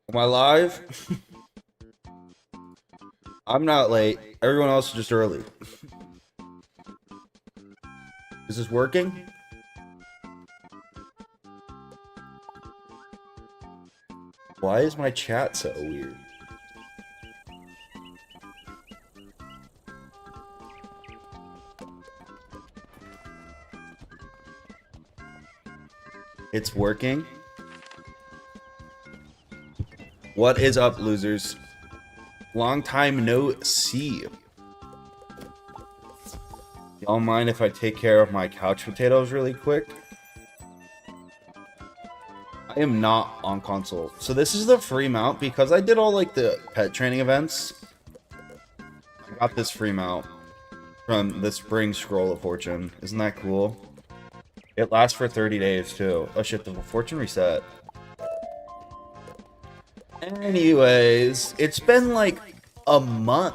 Am I live? I'm not late. Everyone else is just early. Is this working? Why is my chat so weird? It's working. What is up, losers? Long time no see. Y'all mind if I take care of my couch potatoes really quick? I am not on console. So this is the free mount because I did all like the pet training events. I got this free mount from the Spring Scroll of Fortune. Isn't that cool? It lasts for 30 days too. Oh shit, the fortune reset. Anyways, it's been like a month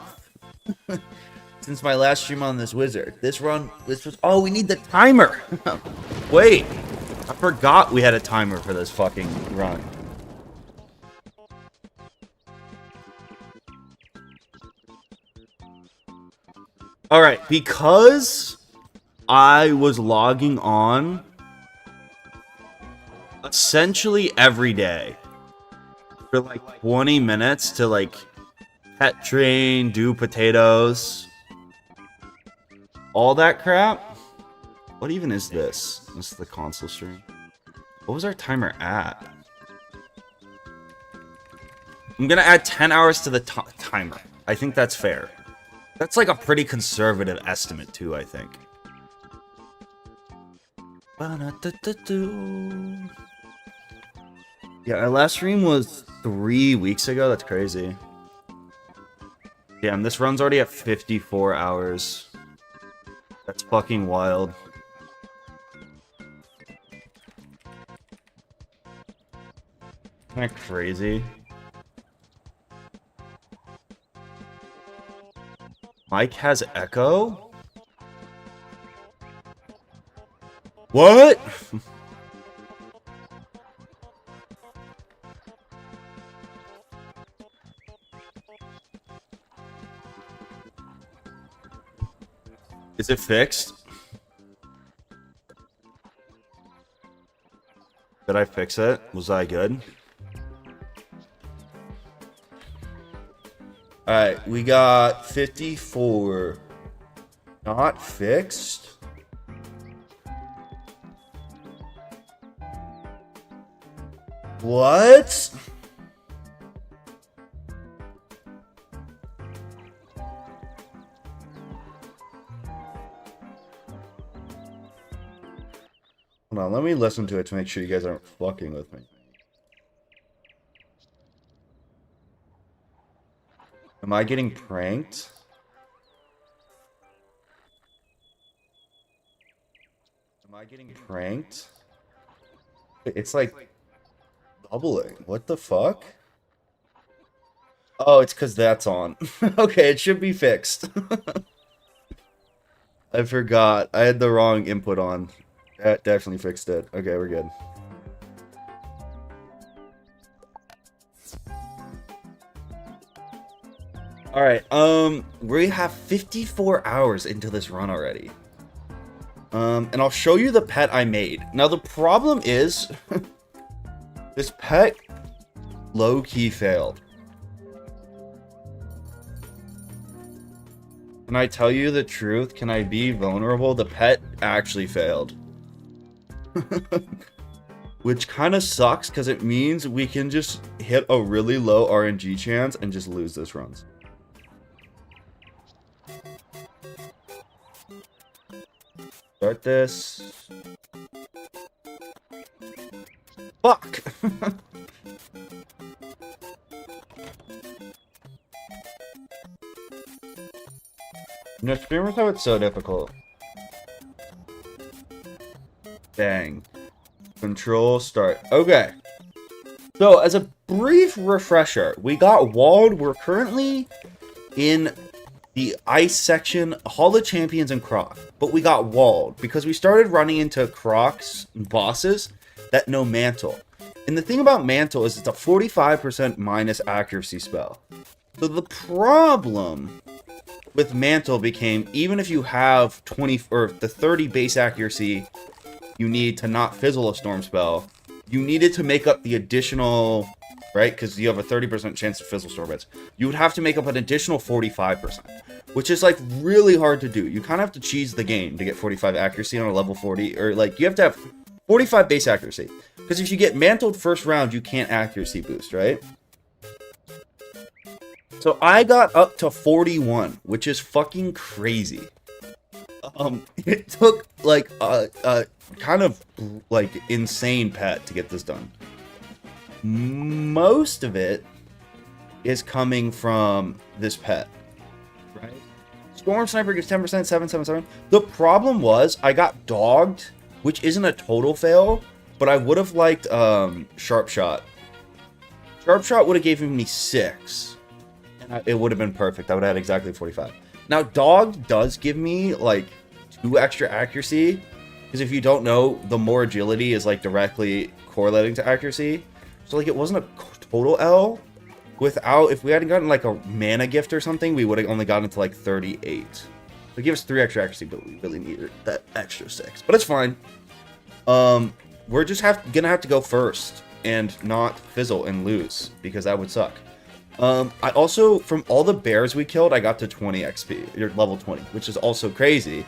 since my last stream on this wizard. This was, oh, we need the timer. Wait, I forgot we had a timer for this fucking run. All right, because I was logging on essentially every day for like 20 minutes to like pet train, do potatoes, all that crap. What even is this? This is the console stream. What was our timer at? I'm gonna add 10 hours to the timer. I think that's fair. That's like a pretty conservative estimate too, I think. Yeah, our last stream was 3 weeks ago. That's crazy. Damn, this run's already at 54 hours. That's fucking wild. Isn't that crazy? Mike has echo? What? Is it fixed? Did I fix it? Was I good? Alright, we got 54. Not fixed? What? Hold on, let me listen to it to make sure you guys aren't fucking with me. Am I getting pranked? Am I getting pranked? It's like doubling. What the fuck? Oh, it's because that's on. Okay, it should be fixed. I forgot. I had the wrong input on. That definitely fixed it. Okay, we're good. Alright, we have 54 hours into this run already. And I'll show you the pet I made. Now, the problem is, this pet low-key failed. Can I tell you the truth? Can I be vulnerable? The pet actually failed. Which kind of sucks, because it means we can just hit a really low RNG chance and just lose this runs. Start this. Fuck! No, streamers have it so difficult. Dang. Control start. Okay. So, as a brief refresher, we got walled. We're currently in the ice section, Hall of Champions and Croc. But we got walled because we started running into Croc's bosses that know mantle. And the thing about Mantle is it's a 45% minus accuracy spell. So the problem with Mantle became, even if you have 20 or the 30 base accuracy you need to not fizzle a storm spell, you needed to make up the additional, right? Because you have a 30% chance to fizzle storm bits. You would have to make up an additional 45%, which is like really hard to do. You kind of have to cheese the game to get 45 accuracy on a level 40, or like you have to have 45 base accuracy. Because if you get mantled first round, you can't accuracy boost, right? So I got up to 41, which is fucking crazy. It took like a kind of like insane pet to get this done. Most of it is coming from this pet, right? Storm Sniper gives 10%, 777. The problem was I got dogged, which isn't a total fail, but I would have liked Sharp Shot. Sharp Shot would have given me 6, and it would have been perfect. I would have had exactly 45. Now, Dogged does give me like 2 extra accuracy, because if you don't know, the more agility is like directly correlating to accuracy. So like it wasn't a total L. Without, if we hadn't gotten like a mana gift or something, we would have only gotten to like 38. It gives us 3 extra accuracy, but we really needed that extra 6. But it's fine. We're just gonna have to go first and not fizzle and lose, because that would suck. I also, from all the bears we killed, I got to 20 XP, or level 20, which is also crazy,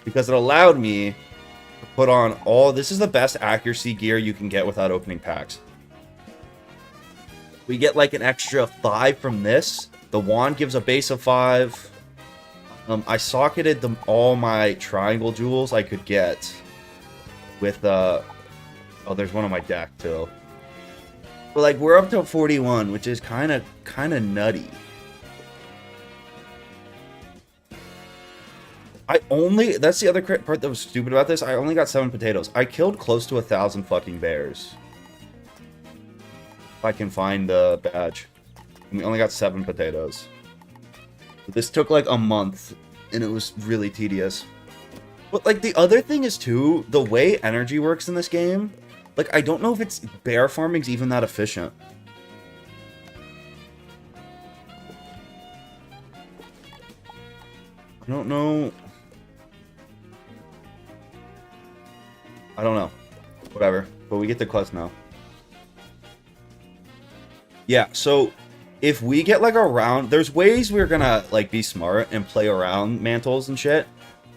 because it allowed me to put on all, this is the best accuracy gear you can get without opening packs. We get like an extra 5 from this. The wand gives a base of 5. I socketed all my triangle jewels I could get with, oh, there's one on my deck too. But like, we're up to 41, which is kind of nutty. That's the other part that was stupid about this. I only got 7 potatoes. I killed close to 1,000 fucking bears. If I can find the badge. We only got 7 potatoes. But this took like a month, and it was really tedious. But like, the other thing is too, the way energy works in this game, like, I don't know if it's bear farming's even that efficient. I don't know. I don't know. Whatever. But we get the quest now. Yeah, so if we get like a round, there's ways we're gonna like be smart and play around mantles and shit.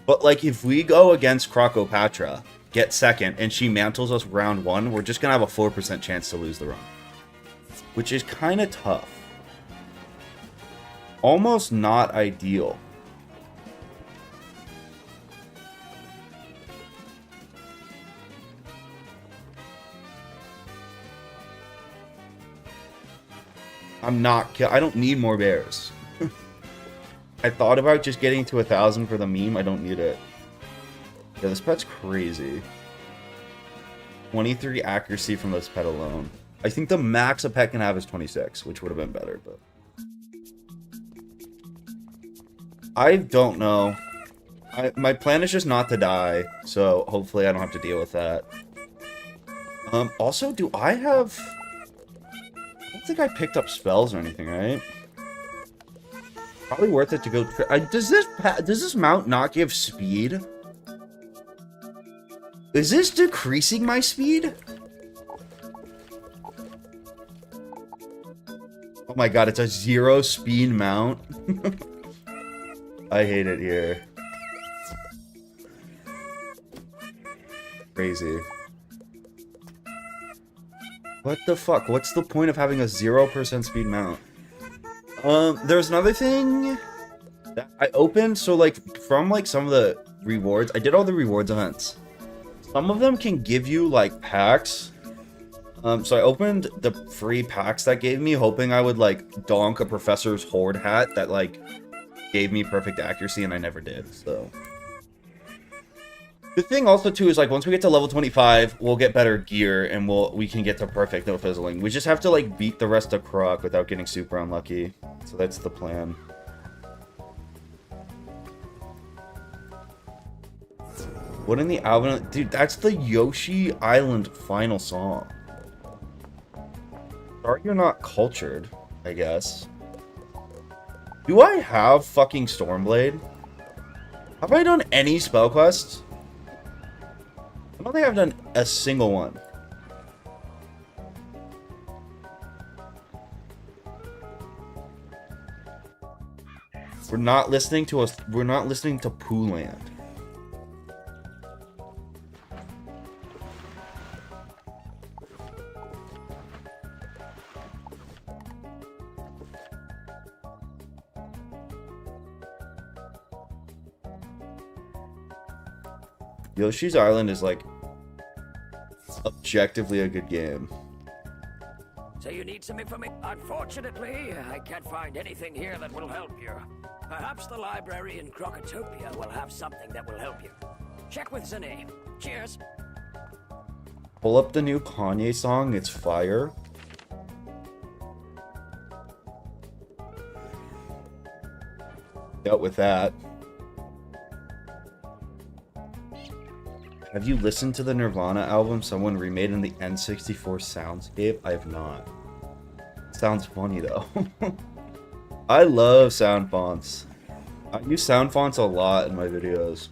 But like, if we go against Crocopatra, get second, and she mantles us round 1, we're just gonna have a 4% chance to lose the run. Which is kind of tough. Almost not ideal. I don't need more bears. I thought about just getting to 1,000 for the meme. I don't need it. Yeah, this pet's crazy. 23 accuracy from this pet alone. I think the max a pet can have is 26, which would have been better, but... I don't know. My plan is just not to die, so hopefully I don't have to deal with that. Also, do I have... I don't think I picked up spells or anything, right? Probably worth it to go... Does this mount not give speed? Is this decreasing my speed? Oh my god, it's a 0 speed mount. I hate it here. Crazy. What the fuck? What's the point of having a 0% speed mount? There's another thing that I opened, so like, from like some of the rewards, I did all the rewards events. Some of them can give you like packs. So I opened the free packs that gave me, hoping I would like donk a professor's horde hat that like gave me perfect accuracy, and I never did, so. The thing also too is like, once we get to level 25, we'll get better gear and we can get to perfect no fizzling. We just have to like beat the rest of Croc without getting super unlucky. So that's the plan. What in the album? Dude, that's the Yoshi Island final song. Sorry you're not cultured, I guess. Do I have fucking Stormblade? Have I done any spell quests? I don't think I've done a single one. We're not listening to Pooh Land. Yoshi's Island is like objectively a good game. So you need some information? Unfortunately, I can't find anything here that will help you. Perhaps the library in Crocotopia will have something that will help you. Check with Zane. Cheers. Pull up the new Kanye song, it's fire. Dealt with that. Have you listened to the Nirvana album someone remade in the N64 soundscape? I have not. Sounds funny though. I love sound fonts. I use sound fonts a lot in my videos.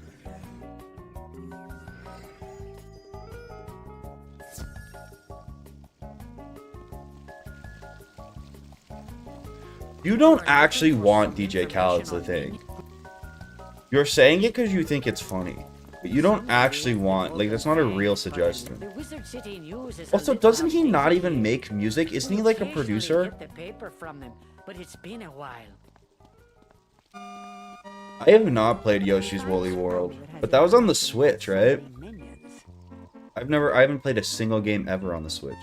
You don't actually want DJ Khaled's the thing. You're saying it because you think it's funny. But you don't actually want, like, that's not a real suggestion. Also, doesn't he not even make music? Isn't he like a producer? I have not played Yoshi's Woolly World, but that was on the Switch, right? I haven't played a single game ever on the Switch.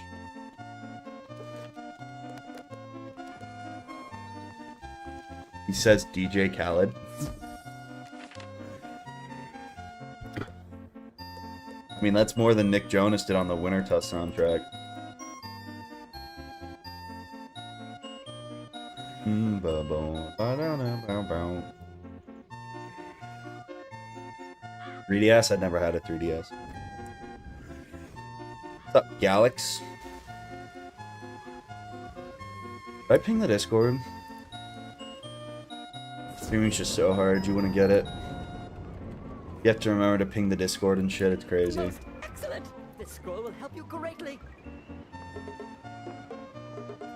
He says DJ Khaled. I mean, that's more than Nick Jonas did on the Winter Tusk soundtrack. 3DS? I'd never had a 3DS. What's up, Galax? Did I ping the Discord? Streaming's just so hard, you wouldn't get it. You have to remember to ping the Discord and shit, it's crazy. Excellent! This scroll will help you greatly.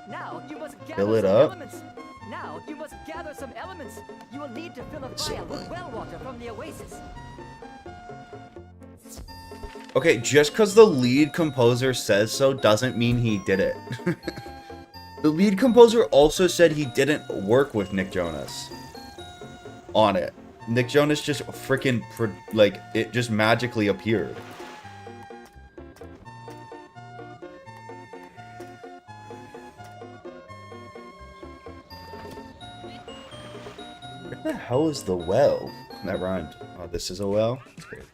Now you must gather Fill it some up. elements. Now you must gather some elements. You will need to fill a vial with well water from the oasis. Okay, just because the lead composer says so doesn't mean he did it. The lead composer also said he didn't work with Nick Jonas on it. Nick Jonas just freaking, like, it just magically appeared. Where the hell is the well? That rhymed. Oh, this is a well? That's great.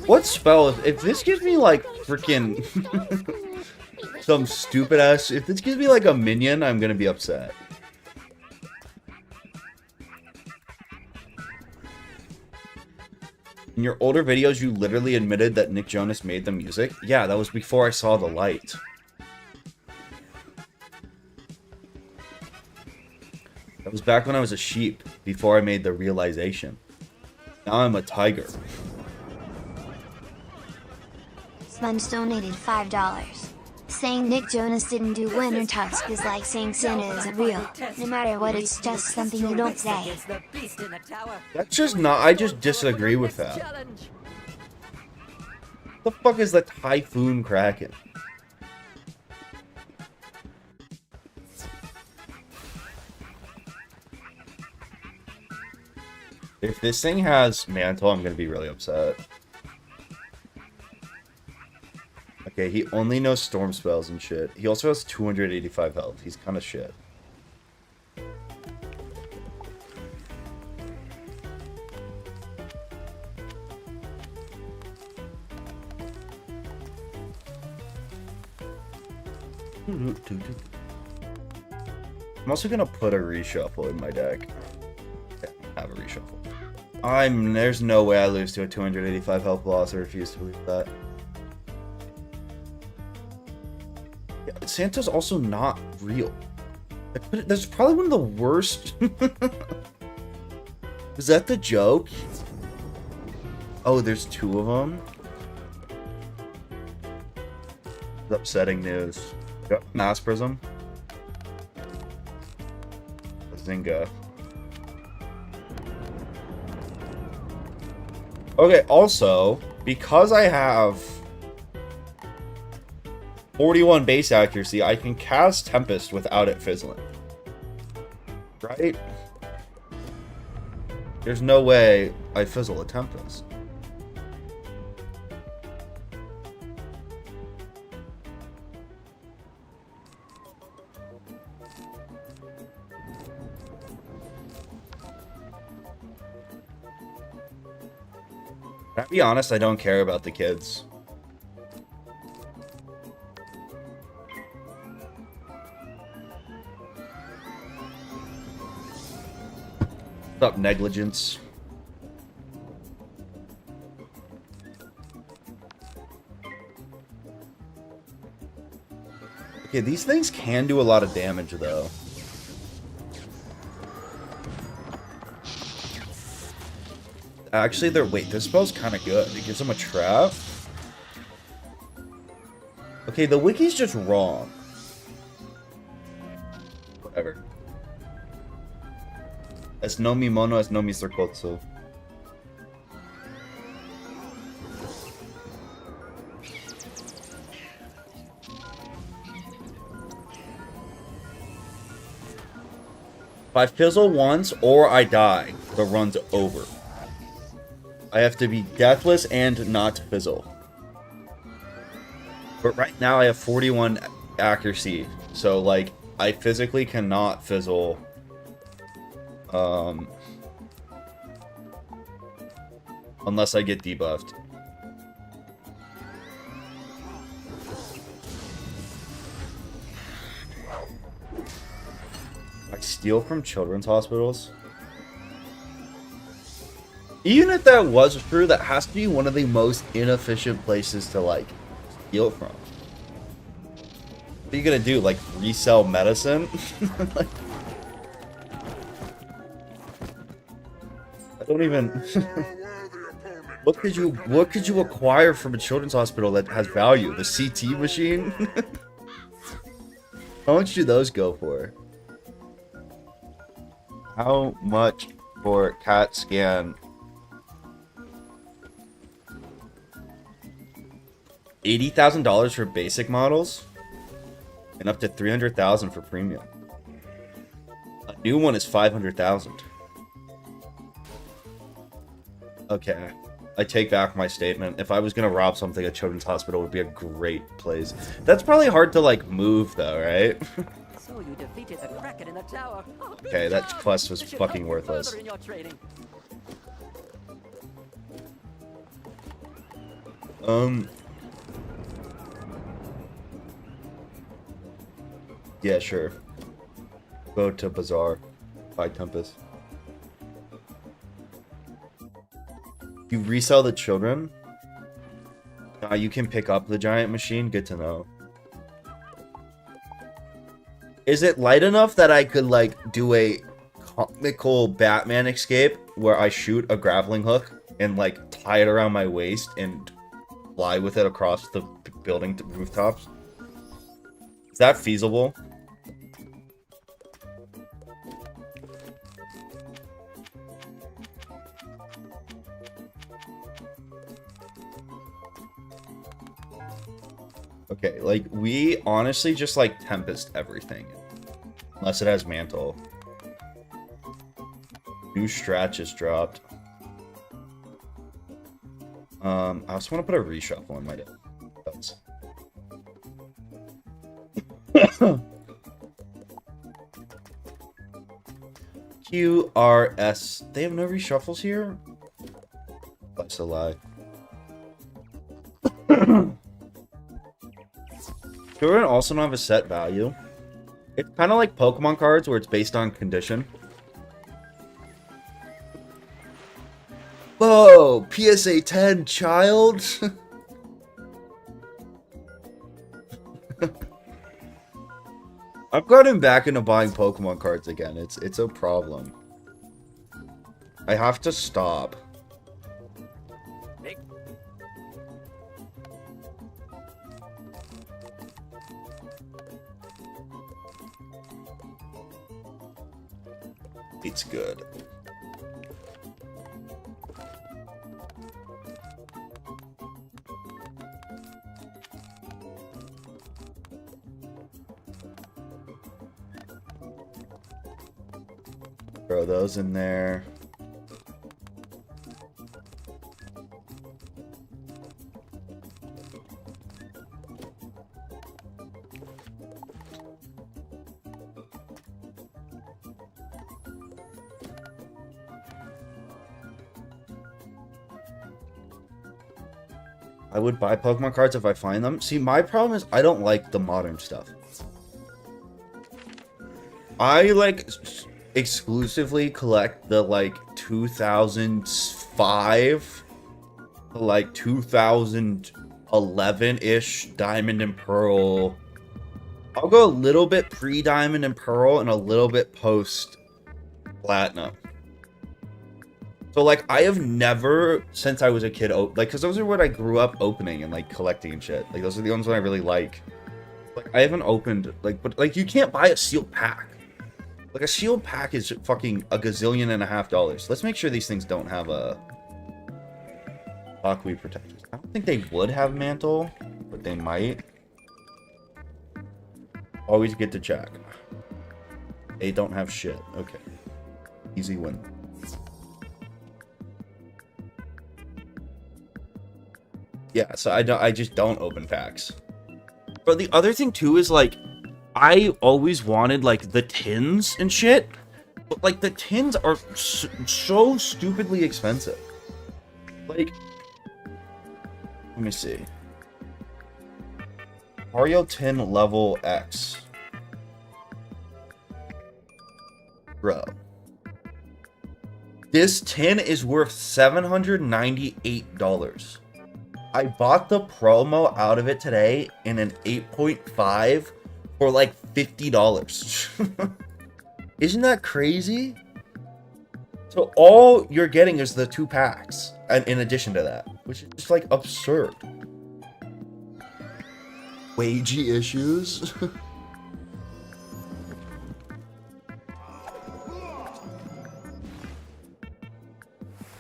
What spell? If this gives me, like, freaking... some stupid ass. If this gives me like a minion, I'm gonna be upset. In your older videos, you literally admitted that Nick Jonas made the music. Yeah, that was before I saw the light. That was back when I was a sheep, before I made the realization. Now I'm a tiger. Sponge donated $5. Saying Nick Jonas didn't do Winter Tusk is like saying Santa isn't real. No matter what, it's just something you don't say. That's just not... I just disagree with that. What the fuck is the Typhoon Kraken? If this thing has Mantle, I'm gonna be really upset. Okay, he only knows storm spells and shit. He also has 285 health. He's kind of shit. I'm also gonna put a reshuffle in my deck. Okay, I have a reshuffle. There's no way I lose to a 285 health loss. I refuse to believe that. Yeah, Santa's also not real. That's probably one of the worst. Is that the joke? Oh, there's 2 of them? Upsetting news. Mass Prism. Zinga. Okay, also, because I have 41 base accuracy, I can cast Tempest without it fizzling. Right? There's no way I fizzle a Tempest. Can I be honest? I don't care about the kids. What's up, negligence? Okay, these things can do a lot of damage, though. Actually, wait, this spell's kind of good. It gives them a trap. Okay, the wiki's just wrong. Whatever. Es no mi mono, es no mi circotsu. If I fizzle once or I die, the run's over. I have to be deathless and not fizzle. But right now I have 41 accuracy, so like I physically cannot fizzle. Unless I get debuffed. I steal from children's hospitals. Even if that was true, that has to be one of the most inefficient places to, like, steal from. What are you gonna do? Like, resell medicine? Like, I don't even... What could you acquire from a children's hospital that has value? The CT machine? How much do those go for? How much for CAT scan? $80,000 for basic models, and up to $300,000 for premium. A new one is $500,000. Okay, I take back my statement. If I was gonna rob something, a children's hospital would be a great place. That's probably hard to like move, though, right? So you defeated the Kraken in the tower. Oh, Okay, that quest was This should fucking help you worthless. further in your training. Yeah, sure. Go to Bazaar. Buy Tempest. You resell the children? You can pick up the giant machine? Good to know. Is it light enough that I could, like, do a comical Batman escape where I shoot a grappling hook and, like, tie it around my waist and fly with it across the building rooftops? Is that feasible? Okay, like, we honestly just, like, Tempest everything. Unless it has Mantle. New strat just dropped. I also want to put a reshuffle in my deck. QRS. They have no reshuffles here? That's a lie. Children also don't have a set value. It's kind of like Pokemon cards where it's based on condition. Whoa, PSA 10 child. I've gotten back into buying Pokemon cards again. It's a problem. I have to stop. It's good. Throw those in there. I would buy Pokemon cards if I find them. See, my problem is I don't like the modern stuff. I like exclusively collect the like 2005 to like 2011-ish Diamond and Pearl. I'll go a little bit pre-Diamond and Pearl and a little bit post-Platinum. So, like, I have never, since I was a kid, like, because those are what I grew up opening and, like, collecting and shit. Like, those are the ones that I really like. Like, I haven't opened, like, but, like, you can't buy a sealed pack. Like, a sealed pack is fucking $1.5 gazillion. Let's make sure these things don't have a Lockweed protectors. I don't think they would have Mantle, but they might. Always get to check. They don't have shit. Okay. Easy win. Yeah, so I just don't open packs. But the other thing too is like I always wanted like the tins and shit, but like the tins are so stupidly expensive. Like, let me see. Mario tin level X. Bro. This tin is worth $798. I bought the promo out of it today in an 8.5 for like $50. Isn't that crazy? So all you're getting is the 2 packs, and in addition to that, which is just like absurd. Wagey issues.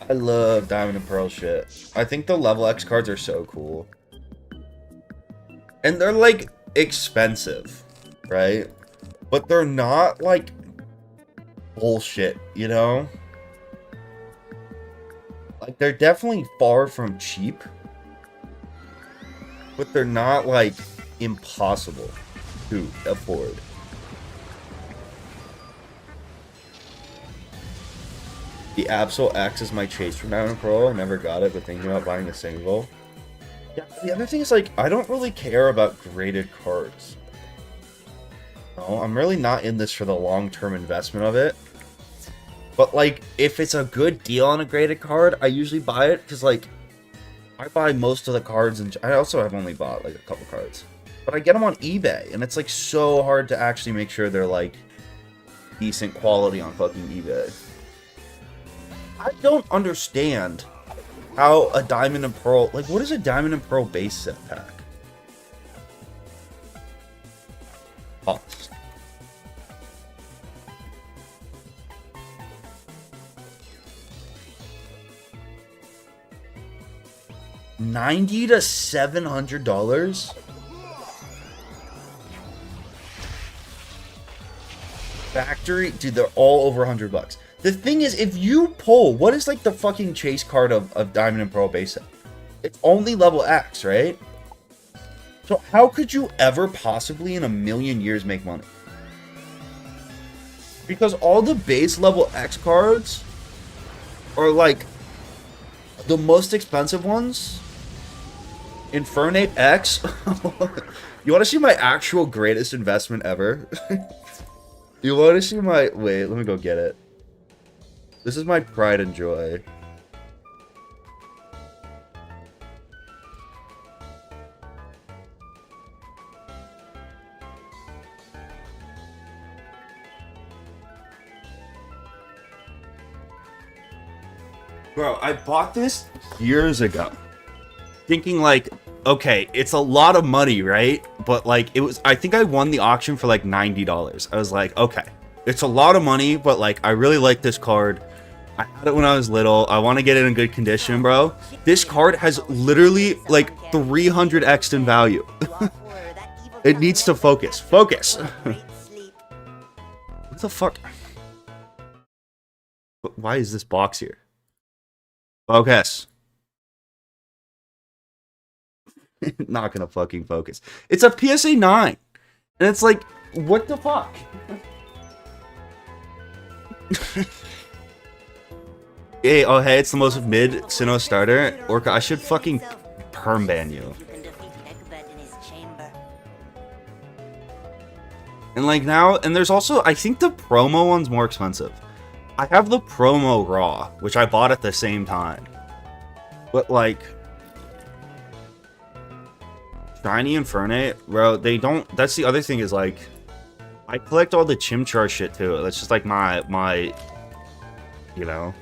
I love Diamond and Pearl shit. I think the level X cards are so cool. And they're like expensive, right? But they're not like bullshit, you know? Like they're definitely far from cheap. But they're not like impossible to afford. The Absol X is my chase for Diamond and Pearl. I never got it, but thinking about buying a single. Yeah, the other thing is, like, I don't really care about graded cards. No, I'm really not in this for the long-term investment of it. But, like, if it's a good deal on a graded card, I usually buy it, because, like, I buy most of the cards, and I also have only bought, like, a couple cards. But I get them on eBay, and it's, like, so hard to actually make sure they're, like, decent quality on fucking eBay. I don't understand how a Diamond and Pearl... Like, what is a Diamond and Pearl base set pack? Cost. $90 to $700? Factory? Dude, they're all over $100. The thing is, if you pull, what is like the fucking chase card of Diamond and Pearl base set? It's only level X, right? So how could you ever possibly in a million years make money? Because all the base level X cards are like the most expensive ones. Infernape X. You want to see my actual greatest investment ever? You want to see my... Wait, let me go get it. This is my pride and joy. Bro, I bought this years ago. Thinking like, okay, it's a lot of money, right? But like, it was, I think I won the auction for like $90. I was like, okay, it's a lot of money, but like, I really like this card. I had it when I was little. I want to get it in good condition, bro. This card has literally like 300x in value. It needs to focus. Focus. What the fuck? Why is this box here? Focus. Not gonna fucking focus. It's a PSA 9. And it's like, what the fuck? Hey, oh hey, it's the most mid Sinnoh starter. Orca, I should fucking perm ban you. And like now, and there's also, I think the promo one's more expensive. I have the promo raw, which I bought at the same time. But like, Shiny Infernape, bro, they don't, that's the other thing is like, I collect all the Chimchar shit too. That's just like my, you know,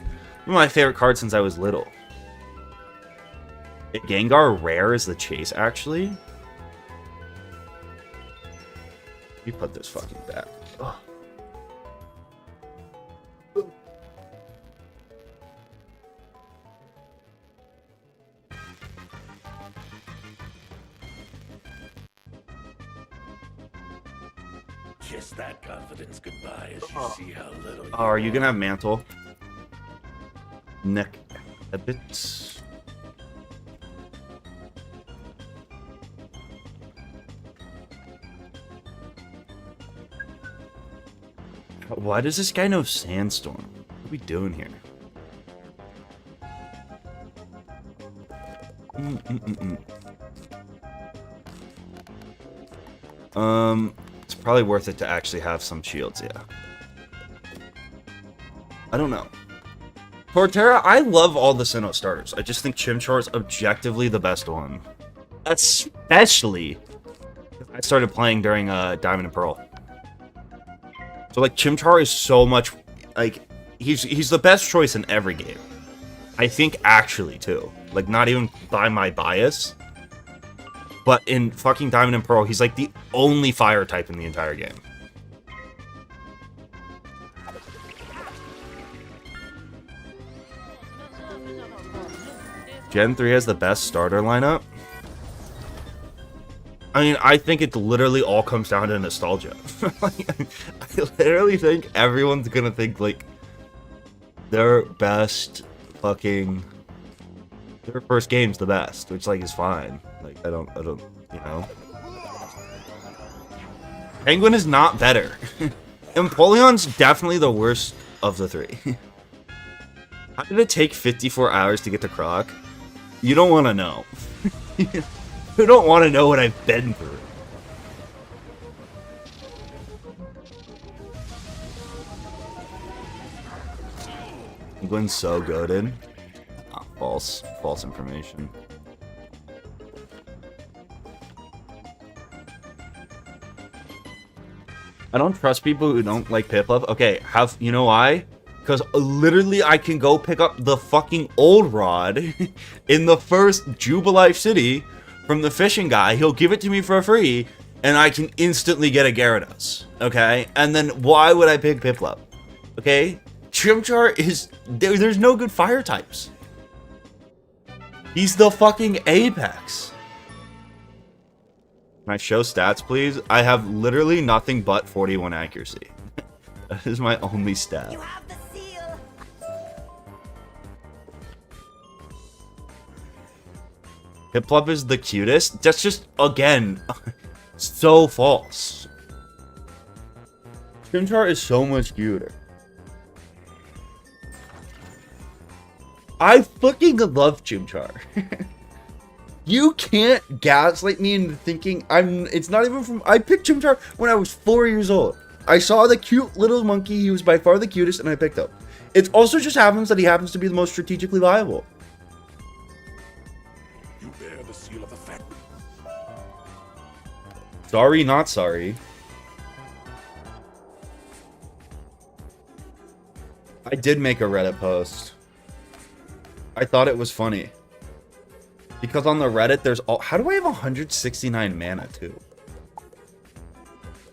my favorite card since I was little. Gengar rare is the chase, actually. Let me put this fucking back. Ugh. Kiss that confidence goodbye as you see how little. Oh, are you gonna have Mantle? Neck a bit. Why does this guy know Sandstorm? What are we doing here? It's probably worth it to actually have some shields, yeah. I don't know. Torterra, I love all the Sinnoh starters. I just think Chimchar is objectively the best one. Especially if I started playing during Diamond and Pearl. So like Chimchar is so much like he's the best choice in every game. I think actually too. Like not even by my bias. But in fucking Diamond and Pearl, he's like the only fire type in the entire game. Gen 3 has the best starter lineup. I mean, I think it literally all comes down to nostalgia. Like, I literally think everyone's gonna think, like, their best fucking... Their first game's the best, which, like, is fine. Like, I don't, you know. Penguin is not better. Empoleon's definitely the worst of the three. How did it take 54 hours to get to Croc? You don't want to know. You don't want to know what I've been through. Penguin's so goated. Ah, false information. I don't trust people who don't like Piplup. Okay, you know why? Because literally I can go pick up the fucking old rod in the first Jubilife City from the fishing guy. He'll give it to me for free, and I can instantly get a Gyarados. Okay? And then why would I pick Piplup? Okay? Chimchar is... There's no good fire types. He's the fucking apex. Can I show stats, please? I have literally nothing but 41 accuracy. That is my only stat. You have the seal. Piplup is the cutest. That's just, again, so false. Chimchar is so much cuter. I fucking love Chimchar. You can't gaslight me into thinking it's not even from... I picked Chimchar when I was 4 years old. I saw the cute little monkey. He was by far the cutest, and I picked him. It also just happens that he happens to be the most strategically viable. You bear the seal of the fact. Sorry, not sorry. I did make a Reddit post. I thought it was funny. Because on the Reddit, there's all... How do I have 169 mana, too?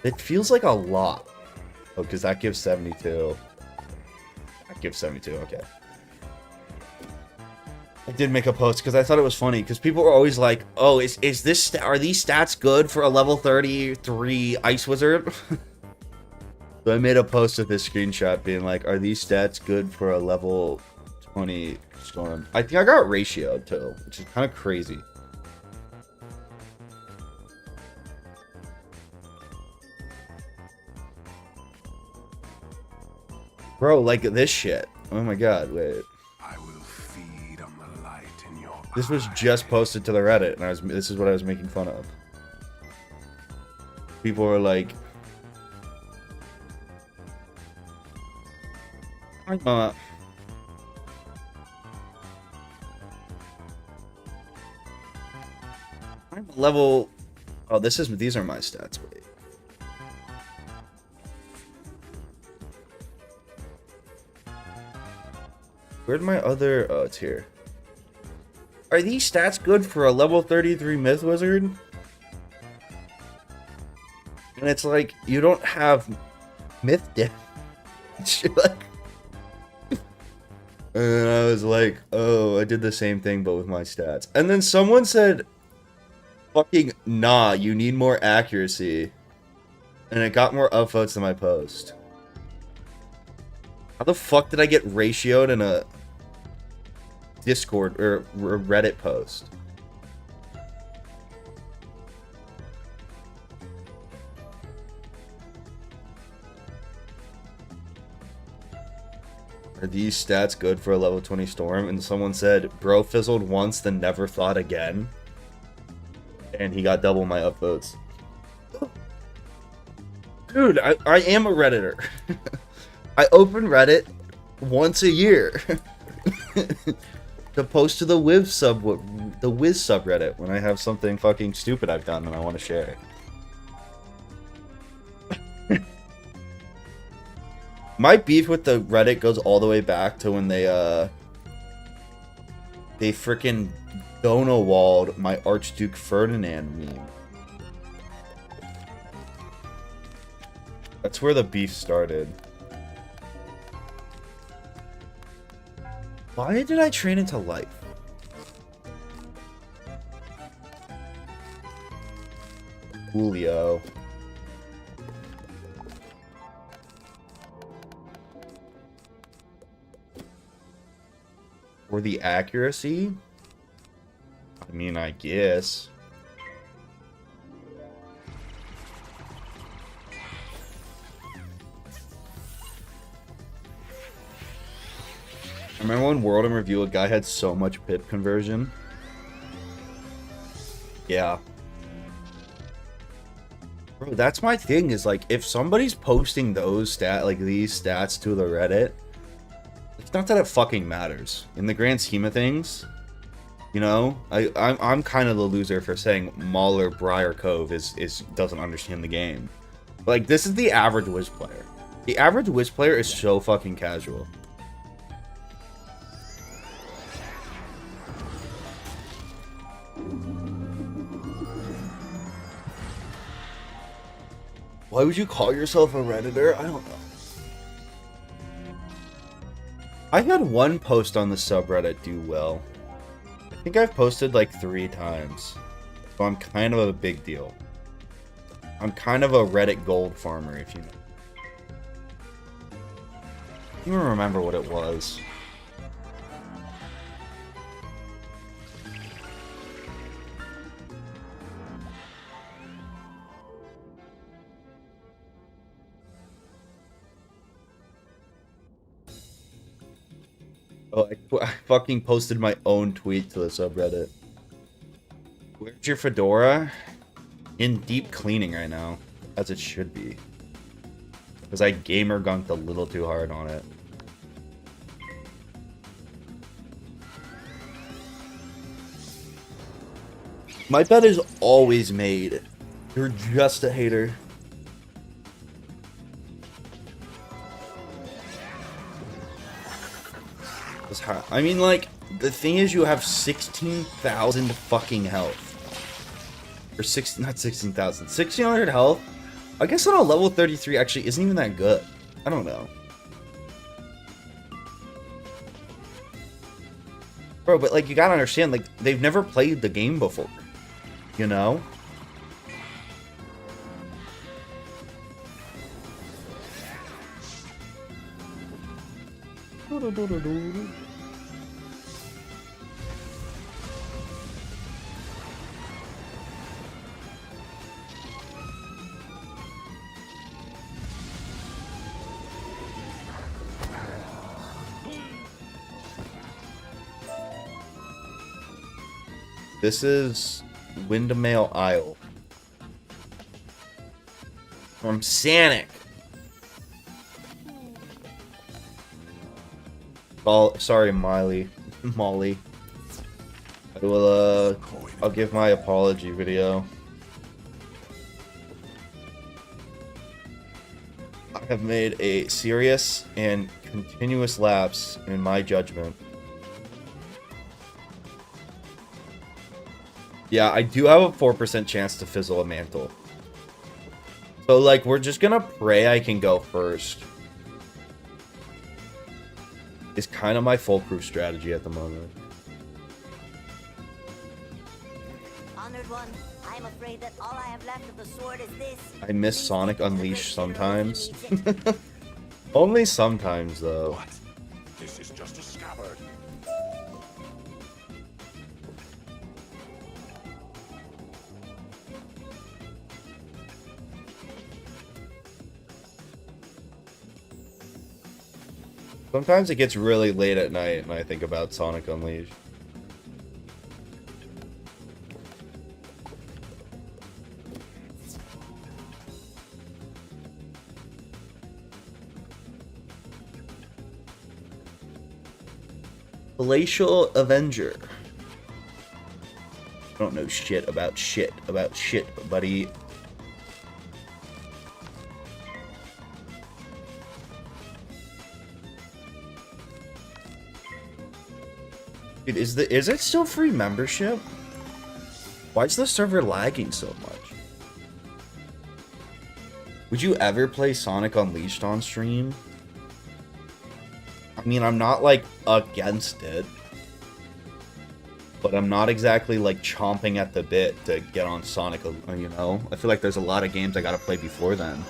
It feels like a lot. Oh, because that gives 72. That gives 72, okay. I did make a post because I thought it was funny. Because people were always like, oh, is this... Are these stats good for a level 33 Ice Wizard? So I made a post with this screenshot being like, are these stats good for a level 20 Storm? I think I got ratioed too, which is kind of crazy. Bro, like this shit. Oh my god, wait. I will feed on the light in your This was just posted to the Reddit, and this is what I was making fun of. People were like, I'm level... Oh, these are my stats, wait. Where'd my other... Oh, it's here. Are these stats good for a level 33 Myth Wizard? And it's like, you don't have Myth damage. Like... And I was like, oh, I did the same thing, but with my stats. And then someone said, fucking, nah, you need more accuracy. And it got more upvotes than my post. How the fuck did I get ratioed in a Discord or a Reddit post? Are these stats good for a level 20 Storm? And someone said, bro fizzled once, then never thought again. And he got double my upvotes. Dude, I am a Redditor. I open Reddit once a year. To post to the Wiz subreddit when I have something fucking stupid I've done and I want to share. My beef with the Reddit goes all the way back to when they freaking Donowalled my Archduke Ferdinand meme. That's where the beef started. Why did I train into life? Julio. For the accuracy? I mean, I guess. I remember when World in Review, a guy had so much pip conversion. Yeah. Bro, that's my thing, is like, if somebody's posting these stats to the Reddit, it's not that it fucking matters. In the grand scheme of things, you know, I'm kind of the loser for saying Mauler Briar Cove doesn't understand the game. But, like, this is the average Wiz player. The average Wiz player is so fucking casual. Why would you call yourself a Redditor? I don't know. I had one post on the subreddit do well. I think I've posted like 3 times. So I'm kind of a big deal. I'm kind of a Reddit gold farmer, if you know. I don't even remember what it was. Oh, I fucking posted my own tweet to the subreddit. Where's your fedora? In deep cleaning right now, as it should be. Because I gamer gunked a little too hard on it. My bed is always made. You're just a hater. I mean, like, The thing is, you have 16,000 fucking health. Or not 16,000. 1,600 health? I guess on a level 33 actually isn't even that good. I don't know. Bro, but like, you gotta understand, like, they've never played the game before. You know? This is Windmail Isle. From Sanic. Oh, sorry, Molly. I will, I'll give my apology video. I have made a serious and continuous lapse in my judgment. Yeah, I do have a 4% chance to fizzle a mantle. So, like, we're just gonna pray I can go first. It's kind of my foolproof strategy at the moment. Honored one, I am afraid that all I have left of the sword is this. I miss Sonic Unleashed sometimes. Only sometimes, though. What? This is just a scabbard. Sometimes it gets really late at night and I think about Sonic Unleashed. Glacial Avenger. I don't know shit, buddy. Dude, is it still free membership? Why is the server lagging so much? Would you ever play Sonic Unleashed on stream? I mean, I'm not, like, against it. But I'm not exactly, like, chomping at the bit to get on Sonic, you know? I feel like there's a lot of games I gotta play before then.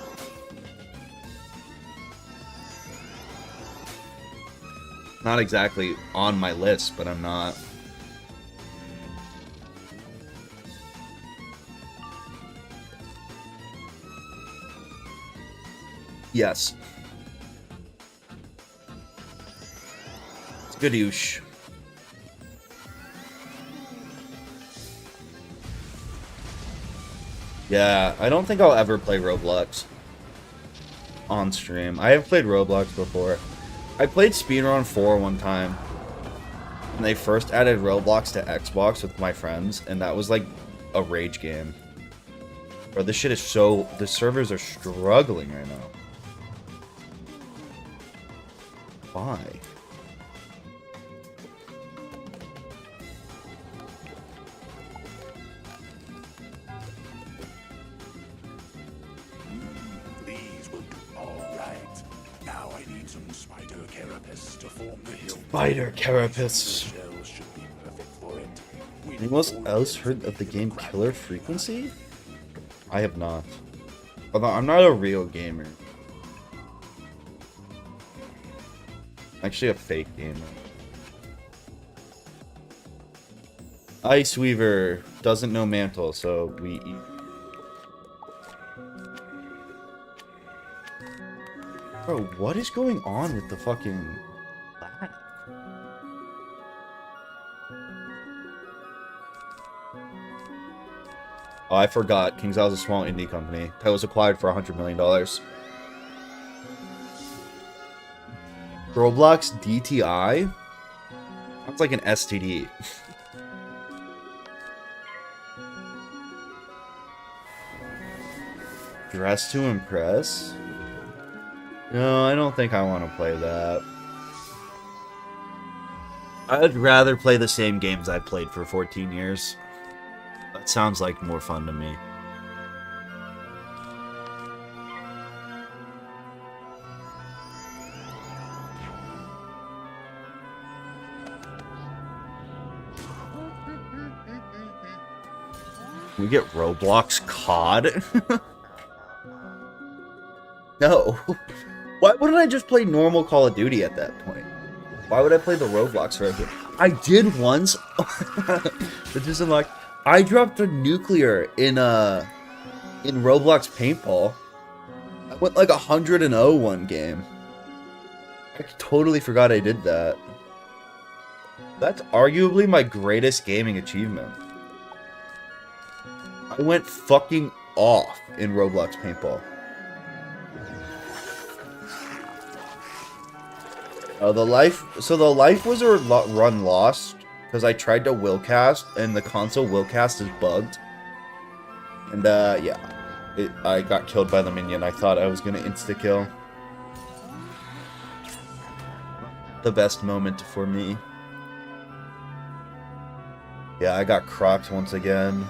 Not exactly on my list, but I'm not. Yes. It's Gadoosh. Yeah, I don't think I'll ever play Roblox on stream. I have played Roblox before. I played Speedrun 4 one time. And they first added Roblox to Xbox with my friends, and that was like a rage game. Bro, this shit is so... The servers are struggling right now. Why? These will do all right. Now I need some spider carapace to form the hill. Spider carapace. Shells should be perfect for it. Anyone else heard of the game Killer Frequency? I have not. Although I'm not a real gamer. I'm actually a fake gamer. Ice Weaver doesn't know Mantle, so we eat. Bro, what is going on with the fucking lag? Oh, I forgot. KingsIsle is a small indie company that was acquired for $100 million. Roblox DTI? Sounds like an STD. Dress to Impress? No, I don't think I want to play that. I'd rather play the same games I played for 14 years. That sounds like more fun to me. We get Roblox COD? No. Why wouldn't I just play normal Call of Duty at that point? Why would I play the Roblox version? I did once. It isn't like I dropped a nuclear in Roblox paintball. I went like 100-0 one game. I totally forgot I did that. That's arguably my greatest gaming achievement. I went fucking off in Roblox paintball. Oh, the life was a run lost because I tried to willcast and the console willcast is bugged. And yeah, I got killed by the minion. I thought I was gonna insta kill. The best moment for me. Yeah, I got crocked once again.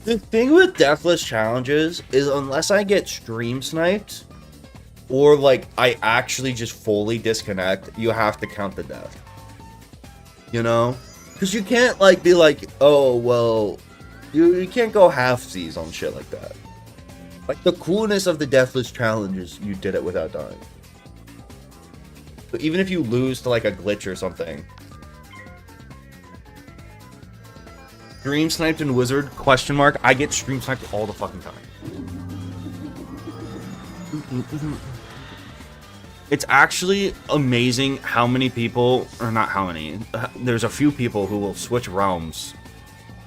The thing with deathless challenges is unless I get stream sniped, or like I actually just fully disconnect, you have to count the death. You know? Because you can't like be like, oh well, you can't go halfsies on shit like that. Like the coolness of the deathless challenge is you did it without dying. So even if you lose to like a glitch or something. Stream sniped in Wizard? Question mark. I get stream sniped all the fucking time. It's actually amazing how many people, or not how many, there's a few people who will switch realms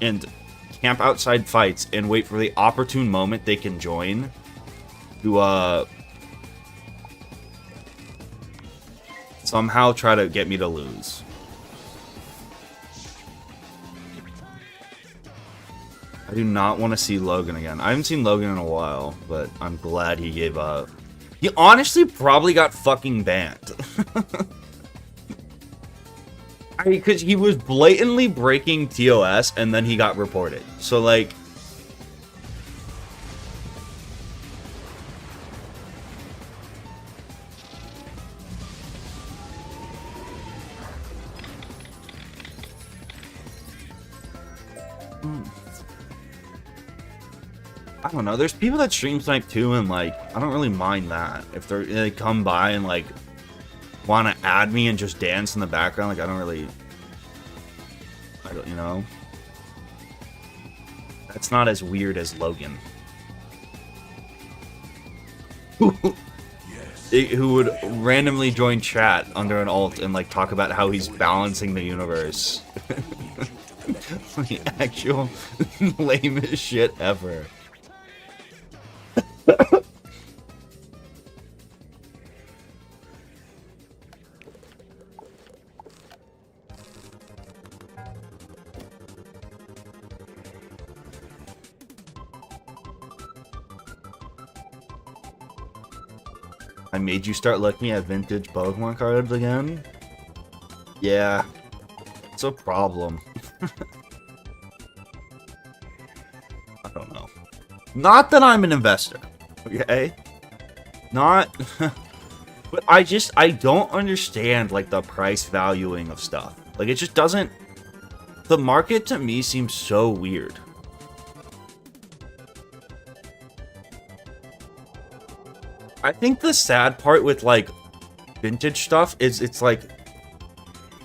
and camp outside fights and wait for the opportune moment they can join to somehow try to get me to lose. I do not want to see Logan again. I haven't seen Logan in a while, but I'm glad he gave up. He honestly probably got fucking banned. Because he was blatantly breaking TOS and then he got reported. So, like... I don't know. There's people that stream snipe too, and like I don't really mind that if they come by and like want to add me and just dance in the background. Like I don't, you know. That's not as weird as Logan, who would randomly join chat under an alt and like talk about how he's balancing the universe. The actual lamest shit ever. I made you start looking at vintage Pokemon cards again? Yeah. It's a problem. I don't know. Not that I'm an investor. Okay? Not... But I don't understand, like, the price valuing of stuff. Like, it just doesn't... The market, to me, seems so weird. I think the sad part with, like, vintage stuff is it's, like,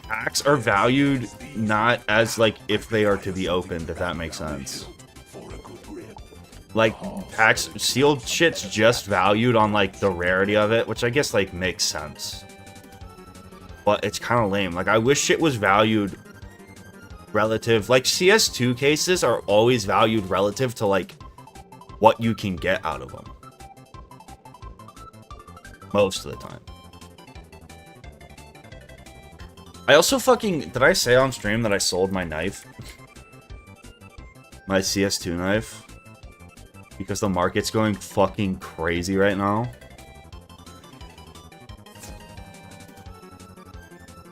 packs are valued not as, like, if they are to be opened, if that makes sense. Like, packs, sealed shit's just valued on, like, the rarity of it, which I guess, like, makes sense. but it's kind of lame. Like, I wish it was valued relative. Like, CS2 cases are always valued relative to, like, what you can get out of them. Most of the time. I also fucking... Did I say on stream that I sold my knife? My CS2 knife? Because the market's going fucking crazy right now.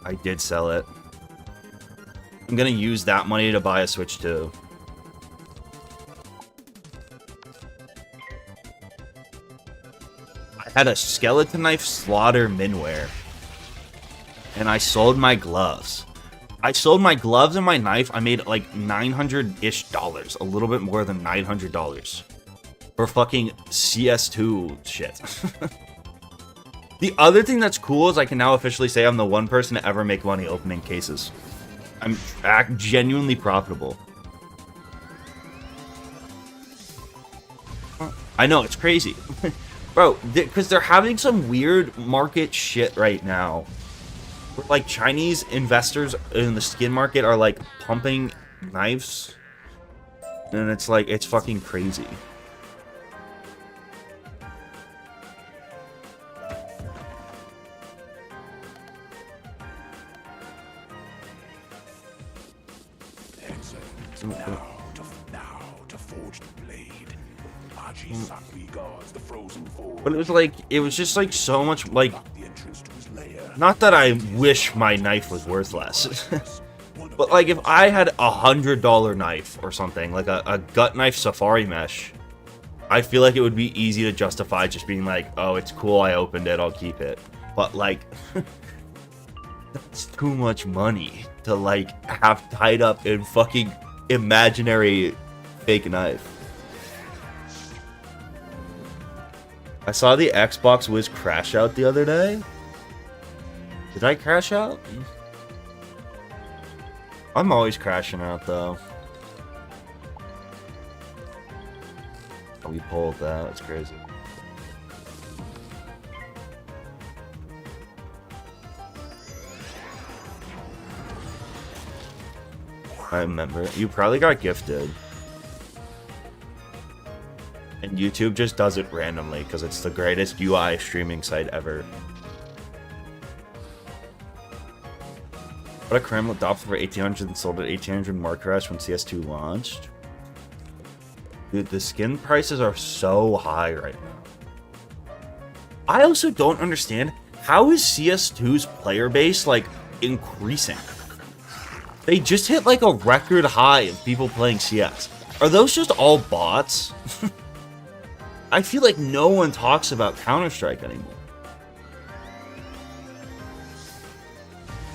I did sell it. I'm gonna use that money to buy a Switch 2. I had a skeleton knife slaughter minware. And I sold my gloves. I sold my gloves and my knife. I made like $900-ish. A little bit more than $900. For fucking CS2 shit. The other thing that's cool is I can now officially say I'm the one person to ever make money opening cases. I'm genuinely profitable. I know, it's crazy. Bro, because they're having some weird market shit right now. Where, like, Chinese investors in the skin market are, like, pumping knives. And it's like, it's fucking crazy. Now to forge the blade. The frozen But it was like, it was just like so much, like, the entrance to his lair. not that I wish my knife was worth less. But like, if I had $100 knife or something, like a gut knife safari mesh, I feel like it would be easy to justify just being like, oh, it's cool, I opened it, I'll keep it. But like, that's too much money to like have tied up in fucking imaginary fake knife. I saw the Xbox Wiz crash out the other day. Did I crash out? I'm always crashing out though. Oh, we pulled that. That's crazy. I remember. You probably got gifted. And YouTube just does it randomly because it's the greatest UI streaming site ever. What a criminal adopted for 1800 and sold at 1800 market rush when CS2 launched. Dude, the skin prices are so high right now. I also don't understand, how is CS2's player base like increasing? They just hit like a record high of people playing CS. Are those just all bots? I feel like no one talks about Counter-Strike anymore.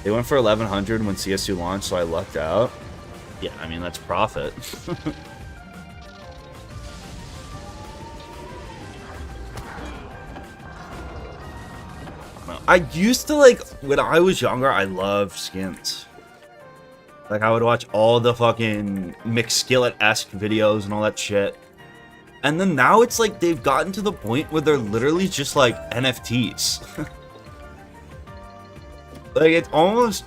They went for 1100 when CS2 launched, so I lucked out. Yeah, I mean, that's profit. I used to, like, when I was younger, I loved skins. Like, I would watch all the fucking McSkillet-esque videos and all that shit. And then now it's like they've gotten to the point where they're literally just like NFTs. Like, it's almost,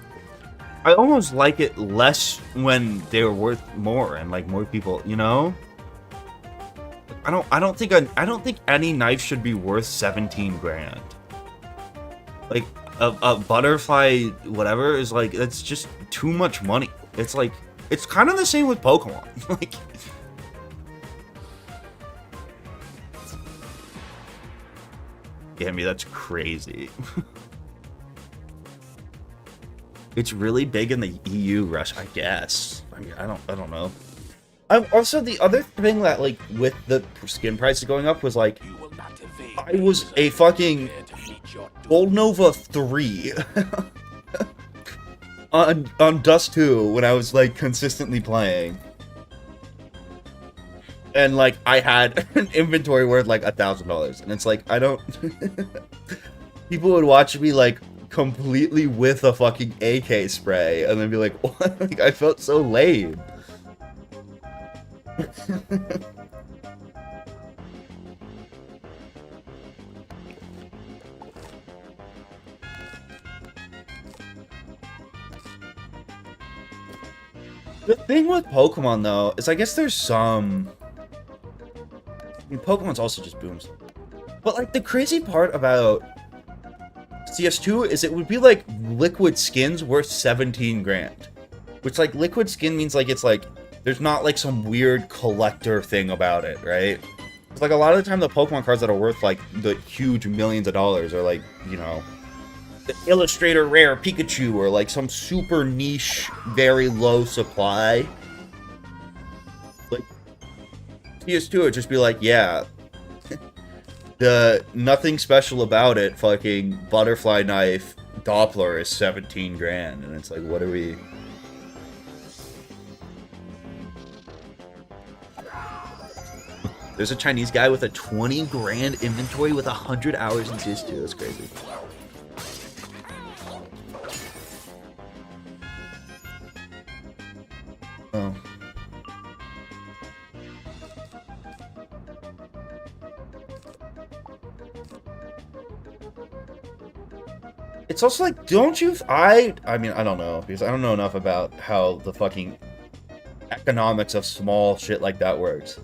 I almost like it less when they're worth more and like more people, you know? I don't think any knife should be worth 17 grand. Like a butterfly whatever is like, that's just too much money. It's like, it's kind of the same with Pokemon. Like, Gammy, that's crazy. It's really big in the EU, Rush, I guess. I mean, I don't know. Also, the other thing that, like, with the skin prices going up was, like, I was a fucking Gold Nova 3 on Dust 2 when I was, like, consistently playing. And, like, I had an inventory worth, like, $1,000. And it's like, I don't... People would watch me, like, completely with a fucking AK spray. And then be like, what? Like, I felt so lame. The thing with Pokemon, though, is I guess there's some... I mean, Pokemon's also just booms. But, like, the crazy part about CS2 is it would be, like, liquid skins worth 17 grand. Which, like, liquid skin means, like, it's, like, there's not, like, some weird collector thing about it, right? It's, like, a lot of the time the Pokemon cards that are worth, like, the huge millions of dollars are, like, you know... the Illustrator Rare Pikachu, or like some super niche, very low supply. Like, PS2 would just be like, yeah, the nothing special about it, fucking butterfly knife Doppler is 17 grand, and it's like, what are we... There's a Chinese guy with a 20 grand inventory with 100 hours in CS2, that's crazy. Oh. It's also like, don't you... I mean, I don't know, because I don't know enough about how the fucking economics of small shit like that works.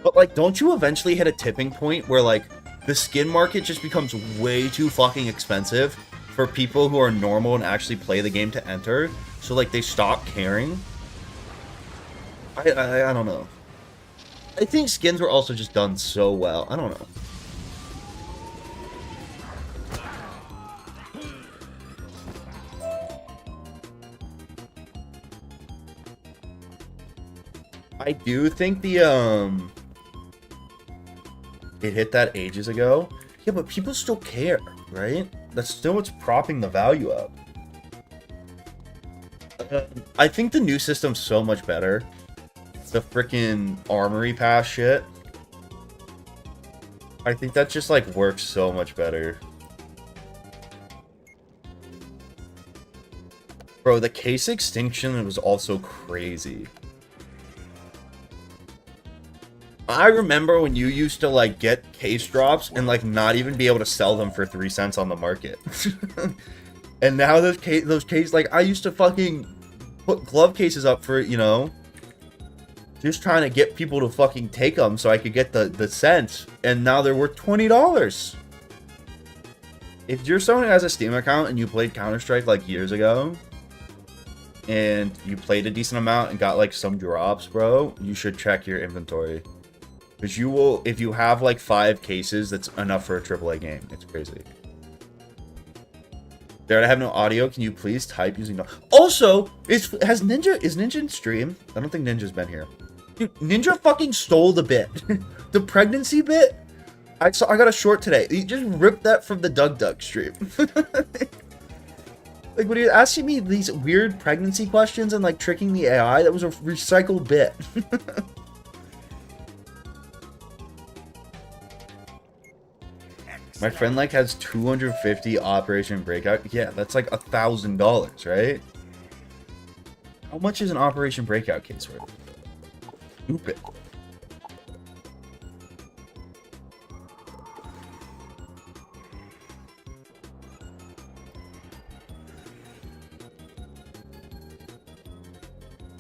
But, like, don't you eventually hit a tipping point where, like, the skin market just becomes way too fucking expensive for people who are normal and actually play the game to enter? So, like, they stop caring? I don't know. I think skins were also just done so well. I don't know. I do think the, it hit that ages ago. Yeah, but people still care, right? That's still what's propping the value up. I think the new system's so much better. The frickin' armory pass shit. I think that just, like, works so much better. Bro, the case extinction was also crazy. I remember when you used to, like, get case drops and, like, not even be able to sell them for 3 cents on the market. And now those case, like, I used to fucking put glove cases up for, you know, just trying to get people to fucking take them so I could get the cents, and now they're worth $20. If you're someone who has a Steam account and you played Counter-Strike like years ago, and you played a decent amount and got like some drops, bro, you should check your inventory. Because you will, if you have like 5 cases, that's enough for a AAA game. It's crazy. There, I have no audio. Can you please type using no... Also, is Ninja in stream? I don't think Ninja's been here. Dude, Ninja fucking stole the bit. The pregnancy bit? I got a short today. He just ripped that from the Doug stream. Like, when he was asking me these weird pregnancy questions and, like, tricking the AI, that was a recycled bit. My friend, like, has 250 Operation Breakout. Yeah, that's like $1,000, right? How much is an Operation Breakout case worth? Stupid.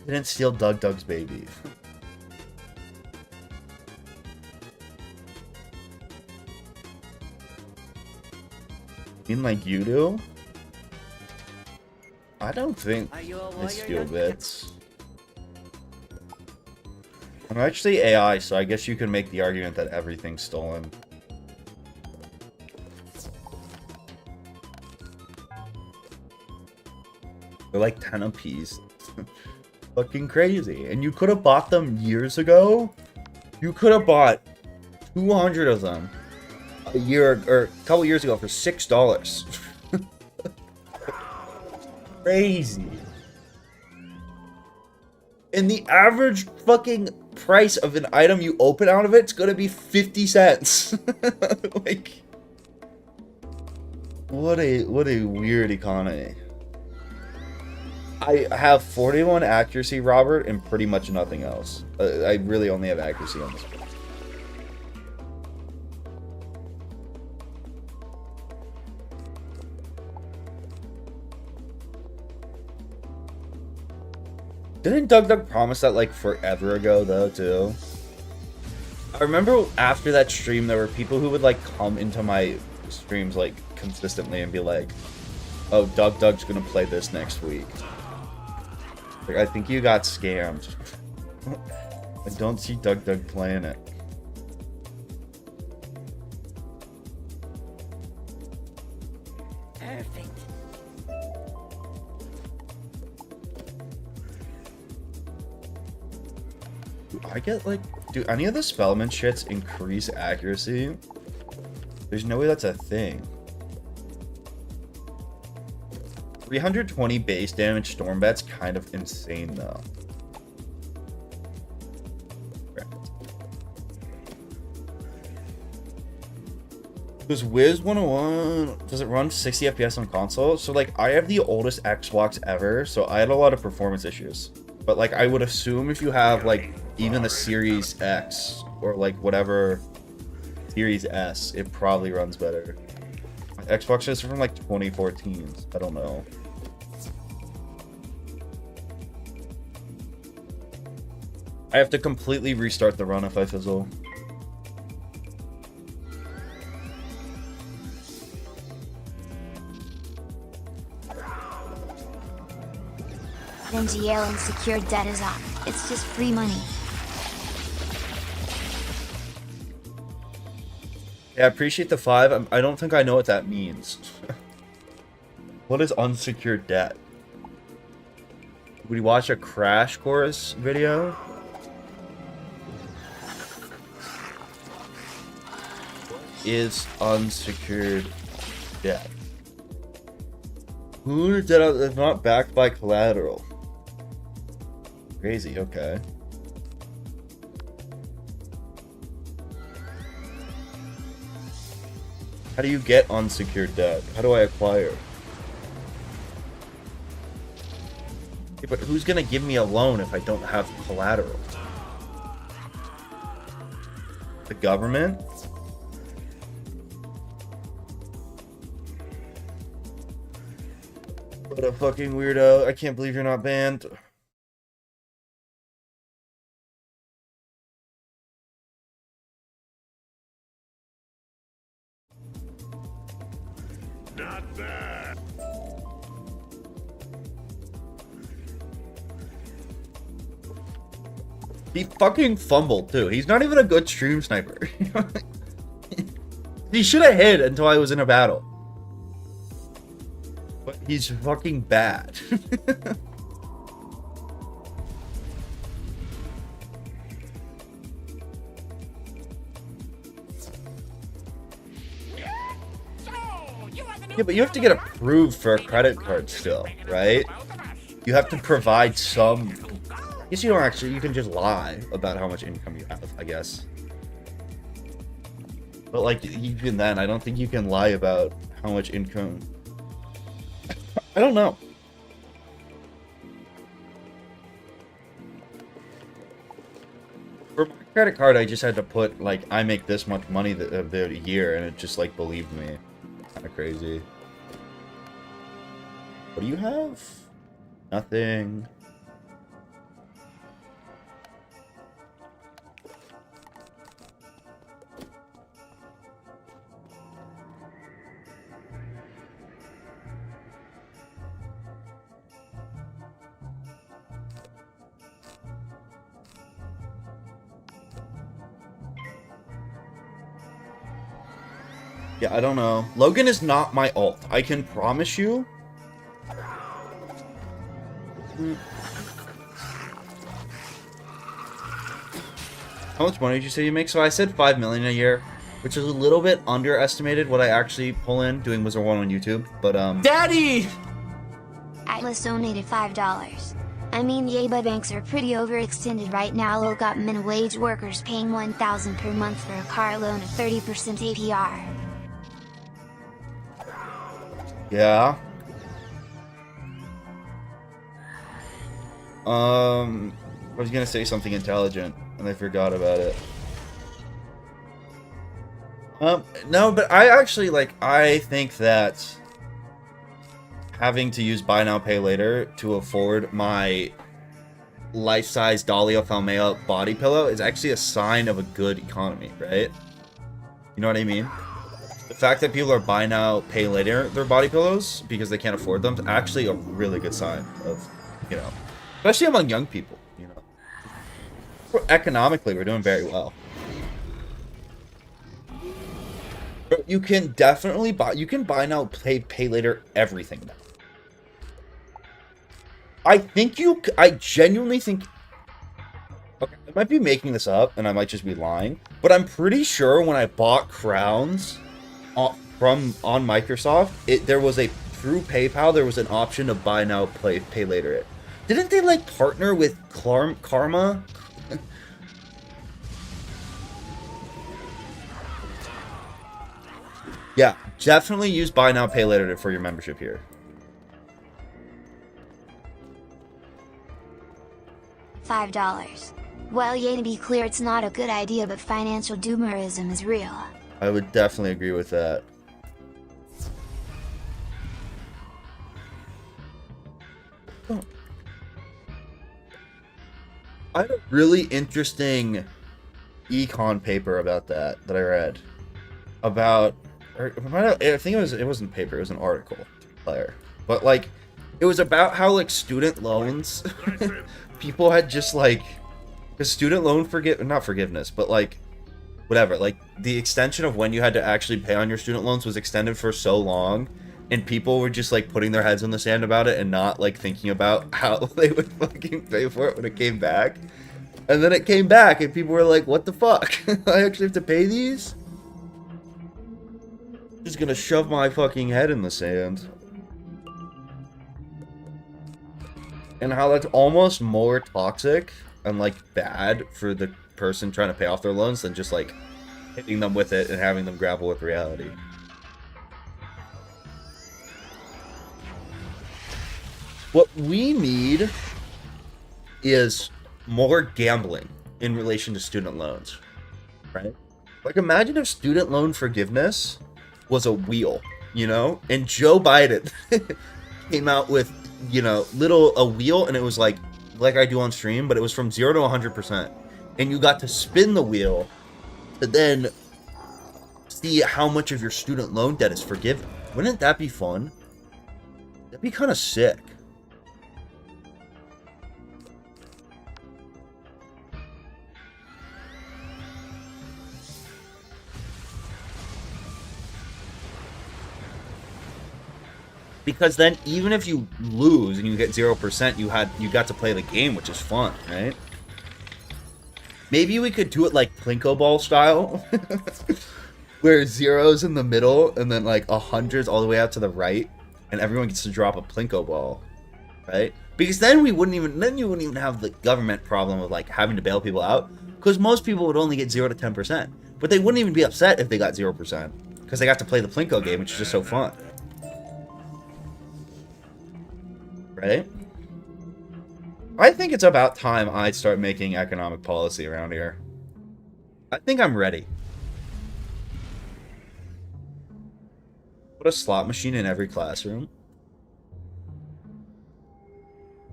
Didn't steal Doug's baby. Like you do? I don't think they steal bits. I'm actually AI, so I guess you can make the argument that everything's stolen. They're like 10 apiece. Fucking crazy. And you could have bought them years ago. You could have bought 200 of them a year or a couple years ago for $6. Crazy. And the average fucking price of an item you open out of it's gonna be 50 cents. Like, what a weird economy. I have 41 accuracy, Robert, and pretty much nothing else. I really only have accuracy on this one. Didn't Doug promise that like forever ago though too? I remember after that stream there were people who would like come into my streams like consistently and be like, "Oh, Doug's gonna play this next week." Like, I think you got scammed. I don't see Doug playing it. Perfect. Do I get like, do any of the Spellman shits increase accuracy? There's no way that's a thing. 320 base damage storm bet's kind of insane though. Does Wizard101, does it run 60 FPS on console? So like I have the oldest Xbox ever, so I had a lot of performance issues. But like I would assume if you have like even a Series X or like whatever Series S, it probably runs better. My Xbox is from like 2014. I don't know. I have to completely restart the run if I fizzle. Then GL and secured debt is off. It's just free money. Yeah, I appreciate the 5. I don't think I know what that means. What is unsecured debt? Would you watch a Crash Course video? Is unsecured debt? Who is debt that's not backed by collateral? Crazy, okay. How do you get unsecured debt? How do I acquire? Yeah, but who's gonna give me a loan if I don't have collateral? The government? What a fucking weirdo. I can't believe you're not banned. Not bad. He fucking fumbled too. He's not even a good stream sniper. He should have hid until I was in a battle. But he's fucking bad. Yeah, but you have to get approved for a credit card still, right? You have to provide some... I guess you don't actually, you can just lie about how much income you have, I guess. But like, even then, I don't think you can lie about how much income... I don't know. For my credit card, I just had to put, like, I make this much money the year, and it just, like, believed me. Kind of crazy. What do you have? Nothing. Yeah, I don't know. Logan is not my ult. I can promise you. How much money did you say you make? So I said 5 million a year, which is a little bit underestimated what I actually pull in doing Wizard101 on YouTube. But Daddy! Atlas donated $5. I mean, yeah, but banks are pretty overextended right now. Lol got minimum wage workers paying $1,000 per month for a car loan at 30% APR. yeah. I was gonna say something intelligent, and I forgot about it. No, but I actually, like, I think that having to use buy now, pay later to afford my life-size Dahlia Falmea body pillow is actually a sign of a good economy, right? You know what I mean? The fact that people are buy now, pay later their body pillows because they can't afford them is actually a really good sign of, you know, especially among young people, you know. Economically, we're doing very well. But you can definitely buy now, pay later everything now. I genuinely think, okay, I might be making this up and I might just be lying, but I'm pretty sure when I bought crowns on Microsoft, there was through PayPal, there was an option to buy now, pay later it. Didn't they like partner with Karma? Yeah, definitely use buy now, pay later for your membership here. $5. Well, yeah, to be clear, it's not a good idea, but financial doomerism is real. I would definitely agree with that. Oh. I had a really interesting econ paper about that I read. About, I think it wasn't a paper, it was an article. But like, it was about how like student loans, people had just like, the student loan not forgiveness, but like, whatever, like the extension of when you had to actually pay on your student loans was extended for so long, and people were just like putting their heads in the sand about it and not like thinking about how they would fucking pay for it when it came back. And then it came back and people were like, what the fuck? I actually have to pay these? Just gonna shove my fucking head in the sand. And how that's almost more toxic and like bad for the person trying to pay off their loans than just like hitting them with it and having them grapple with reality. What we need is more gambling in relation to student loans, right? Like, imagine if student loan forgiveness was a wheel, you know, and Joe Biden came out with, you know, a wheel, and it was like I do on stream, but it was from 0 to 100%, and you got to spin the wheel to then see how much of your student loan debt is forgiven. Wouldn't that be fun? That'd be kind of sick. Because then even if you lose and you get 0%, you got to play the game, which is fun, right? Maybe we could do it like Plinko Ball style, where 0's in the middle and then like 100's all the way out to the right, and everyone gets to drop a Plinko Ball, right? Because then you wouldn't even have the government problem of like having to bail people out, because most people would only get 0 to 10%, but they wouldn't even be upset if they got 0%, because they got to play the Plinko game, which is just so fun. Right? I think it's about time I start making economic policy around here. I think I'm ready. Put a slot machine in every classroom.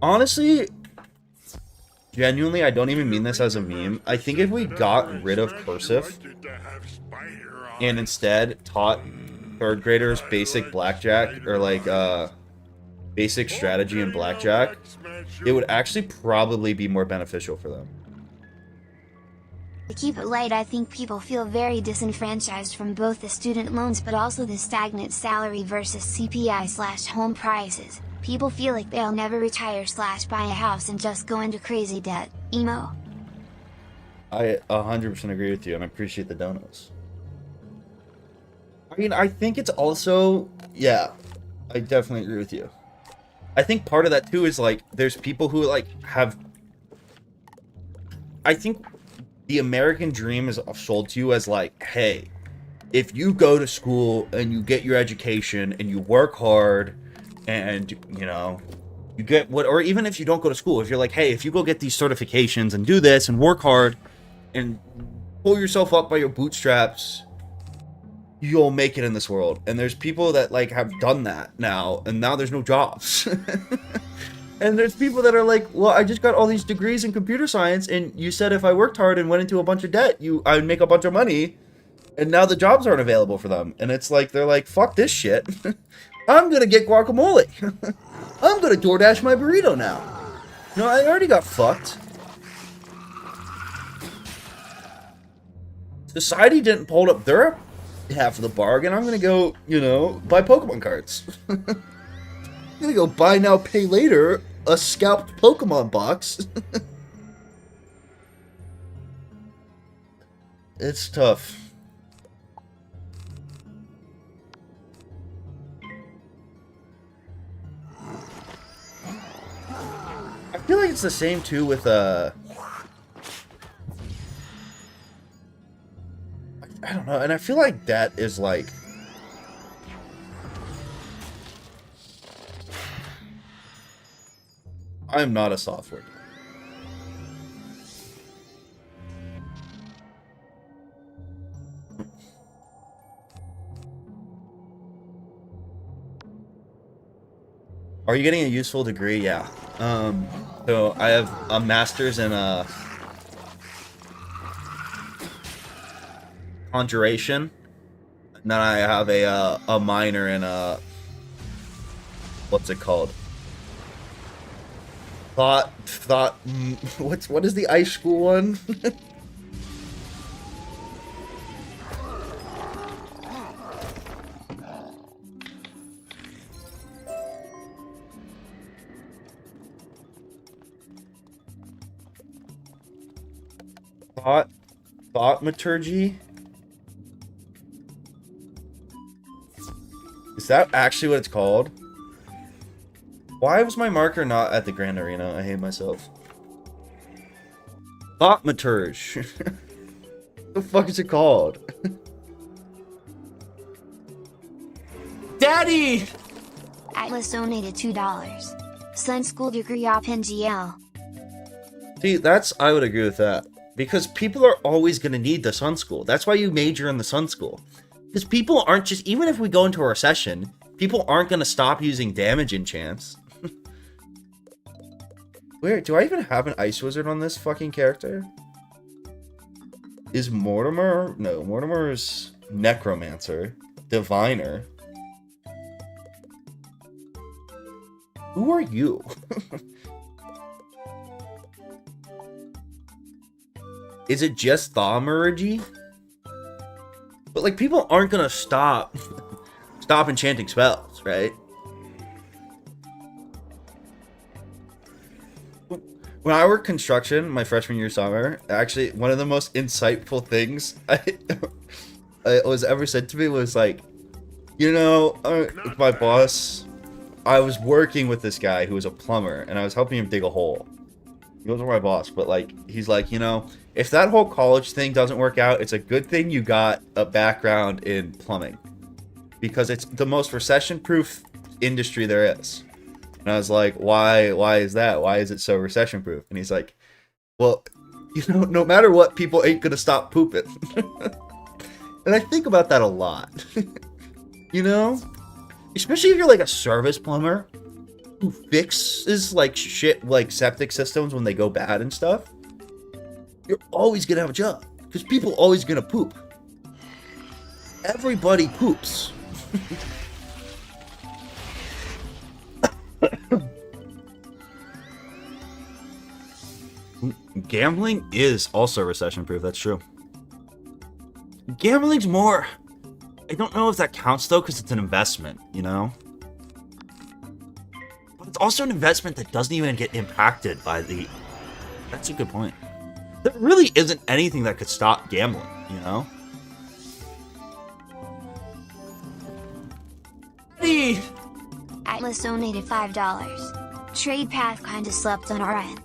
Honestly, genuinely, I don't even mean this as a meme. I think if we got rid of cursive and instead taught third graders basic blackjack, or like basic strategy in blackjack, it would actually probably be more beneficial for them. To keep it light, I think people feel very disenfranchised from both the student loans but also the stagnant salary versus CPI/home prices. People feel like they'll never retire/buy a house and just go into crazy debt. Emo. I 100% agree with you, and I appreciate the donuts. I mean, I think it's also, yeah, I definitely agree with you. I think part of that too is like, there's people who like have, I think the American dream is sold to you as like, hey, if you go to school and you get your education and you work hard and, you know, you get what, or even if you don't go to school, if you're like, hey, if you go get these certifications and do this and work hard and pull yourself up by your bootstraps, you'll make it in this world. And there's people that like have done that now, and now there's no jobs. And there's people that are like, well, I just got all these degrees in computer science, and you said if I worked hard and went into a bunch of debt, I would make a bunch of money, and now the jobs aren't available for them. And it's like, they're like, fuck this shit. I'm gonna get guacamole. I'm gonna DoorDash my burrito now. No, I already got fucked. Society didn't hold up their half of the bargain. I'm gonna go, you know, buy Pokemon cards. I'm gonna go buy now, pay later a scalped Pokemon box. It's tough. I feel like it's the same too with I don't know, and I feel like that is like I'm not a software guy. Are you getting a useful degree? Yeah. So I have a master's in conjuration, and then I have a minor in what's it called? Thought. What is the ice school one? Thaumaturgy? Is that actually what it's called? Why was my marker not at the Grand Arena? I hate myself. Thaumaturge. What the fuck is it called? Daddy! Atlas donated $2. Sun School degree op NGL. See, I would agree with that. Because people are always going to need the Sun School. That's why you major in the Sun School. Because people aren't just, even if we go into a recession, people aren't going to stop using damage enchants. Where, do I even have an Ice Wizard on this fucking character? Is Mortimer? No, Mortimer's Necromancer. Diviner. Who are you? Is it just thaumaturgy? But like, people aren't gonna stop enchanting spells, right? When I worked construction my freshman year summer, actually one of the most insightful things I was ever said to me was like, you know, my boss, I was working with this guy who was a plumber, and I was helping him dig a hole. He wasn't my boss, but like, he's like, you know, if that whole college thing doesn't work out, it's a good thing you got a background in plumbing, because it's the most recession-proof industry there is. And I was like, why is that? Why is it so recession-proof? And he's like, well, you know, no matter what, people ain't gonna stop pooping. And I think about that a lot. You know? Especially if you're like a service plumber who fixes like shit like septic systems when they go bad and stuff. You're always gonna have a job, because people are always gonna poop. Everybody poops. Gambling is also recession proof, that's true. Gambling's more, I don't know if that counts though, because it's an investment, you know? But it's also an investment that doesn't even get impacted by the... That's a good point. There really isn't anything that could stop gambling, you know? Hey! Atlas donated $5. Trade path kinda slept on our end.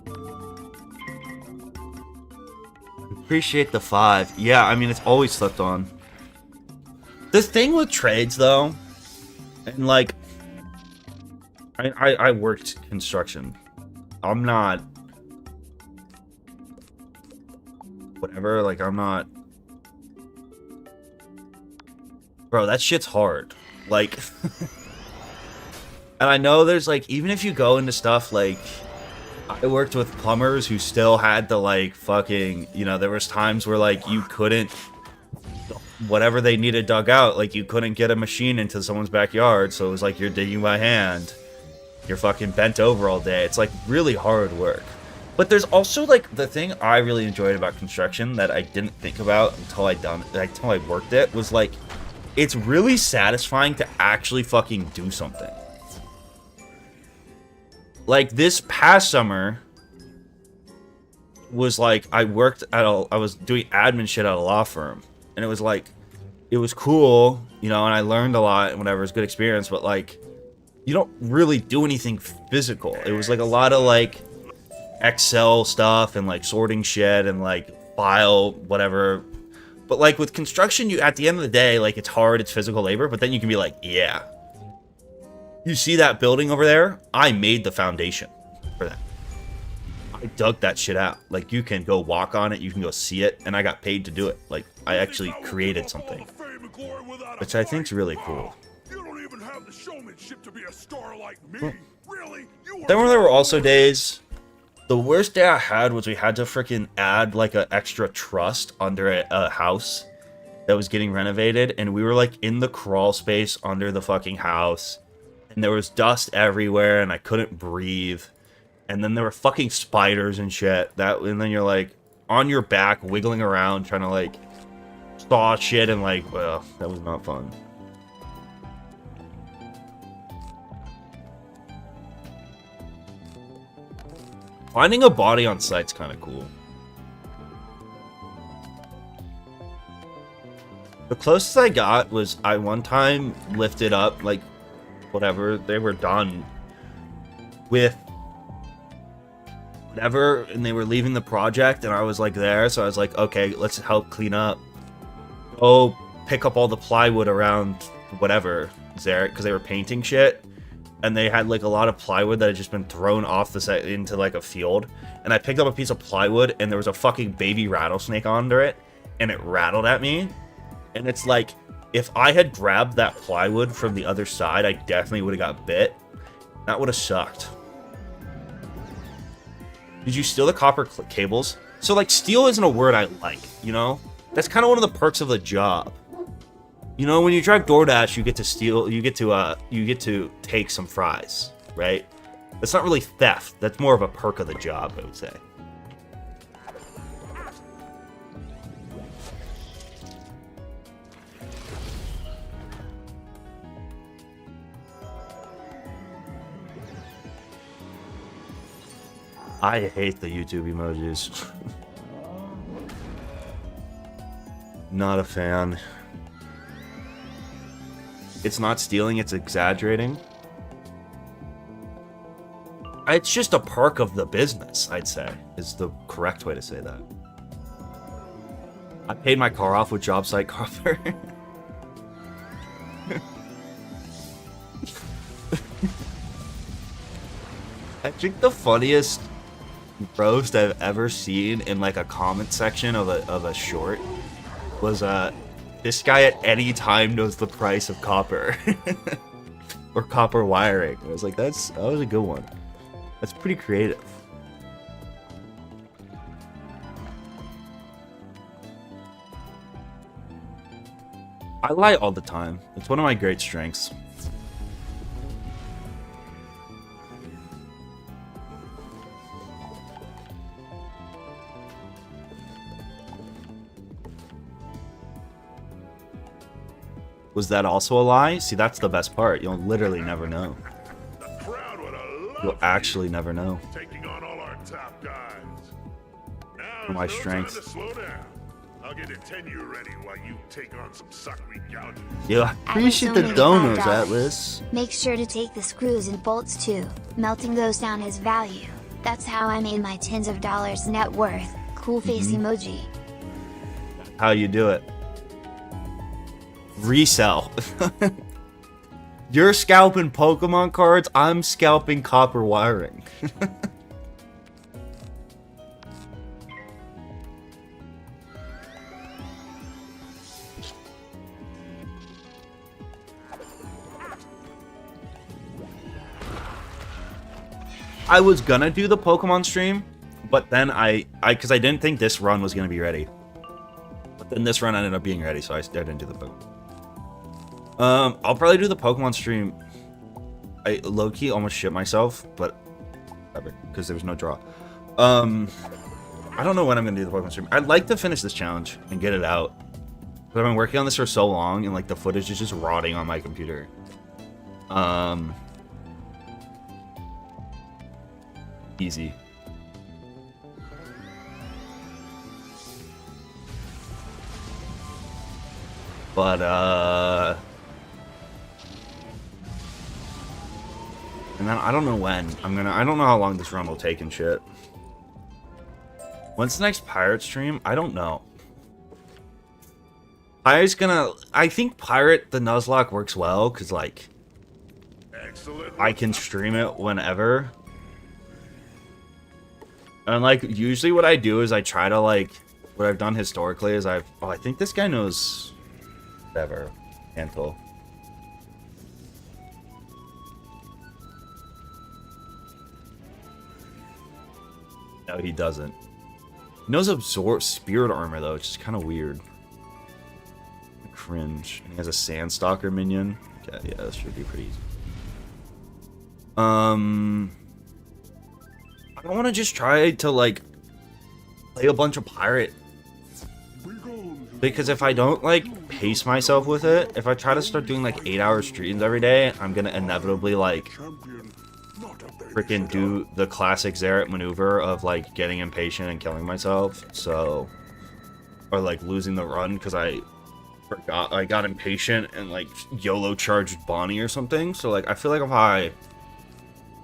Appreciate the 5. Yeah, I mean, it's always slept on. The thing with trades, though, and like, I worked construction. I'm not... Whatever, like, I'm not... Bro, that shit's hard. Like... And I know there's like, even if you go into stuff like, I worked with plumbers who still had to like fucking, you know, there was times where like you couldn't, whatever they needed dug out, like you couldn't get a machine into someone's backyard, so it was like you're digging by hand. You're fucking bent over all day. It's like really hard work. But there's also like the thing I really enjoyed about construction that I didn't think about until I worked it was like, it's really satisfying to actually fucking do something. Like this past summer was like I was doing admin shit at a law firm, and it was like it was cool, you know, and I learned a lot and whatever, it was a good experience, but like you don't really do anything physical. It was like a lot of like Excel stuff and like sorting shit and like file whatever. But like with construction, you at the end of the day, like it's hard, it's physical labor, but then you can be like, yeah, you see that building over there? I made the foundation for that. I dug that shit out. Like you can go walk on it, you can go see it, and I got paid to do it. Like I actually created something, which I think is really cool. You don't even have the showmanship to be a star like me. Really? Then there were also days. The worst day I had was we had to freaking add like an extra truss under a house that was getting renovated, and we were like in the crawl space under the fucking house, and there was dust everywhere, and I couldn't breathe, and then there were fucking spiders and shit. And then you're like on your back wiggling around trying to like saw shit, and like, well, that was not fun. Finding a body on site's kind of cool. The closest I got was I one time lifted up, like, whatever, they were done with whatever, and they were leaving the project, and I was, like, there, so I was like, okay, let's help clean up. Go pick up all the plywood around whatever there, because they were painting shit, and they had, like, a lot of plywood that had just been thrown off the site into, like, a field, and I picked up a piece of plywood, and there was a fucking baby rattlesnake under it, and it rattled at me. And it's like, if I had grabbed that plywood from the other side, I definitely would have got bit. That would have sucked. Did you steal the copper cables? So, like, steal isn't a word I like, you know? That's kind of one of the perks of the job. You know, when you drive DoorDash, you get to steal, you get to take some fries, right? That's not really theft. That's more of a perk of the job, I would say. I hate the YouTube emojis. Not a fan. It's not stealing, it's exaggerating. It's just a perk of the business, I'd say, is the correct way to say that. I paid my car off with job site copper. I think the funniest roast I've ever seen in like a comment section of a short was this guy at any time knows the price of copper or copper wiring. I was like, that was a good one. That's pretty creative. I lie all the time. It's one of my great strengths. Was that also a lie? See, that's the best part. You'll literally never know. You'll actually never know. Taking on all our top guys. Now My is no strength. time to slow down. I'll get a tenure ready while you take on some suckery gouging. Yeah, appreciate the donos, Atlas. Make sure to take the screws and bolts too. Melting those down has value. That's how I made my tens of dollars net worth. Cool face emoji. How you do it? Resell. You're scalping Pokemon cards, I'm scalping copper wiring. I was gonna do the Pokemon stream, but then because I didn't think this run was gonna be ready. But then this run ended up being ready, so I didn't do the Pokemon. I'll probably do the Pokemon stream. I low-key almost shit myself, but whatever, because there was no draw. I don't know when I'm gonna do the Pokemon stream. I'd like to finish this challenge and get it out. But I've been working on this for so long, and like the footage is just rotting on my computer. Easy. But and then I don't know when I don't know how long this run will take and shit. When's the next pirate stream? I don't know. I think pirate the Nuzlocke works well because like I can stream it whenever. And like usually what I do is I try to like what I've done historically is I think this guy knows whatever handful. No, he doesn't. He knows absorb spirit armor though, which is kind of weird. Cringe. And he has a Sandstalker minion. Okay, yeah, this should be pretty easy. I don't want to just try to like play a bunch of pirate, because if I don't like pace myself with it, if I try to start doing like 8-hour streams every day, I'm gonna inevitably like freaking do the classic Xerath maneuver of like getting impatient and killing myself. So, or like losing the run because I got impatient and like YOLO charged Bonnie or something. So like I feel like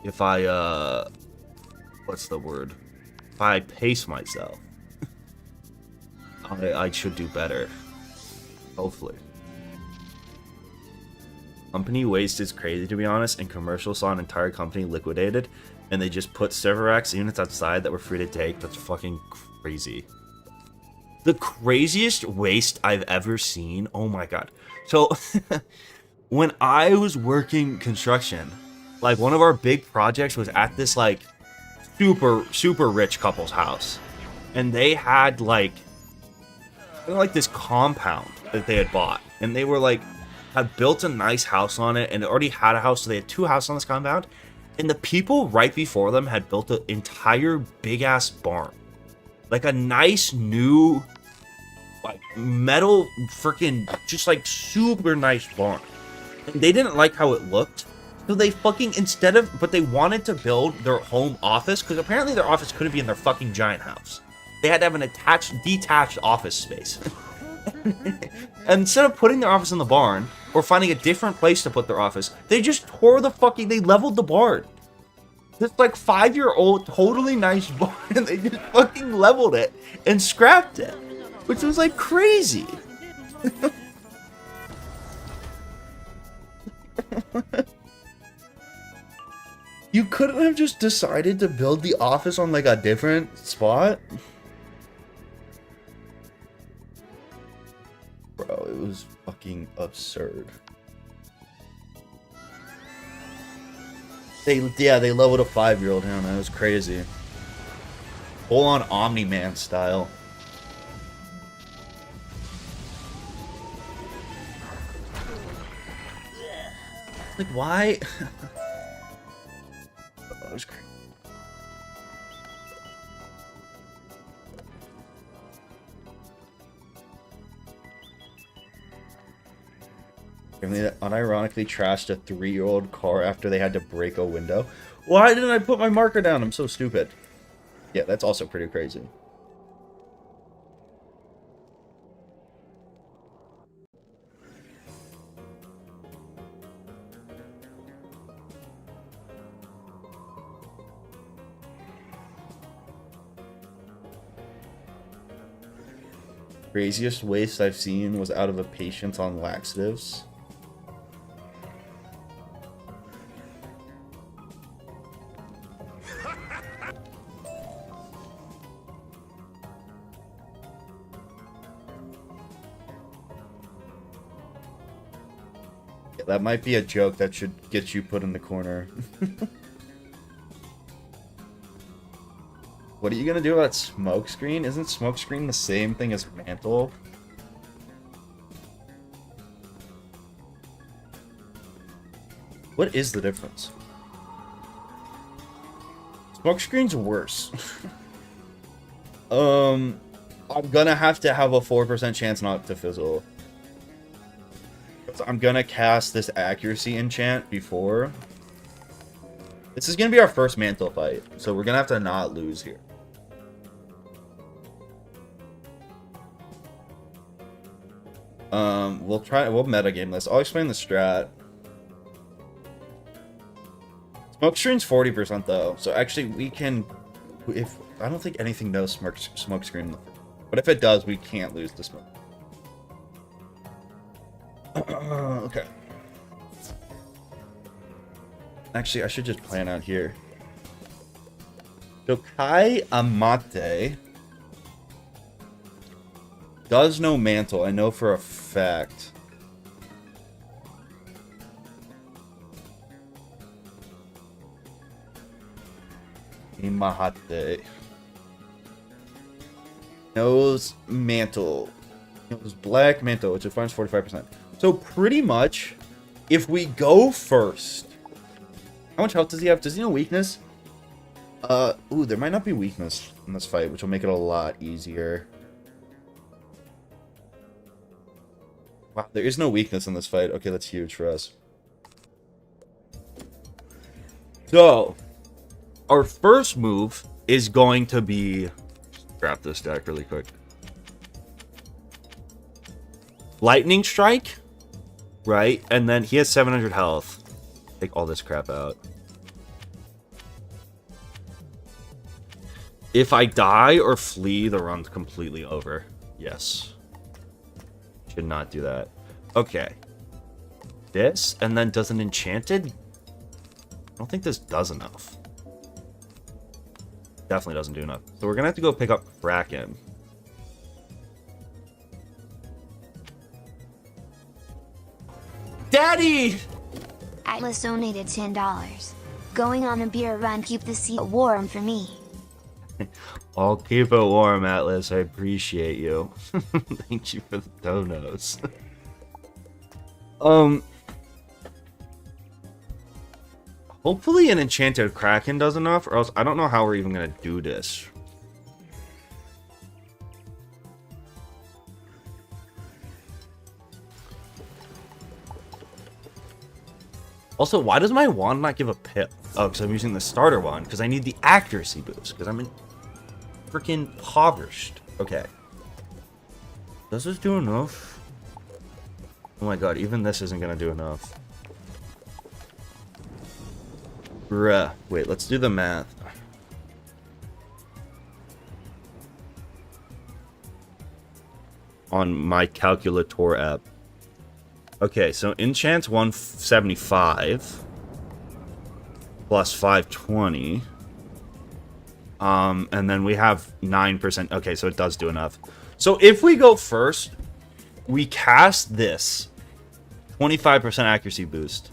if I what's the word? If I pace myself, I should do better. Hopefully. Company waste is crazy, to be honest, and commercial saw an entire company liquidated and they just put Serverax units outside that were free to take. That's fucking crazy. The craziest waste I've ever seen. Oh my god. So when I was working construction, like one of our big projects was at this like super rich couple's house, and they had like this compound that they had bought, and they were like had built a nice house on it, and it already had a house, so they had 2 houses on this compound, and the people right before them had built an entire big ass barn, like a nice new like metal freaking just like super nice barn. And they didn't like how it looked, so they fucking but they wanted to build their home office, because apparently their office couldn't be in their fucking giant house. They had to have an detached office space. And instead of putting their office in the barn or finding a different place to put their office, they just they leveled the barn. This like 5-year-old totally nice barn, and they just fucking leveled it and scrapped it, which was like crazy. You couldn't have just decided to build the office on like a different spot? Bro, it was fucking absurd. They leveled a 5-year-old down. That was crazy. Full on Omni-Man style. Like, why? That was crazy. They unironically trashed a 3-year-old car after they had to break a window. Why didn't I put my marker down? I'm so stupid. Yeah, that's also pretty crazy. Craziest waste I've seen was out of a patient on laxatives. That might be a joke that should get you put in the corner. What are you gonna do about smokescreen? Isn't smokescreen the same thing as mantle? What is the difference? Smokescreen's worse. I'm gonna have to have a 4% chance not to fizzle. I'm gonna cast this accuracy enchant before. This is gonna be our first mantle fight, so we're gonna have to not lose here. We'll metagame this. I'll explain the strat. Smokescreen's 40% though, so actually we can, if I don't think anything knows smokescreen, but if it does, we can't lose the smoke. Okay. Actually, I should just plan out here. So Kai Amate does know mantle. I know for a fact. Imahate knows mantle. Knows black mantle, which defines 45%. So pretty much, if we go first, how much health does he have? Does he know weakness? Ooh, there might not be weakness in this fight, which will make it a lot easier. Wow, there is no weakness in this fight. Okay, that's huge for us. So, our first move is going to be... Grab this deck really quick. Lightning Strike, right? And then he has 700 health. Take all this crap out. If I die or flee, the run's completely over. Yes. Should not do that. Okay. This, and then does an enchanted? I don't think this does enough. Definitely doesn't do enough. So we're gonna have to go pick up Kraken. Daddy! Atlas donated $10. Going on a beer run, keep the seat warm for me. I'll keep it warm, Atlas. I appreciate you. Thank you for the donos. Hopefully an enchanted Kraken does enough, or else I don't know how we're even gonna do this. Also, why does my wand not give a pip? Oh, because I'm using the starter wand, because I need the accuracy boost, because I'm freaking impoverished. Okay. Does this do enough? Oh my god, even this isn't gonna do enough. Bruh. Wait, let's do the math. On my calculator app. Okay, so enchant's 175 plus 520. And then we have 9%. Okay, so it does do enough. So if we go first, we cast this 25% accuracy boost.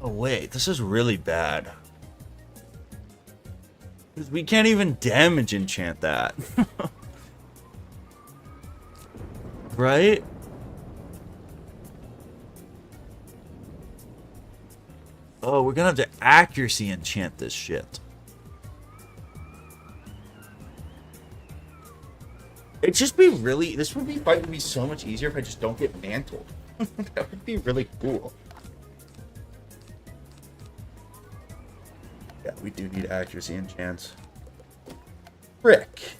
Oh wait, this is really bad. We can't even damage enchant that. Right? Oh, we're gonna have to accuracy enchant this shit. It'd just be really... This fight would be so much easier if I just don't get mantled. That would be really cool. Yeah, we do need accuracy enchants. Frick.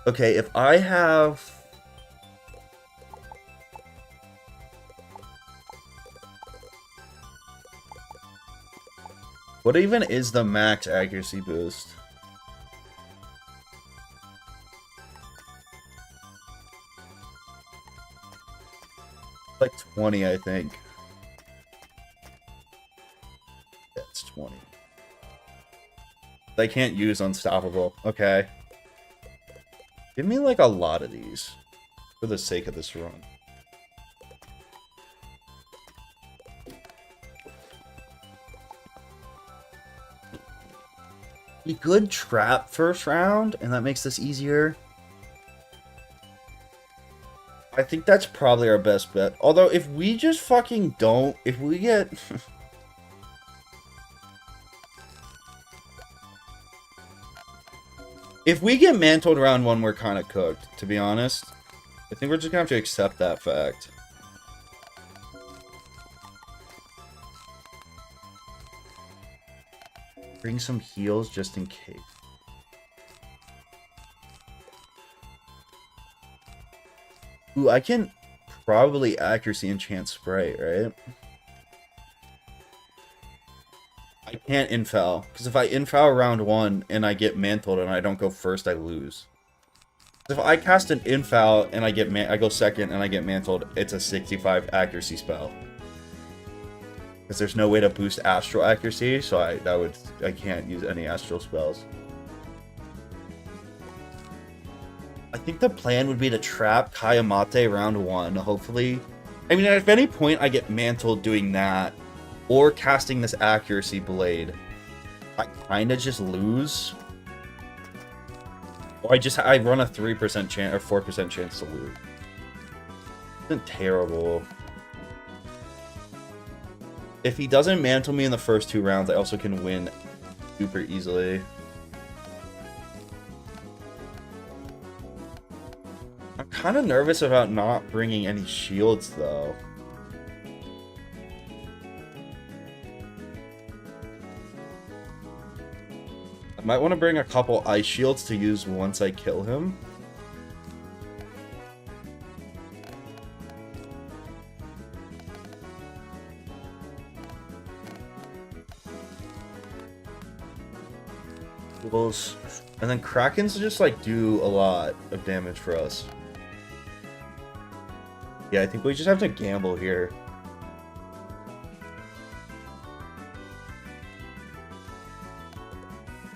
Okay, if I have... What even is the max accuracy boost? Like 20, I think. Yeah, it's 20. I can't use Unstoppable. Okay. Give me like a lot of these for the sake of this run. We could trap first round, and that makes this easier. I think that's probably our best bet. Although, if we just fucking don't... If we get... If we get mantled round 1, we're kind of cooked, to be honest. I think we're just going to have to accept that fact. Bring some heals just in case. Ooh, I can probably accuracy enchant spray, right? I can't infoul, because if I infoul round 1 and I get mantled and I don't go first, I lose. If I cast an infoul and I go second and I get mantled, it's a 65 accuracy spell. Because there's no way to boost astral accuracy, so I can't use any astral spells. I think the plan would be to trap Kayamate round 1, hopefully. I mean, if at any point I get mantled doing that, or casting this accuracy blade, I kind of just lose. Or I run a 3% chance, or 4% chance to lose. Isn't terrible. If he doesn't mantle me in the first 2 rounds, I also can win super easily. I'm kind of nervous about not bringing any shields, though. I might want to bring a couple ice shields to use once I kill him. And then Krakens just like do a lot of damage for us. Yeah, I think we just have to gamble here.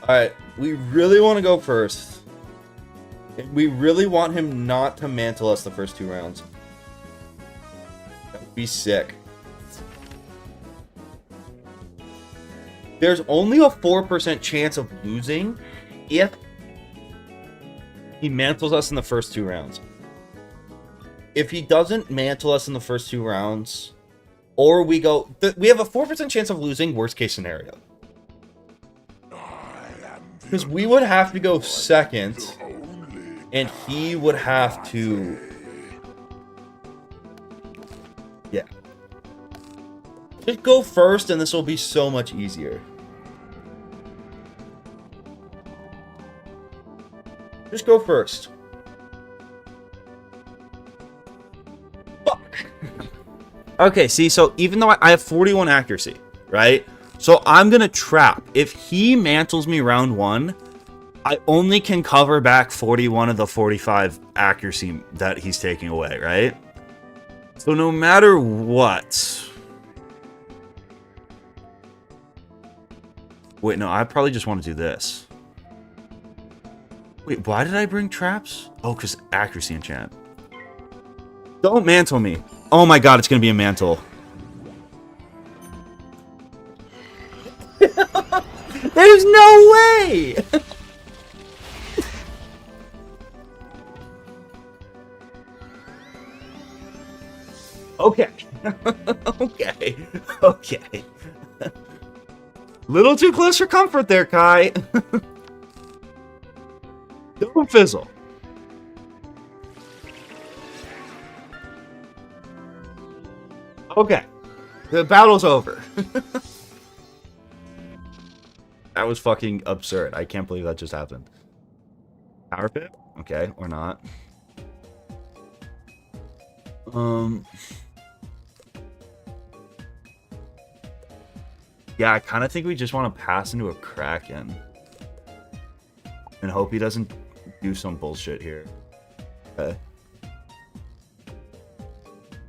Alright, we really want to go first. We really want him not to mantle us the first 2 rounds. That would be sick. There's only a 4% chance of losing if he mantles us in the first 2 rounds. If he doesn't mantle us in the first 2 rounds, or we go... we have a 4% chance of losing, worst case scenario. Because we would have to go second, and he would have to... Yeah. Just go first, and this will be so much easier. Just go first. Fuck. Okay, see, so even though I have 41 accuracy, right? So I'm gonna trap. If he mantles me round 1, I only can cover back 41 of the 45 accuracy that he's taking away, right? So no matter what... Wait, no, I probably just want to do this. Wait, why did I bring traps? Oh, because accuracy enchant. Don't mantle me. Oh my god, it's going to be a mantle. There's no way! Okay. Okay. Okay. Little too close for comfort there, Kai. Don't fizzle. Okay. The battle's over. That was fucking absurd. I can't believe that just happened. Power pit? Okay, or not. Yeah, I kind of think we just want to pass into a Kraken. And hope he doesn't do some bullshit here. Okay.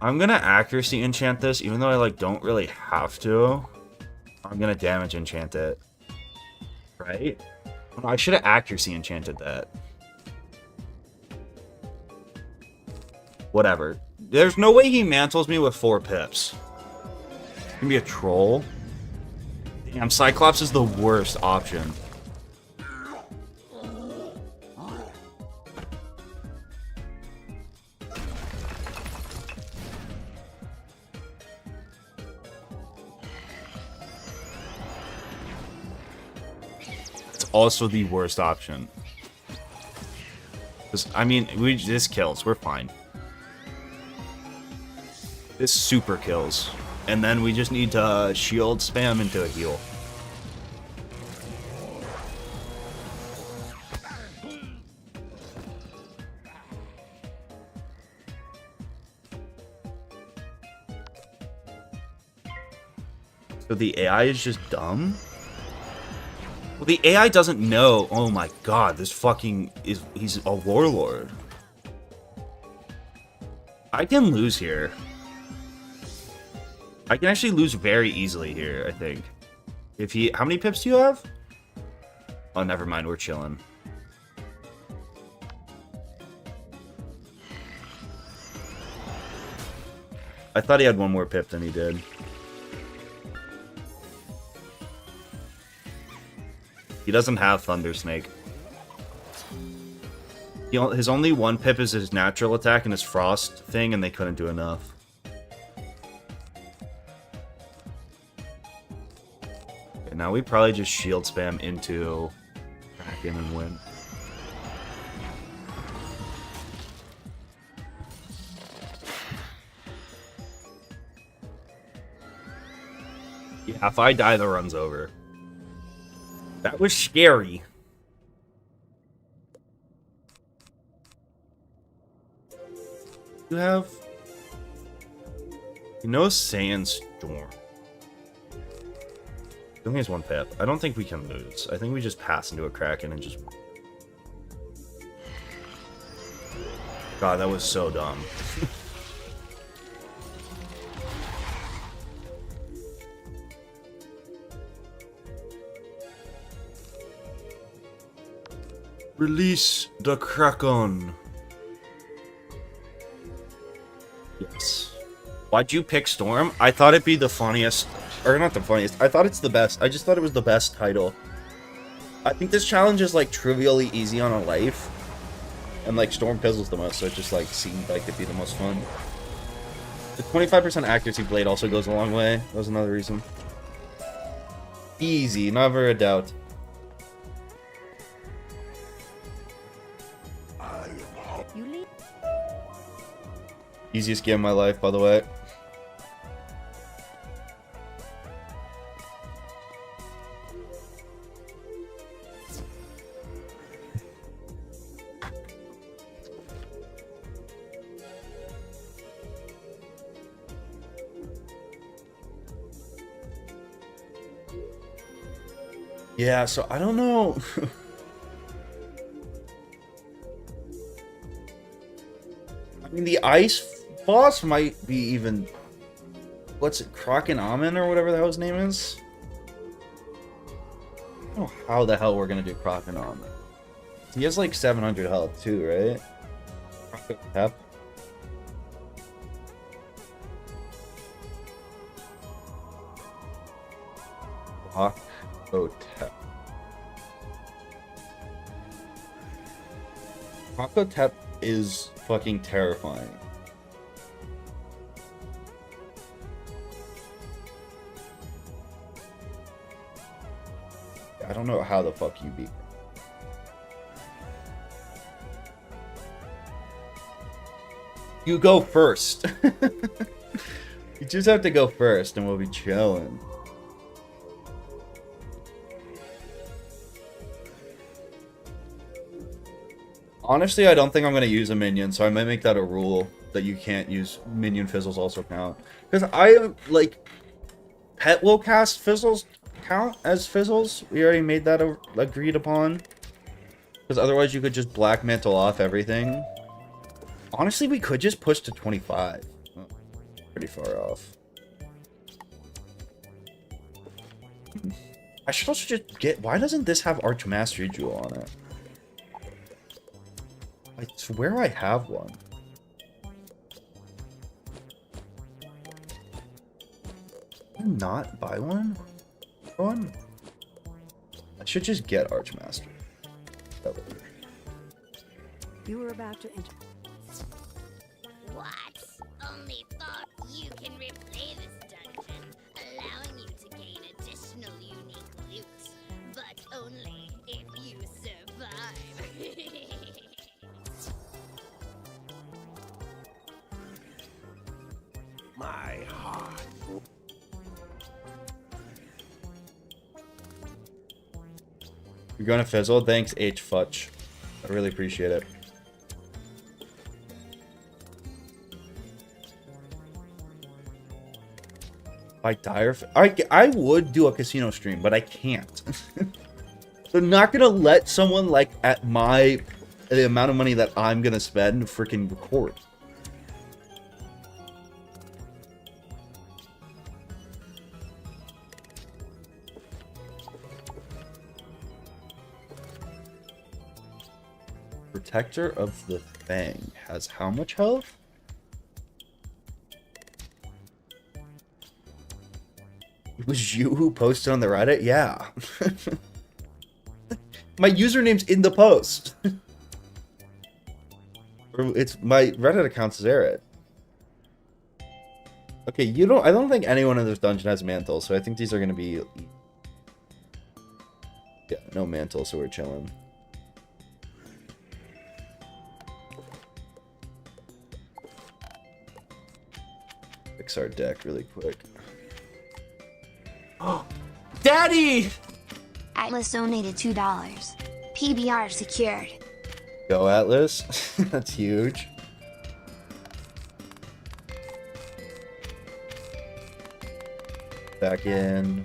I'm gonna accuracy enchant this, even though I, like, don't really have to. I'm gonna damage enchant it. Right? Oh, I should have accuracy enchanted that. Whatever. There's no way he mantles me with 4 pips. It's gonna be a troll. Damn, Cyclops is the worst option. It's also the worst option. I mean, this kills. We're fine. This super kills. And then we just need to shield spam into a heal. So the AI is just dumb? Well, the AI doesn't know. Oh my god, this fucking he's a warlord. I can lose here. I can actually lose very easily here, I think. If he... How many pips do you have? Oh, never mind. We're chilling. I thought he had one more pip than he did. He doesn't have Thunder Snake. His only one pip is his natural attack and his frost thing, and they couldn't do enough. Okay, now we probably just shield spam into Kraken and win. Yeah, if I die, the run's over. That was scary. You have... No Sandstorm. He only has 1 pip. I don't think we can lose. I think we just pass into a Kraken and just... God, that was so dumb. Release the Kraken. Yes. Why'd you pick Storm? I thought it'd be the funniest. Or not the funniest. I thought it's the best. I just thought it was the best title. I think this challenge is like trivially easy on a life. And like Storm fizzles the most, so it just like seemed like it'd be the most fun. The 25% accuracy blade also goes a long way. That was another reason. Easy, never a doubt. Easiest game of my life, by the way. Yeah, so I don't know. I mean, the ice boss might be even... What's it? Kraken Amen or whatever the hell his name is? I don't know how the hell we're gonna do Kraken Amen. He has like 700 health too, right? Kraken Crocotep. Crocotep is fucking terrifying. I don't know how the fuck you beat. You go first. You just have to go first and we'll be chilling. Honestly, I don't think I'm going to use a minion, so I might make that a rule that you can't use minion fizzles also count. Because I, like, pet will cast fizzles count as fizzles. We already made that agreed upon. Because otherwise you could just black mantle off everything. Honestly, we could just push to 25. Oh, pretty far off. I should also just get... Why doesn't this have Arch Mastery Jewel on it? I swear I have one. Did I not buy one? I should just get Arch Mastery. You were about to enter. What? Only thought you can replay this dungeon, allowing you to gain additional unique loot, but only if you survive. My heart. You're gonna fizzle? Thanks, H. Futch. I really appreciate it. I dire. I would do a casino stream, but I can't. I'm not gonna let someone like at the amount of money that I'm gonna spend freaking record. Protector of the Fang has how much health? It was you who posted on the Reddit? Yeah. My username's in the post. It's my Reddit account's Zared. Okay, I don't think anyone in this dungeon has mantle, so I think these are gonna be... Yeah, no mantle, so we're chilling. Fix our deck really quick. Daddy! Atlas donated $2. PBR secured. Go Atlas. That's huge. Back in.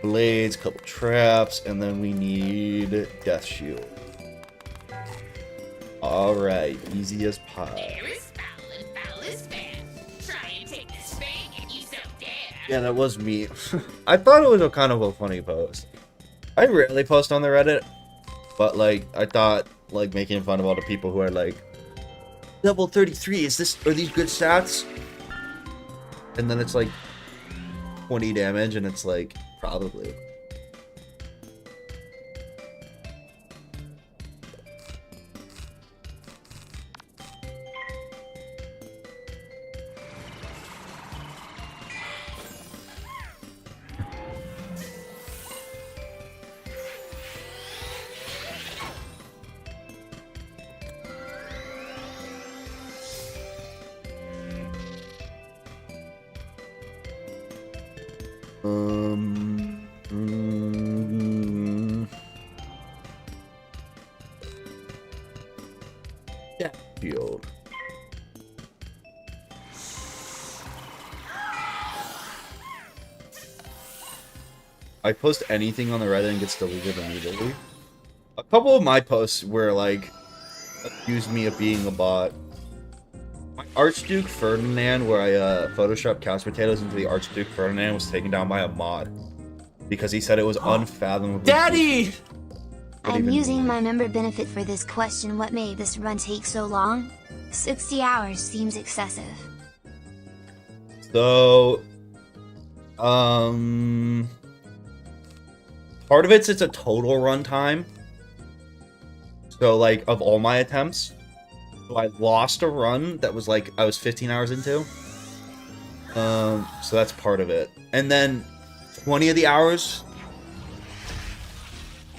Blades, couple traps, and then we need Death Shield. Alright, easy as pie. Yeah, that was me. I thought it was a kind of a funny post. I rarely post on the Reddit, but like I thought like making fun of all the people who are like level 33, are these good stats? And then it's like 20 damage and it's like probably. Yeah, field. I post anything on the Reddit and gets deleted immediately. A couple of my posts were like accused me of being a bot. My Archduke Ferdinand, where I photoshopped couch potatoes into the Archduke Ferdinand, was taken down by a mod because he said it was unfathomable. Daddy! I'm using my member benefit for this question. What made this run take so long? 60 hours seems excessive. So, part of it's a total runtime. So, like, of all my attempts. So I lost a run that was, like, I was 15 hours into. So that's part of it. And then 20 of the hours...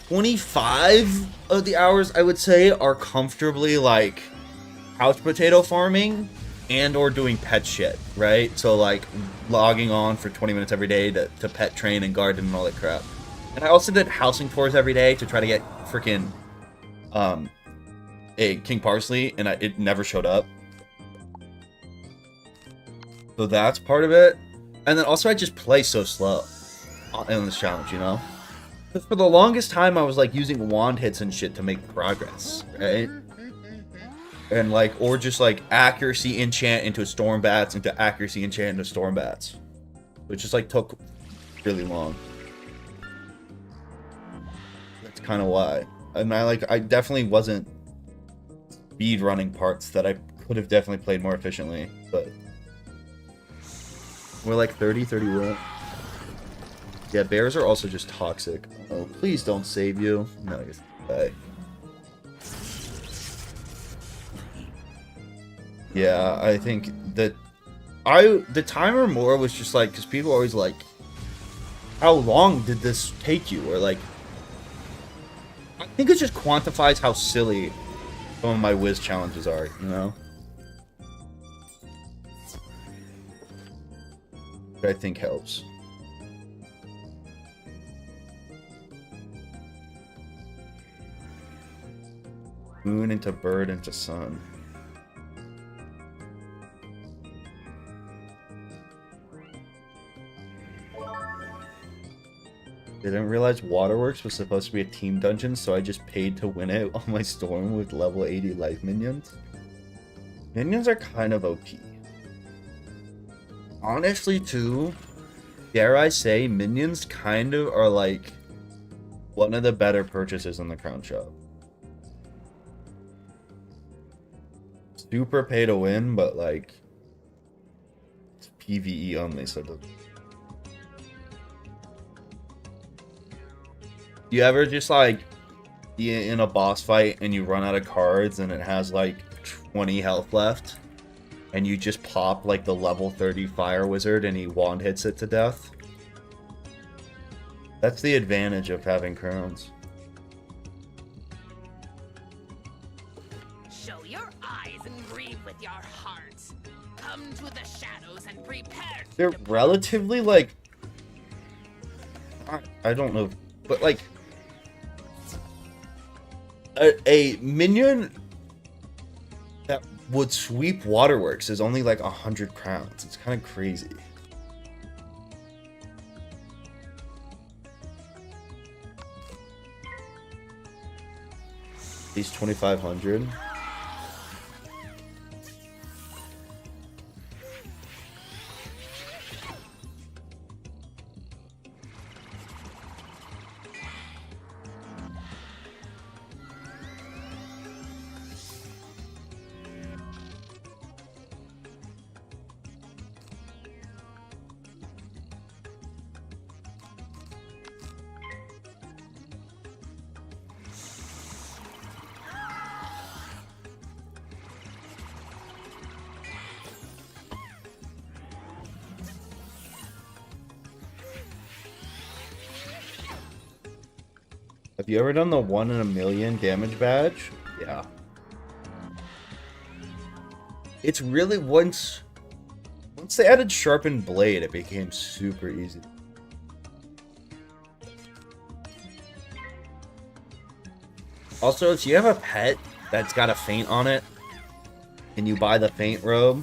25 of the hours, I would say, are comfortably, like, couch potato farming and or doing pet shit, right? So, like, logging on for 20 minutes every day to pet train and garden and all that crap. And I also did housing tours every day to try to get freaking, a King Parsley, and it never showed up. So that's part of it. And then also I just play so slow in this challenge, you know? For the longest time, I was, like, using wand hits and shit to make progress, right? And, like, or just, like, accuracy enchant into storm bats into accuracy enchant into storm bats. which just like took really long. That's kind of why. And I definitely wasn't speed running parts that I could have definitely played more efficiently, but we're like 30, 31. Yeah, bears are also just toxic. Oh, please don't save you. No, I guess. Bye. Yeah, I think that the timer more was just like, because people always like, how long did this take you? Or like, I think it just quantifies how silly some of my whiz challenges are, you know? Which I think helps. Moon into bird into sun. Didn't realize Waterworks was supposed to be a team dungeon, so I just paid to win it on my storm with level 80 life minions. Minions are kind of OP. Honestly, too, dare I say, minions kind of are like one of the better purchases in the Crown Shop. Super pay to win, but like it's PvE only, so the... You ever just like be in a boss fight and you run out of cards and it has like 20 health left and you just pop like the level 30 fire wizard and he wand hits it to death? That's the advantage of having crowns. Show your eyes and breathe with your heart. Come to the shadows and prepare. They're relatively like, I don't know, but like a minion that would sweep Waterworks is only like 100 crowns. It's kind of crazy. These 2,500. Have you ever done the 1 in a million damage badge? Yeah. It's really once they added sharpened blade, it became super easy. Also, if you have a pet that's got a feint on it, and you buy the feint robe,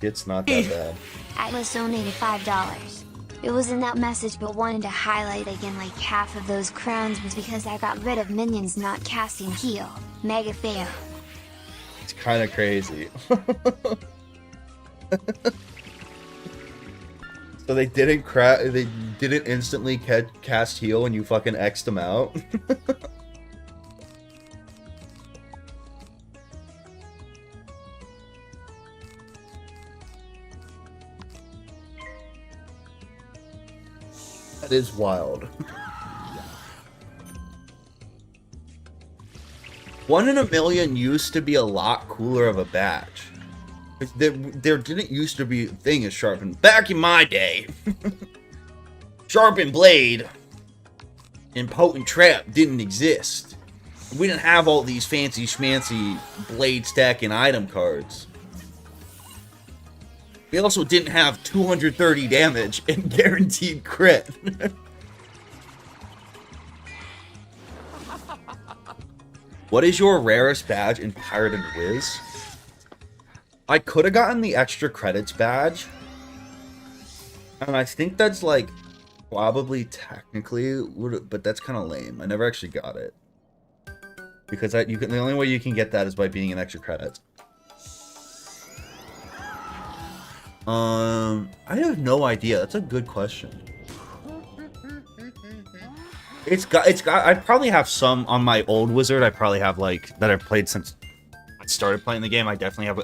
it's not that bad. Atlas donated $5. It was in that message, but wanted to highlight again like half of those crowns was because I got rid of minions not casting heal. Mega fail. It's kind of crazy. So they didn't instantly cast heal and you fucking X'd them out. That is wild. 1 in a million used to be a lot cooler of a badge. There didn't used to be a thing as sharpened. Back in my day, sharpened blade and potent trap didn't exist. We didn't have all these fancy schmancy blade stacking item cards. We also didn't have 230 damage and guaranteed crit. What is your rarest badge in Pirate and Wiz? I could have gotten the extra credits badge. And I think that's like probably technically, but that's kind of lame. I never actually got it. Because the only way you can get that is by being an extra credit. I have no idea. That's a good question. It's got. I probably have some on my old wizard. I probably have like that I've played since I started playing the game. I definitely have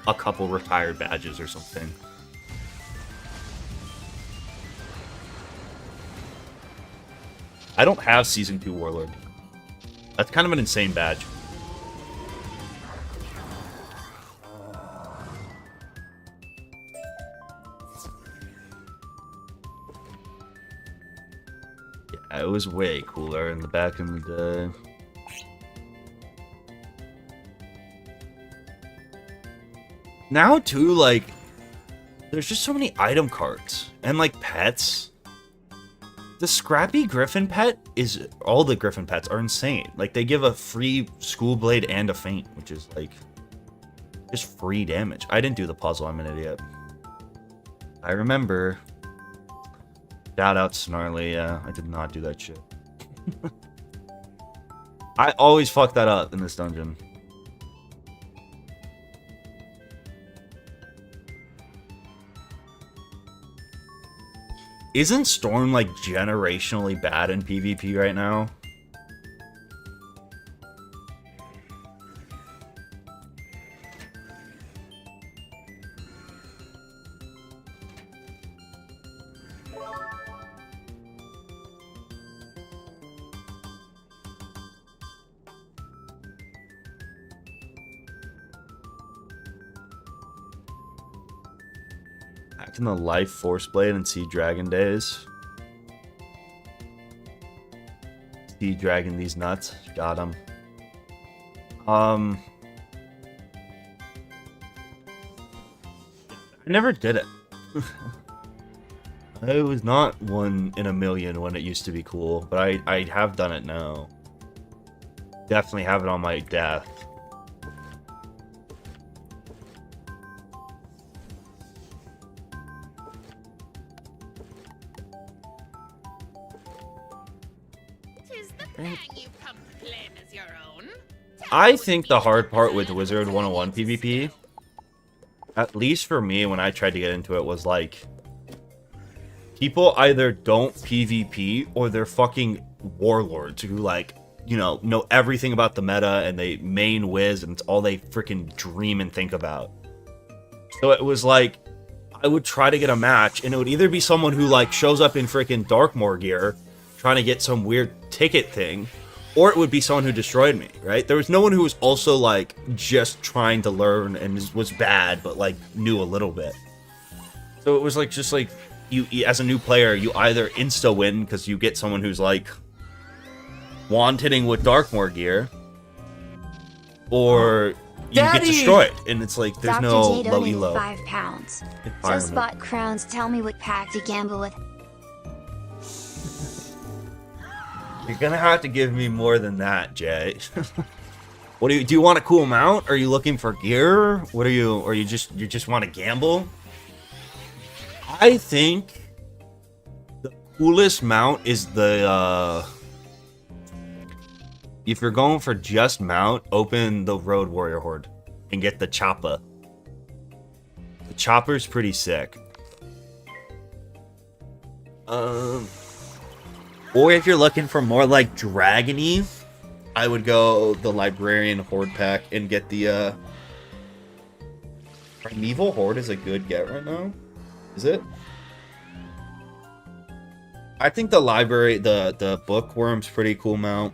a couple retired badges or something. I don't have Season 2 Warlord. That's kind of an insane badge. Yeah, it was way cooler in the back in the day. Now, too, like, there's just so many item cards. And, like, pets. The Scrappy Griffin pet is... All the Griffin pets are insane. Like, they give a free School Blade and a Feint, which is, like... just free damage. I didn't do the puzzle, I'm an idiot. I remember. Shout out Snarly, yeah. I did not do that shit. I always fuck that up in this dungeon. Isn't Storm, like, generationally bad in PvP right now? Back in the Life Force Blade and Sea Dragon days. Sea Dragon these nuts. Got him. I never did it. I was not one in a million when it used to be cool, but I have done it now. Definitely have it on my death. I think the hard part with Wizard101 PvP, at least for me when I tried to get into it, was like, people either don't PvP or they're fucking warlords who, like, you know everything about the meta and they main Wiz and it's all they freaking dream and think about. So it was like, I would try to get a match and it would either be someone who, like, shows up in freaking Darkmoor gear trying to get some weird ticket thing, or it would be someone who destroyed me, right? There was no one who was also, like, just trying to learn and was bad, but, like, knew a little bit. So it was, like, just, like, you as a new player, you either insta-win because you get someone who's, like, wand-hitting with Darkmoor gear, or you get destroyed. And it's like, there's Dr. no J low donated elo. £5. Just bought crowns, tell me what pack to gamble with. You're gonna have to give me more than that, Jay. What do you want a cool mount? Are you looking for gear? What are you, or you just want to gamble? I think the coolest mount is the if you're going for just mount, open the Road Warrior Horde and get the Choppa. The Chopper's pretty sick. Or if you're looking for more like Dragon-y, I would go the Librarian Horde pack and get the Primeval Horde is a good get right now. Is it? I think the library, the Bookworm's pretty cool mount.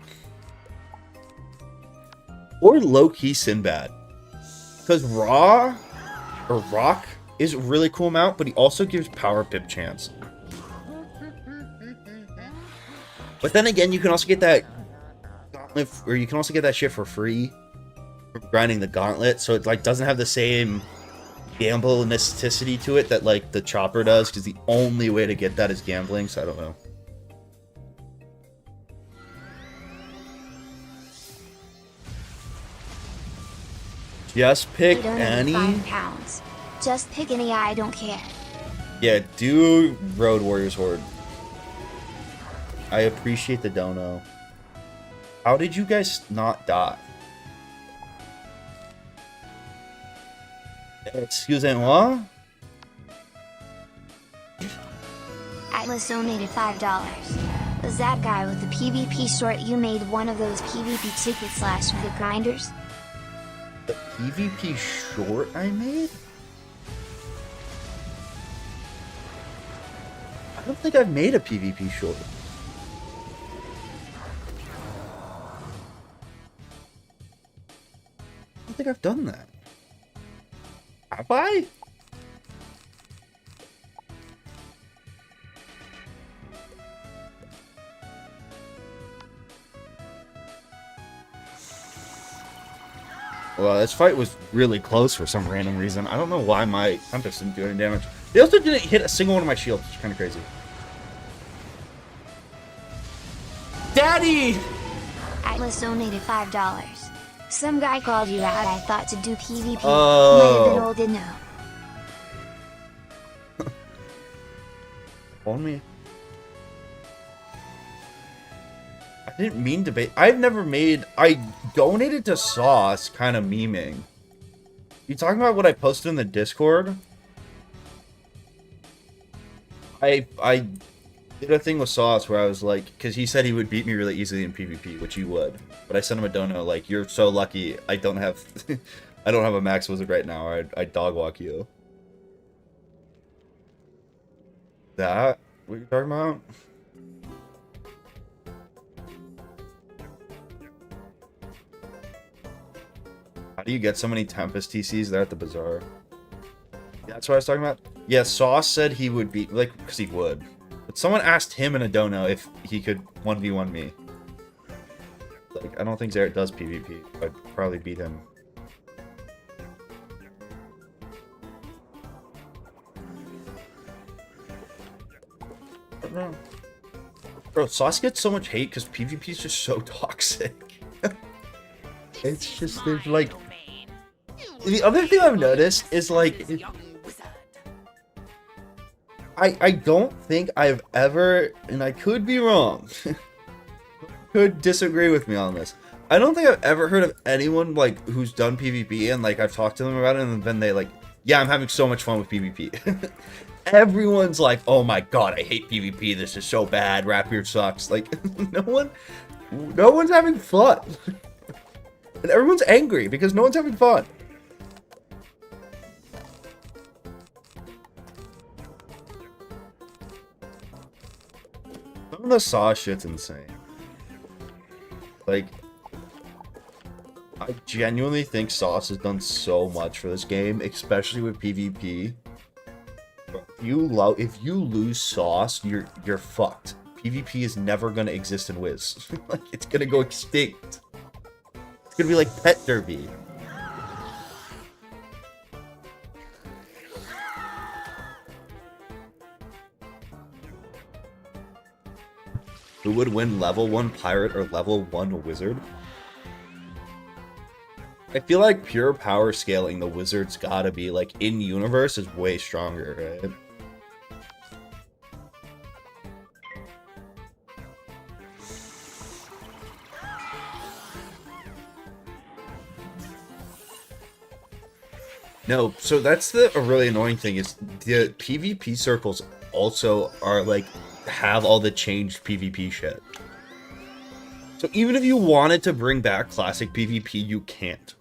Or low-key Sinbad. Because Rock is a really cool mount, but he also gives power pip chance. But then again, you can also get that gauntlet, or you can also get that shit for free from grinding the gauntlet, so it, like, doesn't have the same gamble necessity to it that, like, the Chopper does, because the only way to get that is gambling, so I don't know. Just pick any. £5. Just pick any, I don't care. Yeah, do Road Warriors Horde. I appreciate the dono. How did you guys not die? Excusez-moi? Atlas donated $5. Was that guy with the PvP short you made one of those PvP tickets last week at Grinders? The PvP short I made? I don't think I've made a PvP short. I don't think I've done that. Have I? Well, this fight was really close for some random reason. I don't know why my Tempest didn't do any damage. They also didn't hit a single one of my shields, which is kind of crazy. Daddy! Atlas donated $5. Some guy called you out. I thought to do PvP. Oh. Might have been old to know. On me. I didn't mean to bait. I've never made. I donated to Sauce, kind of memeing. You talking about what I posted in the Discord? I did a thing with Sauce where I was like, because he said he would beat me really easily in PvP, which he would. But I sent him a dono like, "You're so lucky. I don't have, I don't have a max wizard right now. Or I'd dog walk you." That? What are you talking about? How do you get so many Tempest TCs there at the bazaar? That's what I was talking about? Yeah, Sauce said he would be, like, because he would. But someone asked him in a dono if he could 1v1 me. Like, I don't think Zarek does PvP. I'd probably beat him. I don't know. Bro, Sauce gets so much hate because PvP is just so toxic. It's just, there's like... The other thing I've noticed is like... I don't think I've ever, and I could be wrong, could disagree with me on this. I don't think I've ever heard of anyone like who's done PvP and like I've talked to them about it and then they like, yeah, I'm having so much fun with PvP. Everyone's like, oh my god, I hate PvP, this is so bad, Rapier sucks. Like, no one's having fun. And everyone's angry because no one's having fun. Some of the Sauce shit's insane. Like, I genuinely think Sauce has done so much for this game, especially with PvP. If you lose Sauce, you're fucked. PvP is never gonna exist in Wiz. Like, it's gonna go extinct. It's gonna be like Pet Derby. Who would win level 1 pirate or level 1 wizard? I feel like pure power scaling, the wizard's gotta be like in universe is way stronger, right? No, so that's a really annoying thing is the PvP circles also are like have all the changed PvP shit. So even if you wanted to bring back classic PvP, you can't.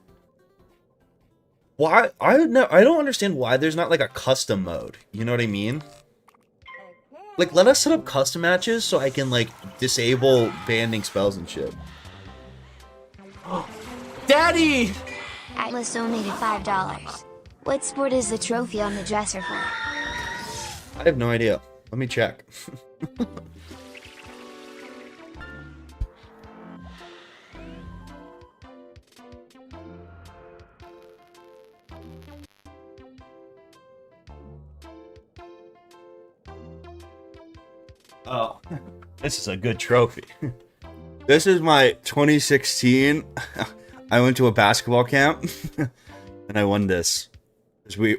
Why? I don't understand why there's not like a custom mode. You know what I mean? Like, let us set up custom matches so I can like disable banding spells and shit. Daddy! Atlas donated $5. What sport is the trophy on the dresser for? I have no idea. Let me check. Oh, this is a good trophy. This is my 2016. I went to a basketball camp and I won this.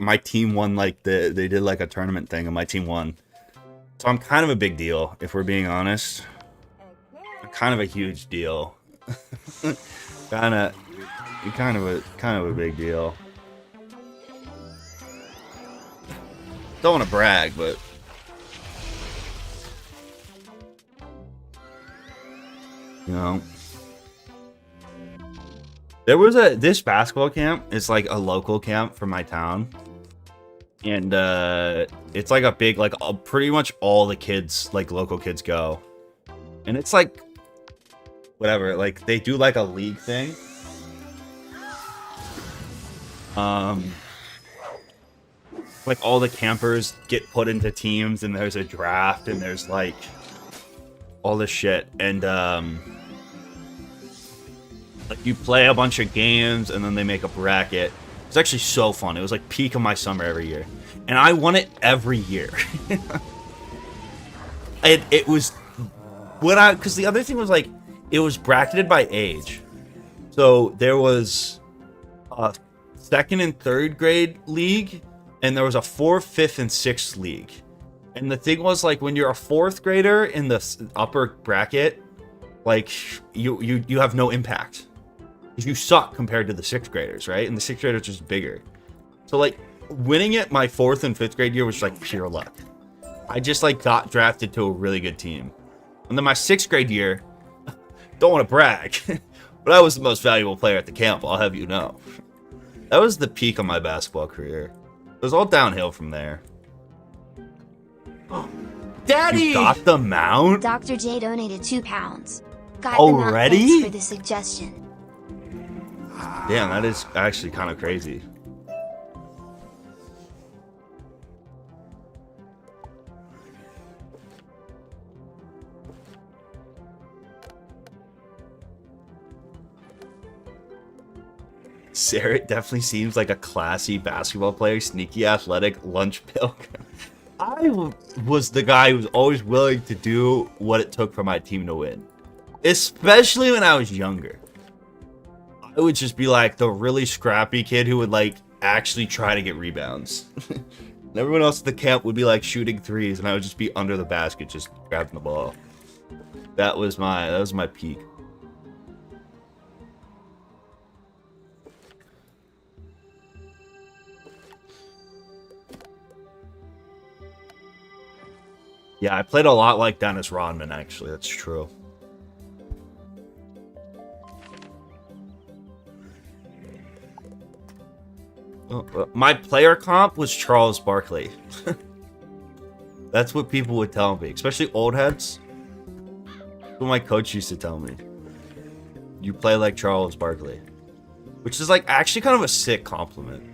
My team won like they did like a tournament thing and my team won. So I'm kind of a big deal, if we're being honest. I'm kind of a huge deal. kind of a big deal. Don't want to brag, but You know? There was this basketball camp is like a local camp from my town. And it's like a big, like pretty much all the kids, like local kids go. And it's like, whatever, like they do like a league thing. Like all the campers get put into teams and there's a draft and there's like all this shit. And like you play a bunch of games and then they make a bracket. It's actually so fun. It was like peak of my summer every year. And I won it every year. It was because the other thing was like, it was bracketed by age. So there was a 2nd and 3rd grade league, and there was a 4th, 5th, and 6th league. And the thing was, like, when you're a 4th grader in the upper bracket, like, you have no impact. Because you suck compared to the 6th graders, right? And the 6th graders are just bigger. So, like, winning it my 4th and 5th grade year was, like, pure luck. I just, like, got drafted to a really good team. And then my 6th grade year, don't want to brag, but I was the most valuable player at the camp, I'll have you know. That was the peak of my basketball career. It was all downhill from there. Daddy! You got the mount? Dr. J donated £2. Got Already? the mount, thanks for the suggestion. Damn, that is actually kind of crazy. Sarah definitely seems like a classy basketball player, sneaky athletic, lunch pilgrim. I was the guy who was always willing to do what it took for my team to win. Especially when I was younger. I would just be like the really scrappy kid who would like actually try to get rebounds. And everyone else at the camp would be like shooting threes and I would just be under the basket just grabbing the ball. That was my peak. Yeah, I played a lot like Dennis Rodman, actually. That's true. My player comp was Charles Barkley. That's what people would tell me, especially old heads. That's what my coach used to tell me. You play like Charles Barkley. Which is like actually kind of a sick compliment.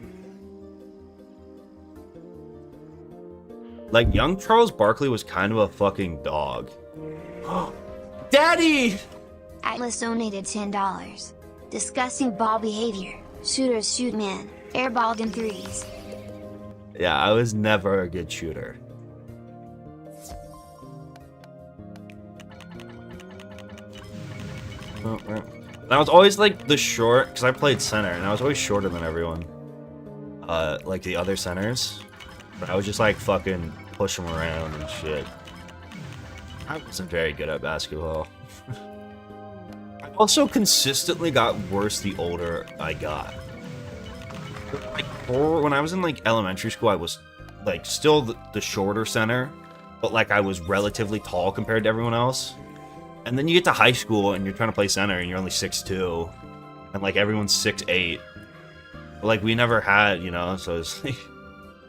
Like, young Charles Barkley was kind of a fucking dog. Daddy! Atlas donated $10. Disgusting ball behavior. Shooters shoot men. Airballed in threes. Yeah, I was never a good shooter. And I was always like the short, because I played center, and I was always shorter than everyone. Like the other centers. But I was just like fucking push them around and shit. I wasn't very good at basketball. I also consistently got worse the older I got. Like when I was in like elementary school, I was like still the shorter center, but like I was relatively tall compared to everyone else. And then you get to high school and you're trying to play center and you're only 6'2", and like everyone's 6'8". But, like we never had, you know, so it's like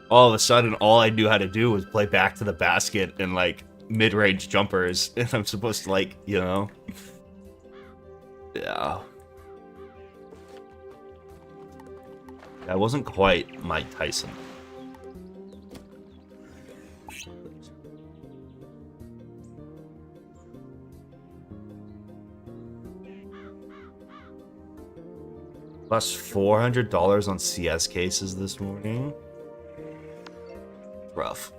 all of a sudden all I knew how to do was play back to the basket and like mid-range jumpers, and I'm supposed to like, you know. Yeah. That wasn't quite Mike Tyson. Lost $400 on CS cases this morning. Rough.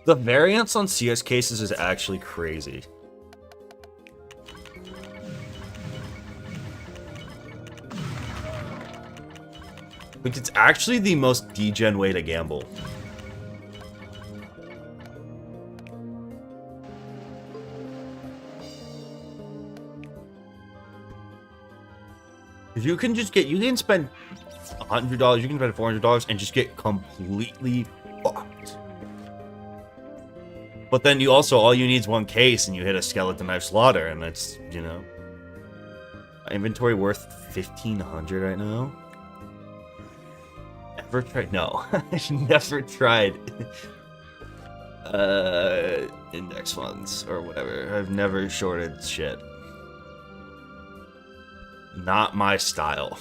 The variance on CS cases is actually crazy. Like, it's actually the most degen way to gamble. You can just get, you can spend $100, you can spend $400 and just get completely fucked. But then you also, all you need is one case and you hit a skeleton knife slaughter, and it's, you know. Inventory worth 1,500 right now. Ever tried? No. I've never tried index funds or whatever. I've never shorted shit. Not my style.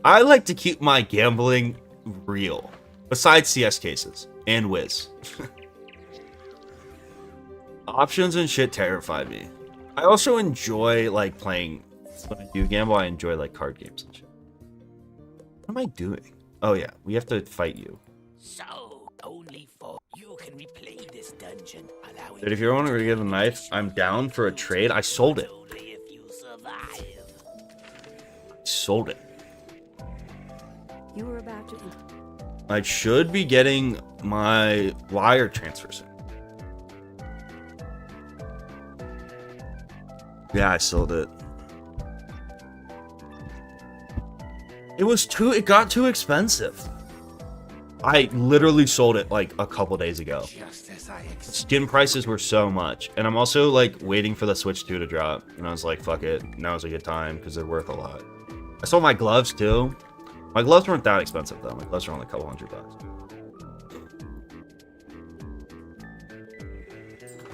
I like to keep my gambling real. Besides CS cases and Wiz. Options and shit terrify me. I also enjoy like playing, when I do gamble, I enjoy like card games and shit. What am I doing? Oh yeah, we have to fight you. So, only for you can replay this dungeon, allowing Dude, if you want to get a knife, I'm down for a trade. I sold it. only if you survive. Sold it. You were about to. I should be getting my wire transfers. Yeah, I sold it. It got too expensive. I literally sold it like a couple days ago. Skin prices were so much. And I'm also like waiting for the Switch 2 to drop. And I was like, fuck it. Now's a good time because they're worth a lot. I sold my gloves too. My gloves weren't that expensive though. My gloves were only a couple $100.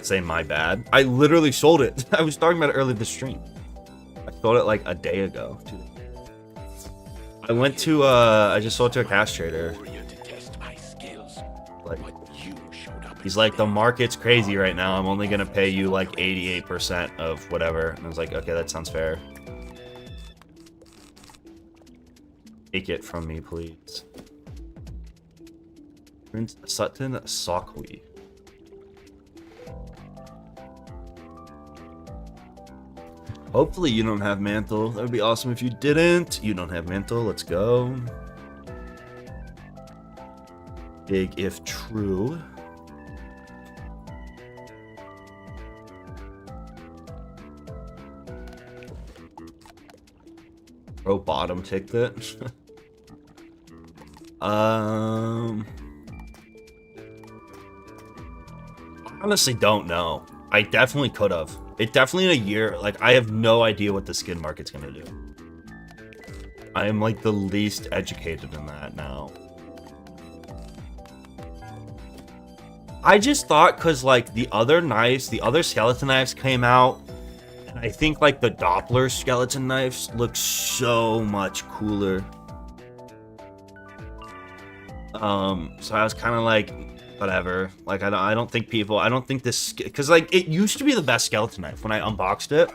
Say my bad. I literally sold it. I was talking about it earlier this stream. I sold it like a day ago. I went to I just sold it to a cash trader. Like, he's like, the market's crazy right now. I'm only gonna pay you like 88% of whatever. And I was like, okay, that sounds fair. Take it from me, please. Prince Sutton Sockwe. Hopefully you don't have mantle. That would be awesome if you didn't. You don't have mantle. Let's go. Big if true. Bro, bottom ticked it. Honestly don't know. I definitely could have. It definitely in a year, like, I have no idea what the skin market's gonna do. I am like the least educated in that now. I just thought because like the other knives, the other skeleton knives came out, and I think like the Doppler skeleton knives look so much cooler. So I was kind of like, whatever. Like I don't think this, because like it used to be the best skeleton knife when I unboxed it.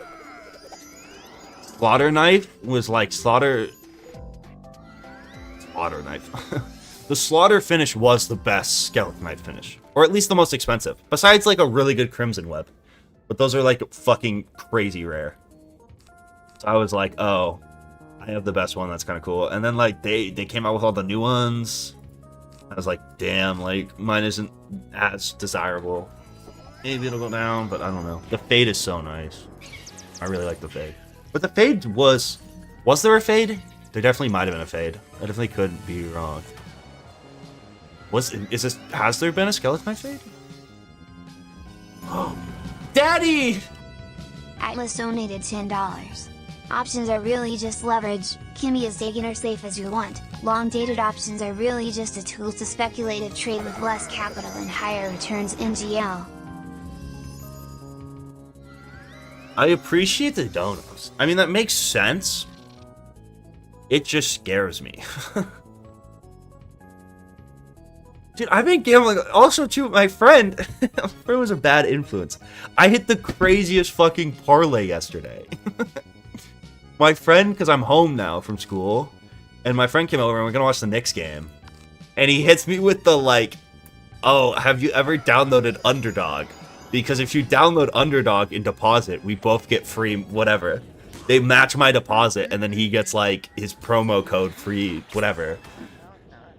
Slaughter knife was like slaughter knife. The slaughter finish was the best skeleton knife finish, or at least the most expensive, besides like a really good crimson web. But those are like fucking crazy rare. So I was like, oh, I have the best one. That's kind of cool. And then like they came out with all the new ones. I was like, damn, like mine isn't as desirable. Maybe it'll go down, but I don't know. The fade is so nice. I really like the fade. But the fade was there a fade? There definitely might have been a fade. I definitely couldn't be wrong. Has there been a skeleton knife fade? Oh, Daddy! Atlas donated $10. Options are really just leverage. Can be as taken or safe as you want. Long-dated options are really just a tool to speculative trade with less capital and higher returns in GL. I appreciate the donuts. I mean, that makes sense. It just scares me. Dude, I've been gambling. Also, too, my friend was a bad influence. I hit the craziest fucking parlay yesterday. My friend, because I'm home now from school, and my friend came over and we're gonna watch the Knicks game, and he hits me with the like, oh, have you ever downloaded Underdog? Because if you download Underdog and deposit, we both get free whatever. They match my deposit, and then he gets like his promo code free whatever.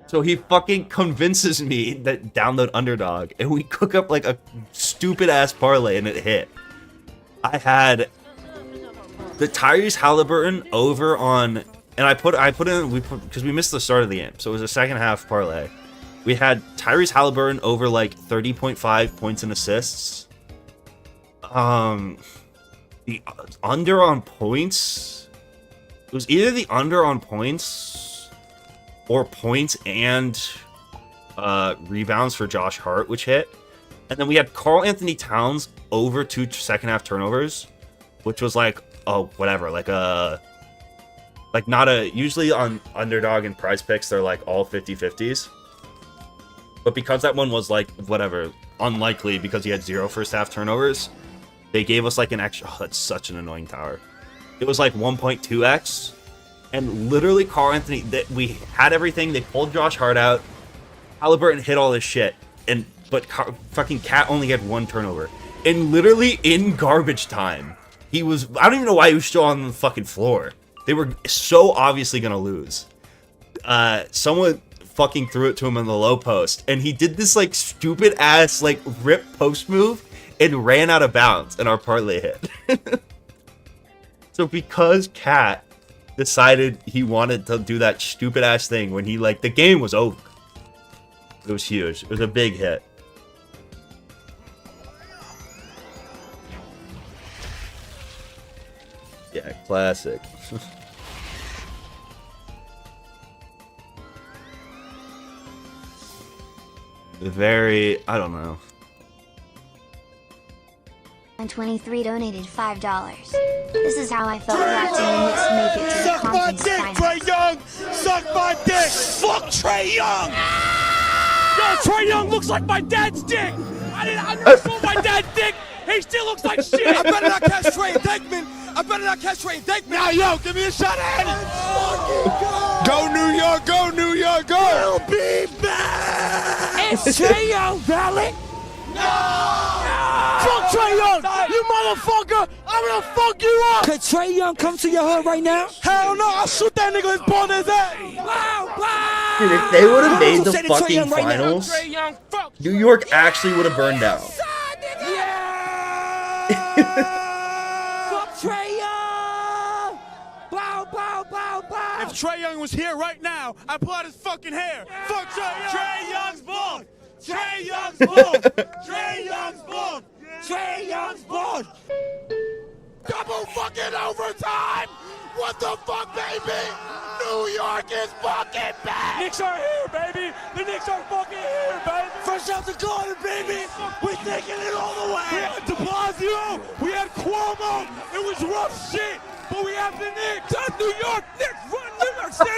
So he fucking convinces me that download Underdog, and we cook up like a stupid ass parlay, and it hit. I had the Tyrese Halliburton over on, and I put in because we missed the start of the game, so it was a second half parlay. We had Tyrese Halliburton over like 30.5 points and assists. The under on points. It was either the under on points or points and rebounds for Josh Hart, which hit. And then we had Karl Anthony Towns over 2 second half turnovers, which was like, oh, whatever, like not a, usually on Underdog and Prize Picks, they're like all 50-50s. But because that one was like, whatever, unlikely because he had 0 first half turnovers, they gave us like an extra, oh, that's such an annoying tower. It was like 1.2x. And literally Karl Anthony, we had everything, they pulled Josh Hart out, Halliburton hit all this shit, but fucking Cat only had 1 turnover. And literally in garbage time, I don't even know why he was still on the fucking floor. They were so obviously gonna lose. Someone fucking threw it to him in the low post, and he did this like stupid ass like rip post move and ran out of bounds, and our parlay hit. So because Cat decided he wanted to do that stupid ass thing when he like the game was over, it was huge. It was a big hit. Yeah, classic. Very, I don't know. 23 donated $5. This is how I felt watching the Knicks make it to the conference finals. Trae Young! Suck my dick! Fuck Trae Young! Yo, Trae Young looks like my dad's dick! I never saw my dad's dick! He still looks like shit! I better not catch Trae Deckman! Now, yo, give me a shot at it! Go New York, go New York, go! We'll be back! It's Trae Young, Valley! No! Fuck Trae Young! You motherfucker! I'm gonna fuck you up! Could Trae Young come to your hood right now? Hell no! I'll shoot that nigga and ball his ass! Dude, if they would have made the fucking finals, New York actually would have burned down. Fuck Trae Young! Bow, bow, bow, bow! If Trae Young was here right now, I'd pull out his fucking hair! Fuck Trae Young! Trae Young's born! Trae Young's born! Trae Young's born! Trae Young's born! Double fucking overtime! What the fuck, baby? New York is fucking back! Knicks are here, baby! The Knicks are fucking here, baby! Fresh out the garden, baby! We're taking it all the way! We had De Blasio! We had Cuomo! It was rough shit! But we have the Knicks! That's New York! Knicks run New York City!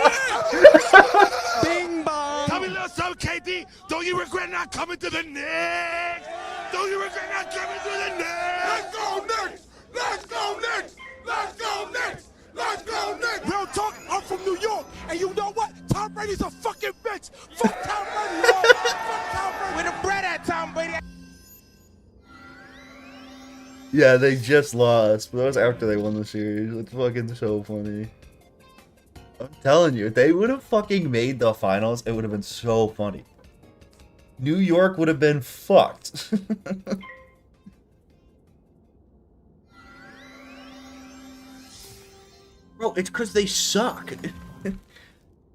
Bing bong! Tell me a little something, KD! Don't you regret not coming to the Knicks? Don't you regret not coming to the Knicks? Let's go Knicks! Let's go Knicks! Let's go Knicks! Let's go Knicks! Real talk, I'm from New York, and you know what? Tom Brady's a fucking bitch! Fuck Tom Brady, yo! Fuck Tom Brady! Where the bread at, Tom Brady? Yeah, they just lost, but that was after they won the series. It's fucking so funny. I'm telling you, if they would have fucking made the finals, it would have been so funny. New York would have been fucked. Bro, it's because they suck.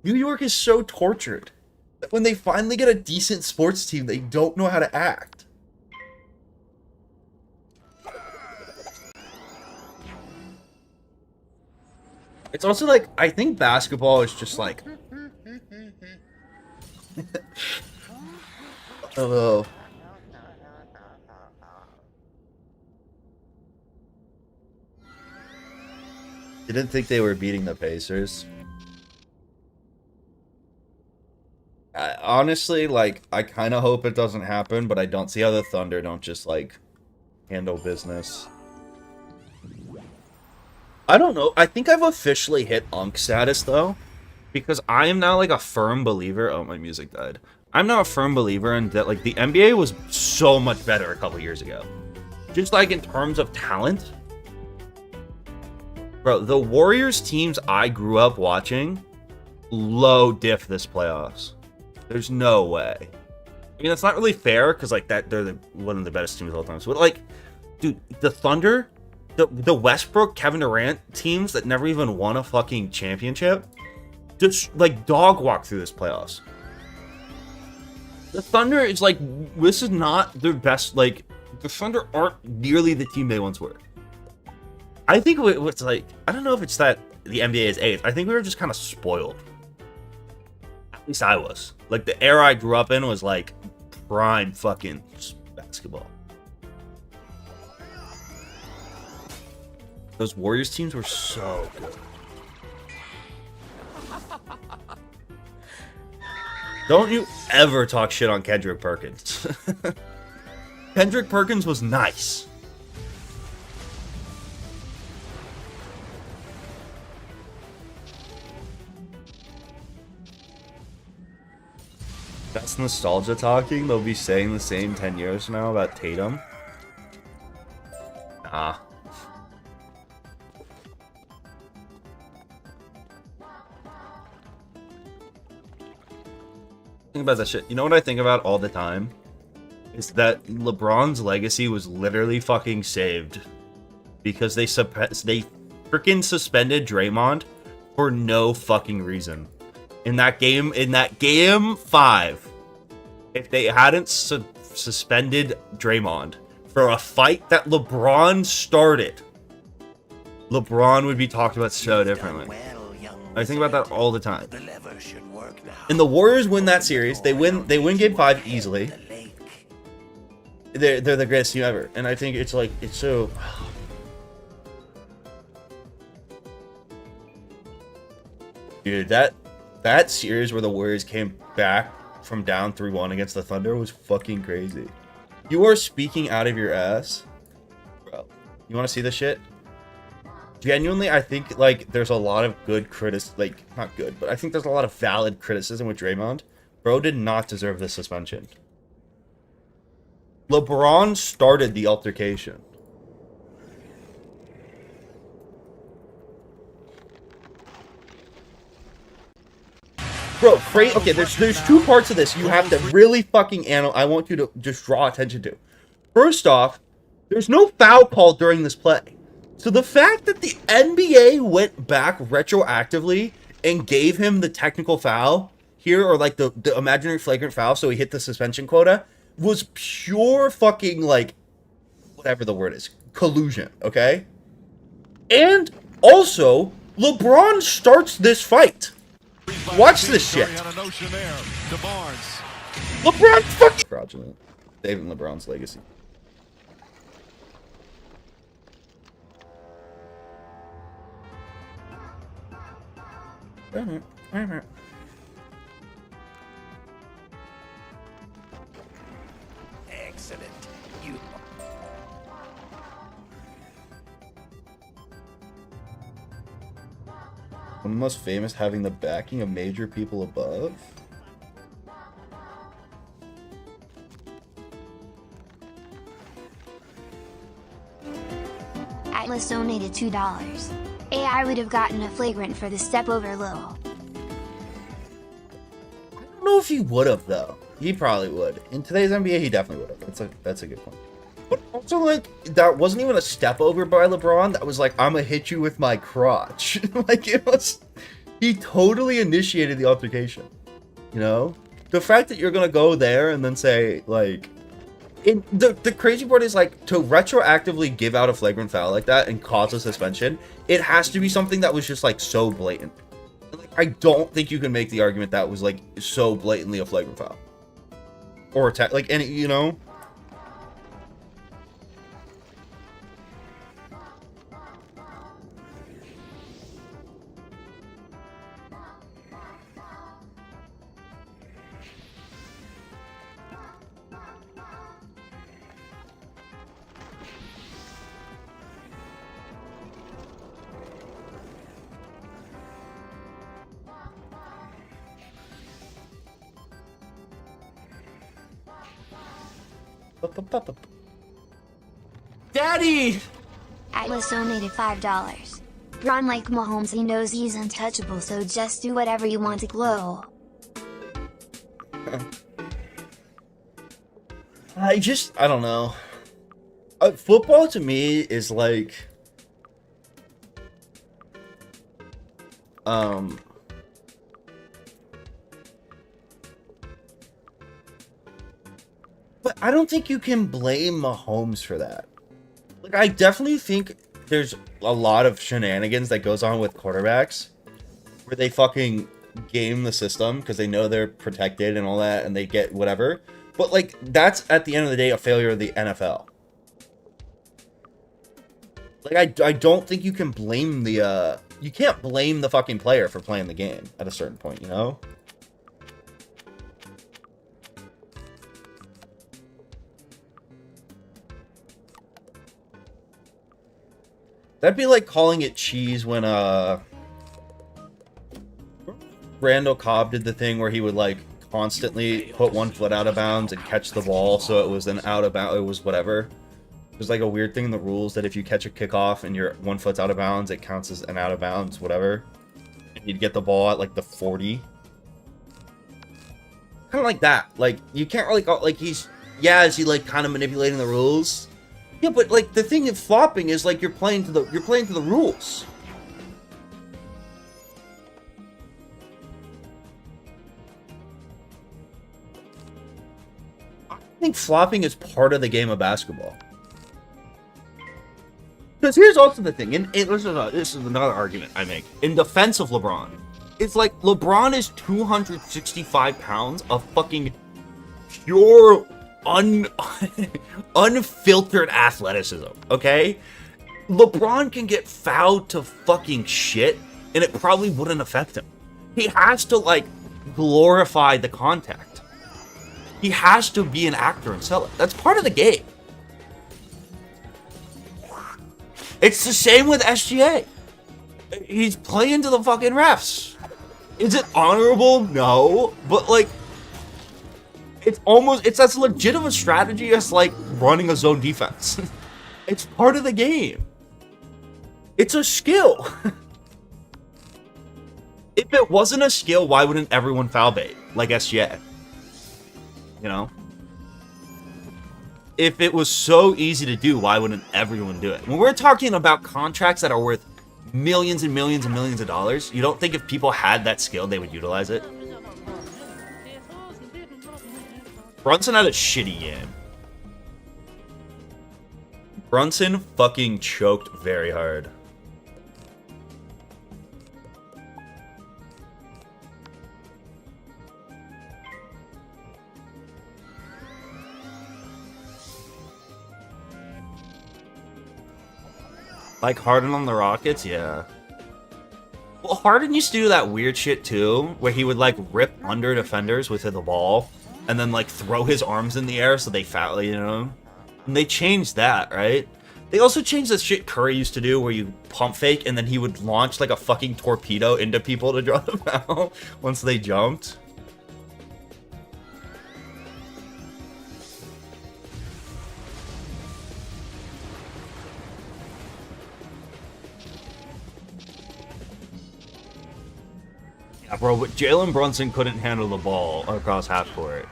New York is so tortured that when they finally get a decent sports team, they don't know how to act. It's also like, I think basketball is just like... I don't know. Didn't think they were beating the Pacers. Honestly, like, I kind of hope it doesn't happen, but I don't see how the Thunder don't just, like, handle business. I don't know. I think I've officially hit Unk status, though. Because I am now, like, a firm believer... Oh, my music died. I'm now a firm believer in that, like, the NBA was so much better a couple years ago. Just, like, in terms of talent. Bro, the Warriors teams I grew up watching, low diff this playoffs. There's no way. I mean, that's not really fair, because, like, they're one of the best teams of all time. So, like, dude, the Thunder, the Westbrook, Kevin Durant teams that never even won a fucking championship, just, like, dog walk through this playoffs. The Thunder is like, this is not their best, like, the Thunder aren't nearly the team they once were. I think what's like, I don't know if it's that the NBA is aged. I think we were just kind of spoiled. At least I was. Like, the era I grew up in was like prime fucking basketball. Those Warriors teams were so good. Don't you ever talk shit on Kendrick Perkins. Kendrick Perkins was nice. That's nostalgia talking. They'll be saying the same 10 years from now about Tatum. Nah. Think about that shit. You know what I think about all the time? Is that LeBron's legacy was literally fucking saved because they freaking suspended Draymond for no fucking reason. In that game 5, if they hadn't suspended Draymond for a fight that LeBron started, LeBron would be talked about so differently. I think about that all the time. And the Warriors win that series. They win game 5 easily. They're the greatest team ever. And I think it's like, it's so... Dude, that series where the Warriors came back from down 3-1 against the Thunder was fucking crazy. You are speaking out of your ass. Bro, you want to see this shit? Genuinely, I think, like, there's a lot of good like, not good, but I think there's a lot of valid criticism with Draymond. Bro did not deserve this suspension. LeBron started the altercation. Bro, okay, there's two parts of this you have to really fucking analyze. I want you to just draw attention to. First off, there's no foul call during this play. So the fact that the NBA went back retroactively and gave him the technical foul here, or like the imaginary flagrant foul, so he hit the suspension quota, was pure fucking, like, whatever the word is, collusion, okay? And also, LeBron starts this fight. Watch this shit. LeBron fucking fraudulent. Saving LeBron's legacy. Excellent. You. One of the most famous having the backing of major people above. Atlas donated $2. AI would have gotten a flagrant for the step over Lil. I don't know if he would have, though. He probably would. In today's NBA, he definitely would have. That's a good point. But also, like, that wasn't even a step over by LeBron. That was like, I'm gonna hit you with my crotch. Like, it was... He totally initiated the altercation. You know? The fact that you're gonna go there and then say, like... The crazy part is, like, to retroactively give out a flagrant foul like that and cause a suspension, it has to be something that was just, like, so blatant. Like, I don't think you can make the argument that was, like, so blatantly a flagrant foul. Or attack, like, any, you know? Daddy! Atlas donated $5. Ron like Mahomes, he knows he's untouchable, so just do whatever you want to glow. I don't know. Football to me is like... I don't think you can blame Mahomes for that. Like, I definitely think there's a lot of shenanigans that goes on with quarterbacks where they fucking game the system because they know they're protected and all that, and they get whatever. But, like, that's, at the end of the day, a failure of the NFL. Like, I don't think you can blame the, you can't blame the fucking player for playing the game at a certain point, you know? That'd be like calling it cheese when, Randall Cobb did the thing where he would, like, constantly put one foot out of bounds and catch the ball, so it was an out of bounds, it was whatever. There's, like, a weird thing in the rules that if you catch a kickoff and your 1 foot's out of bounds, it counts as an out of bounds, whatever. And you'd get the ball at, like, the 40. Kind of like that. Like, you can't really call, like, he's, yeah, is he, like, kind of manipulating the rules? Yeah, but, like, the thing of flopping is, like, you're playing to the rules. I think flopping is part of the game of basketball. Because here's also the thing, and this is another argument I make. In defense of LeBron, it's like, LeBron is 265 pounds of fucking pure, unfiltered athleticism, okay? LeBron can get fouled to fucking shit, and it probably wouldn't affect him. He has to, like, glorify the contact. He has to be an actor and sell it. That's part of the game. It's the same with SGA. He's playing to the fucking refs. Is it honorable? No. But, like, it's as legit of a strategy as, like, running a zone defense. It's part of the game. It's a skill. If it wasn't a skill, why wouldn't everyone foul bait like SGA? You know? If it was so easy to do, why wouldn't everyone do it? When we're talking about contracts that are worth millions and millions and millions of dollars, you don't think if people had that skill, they would utilize it? Brunson had a shitty game. Brunson fucking choked very hard. Like Harden on the Rockets? Yeah. Well, Harden used to do that weird shit too, where he would, like, rip under defenders with the ball, and then, like, throw his arms in the air so they foul, you know? And they changed that, right? They also changed the shit Curry used to do, where you pump fake, and then he would launch, like, a fucking torpedo into people to draw the foul once they jumped. Yeah, bro, but Jalen Brunson couldn't handle the ball across half court.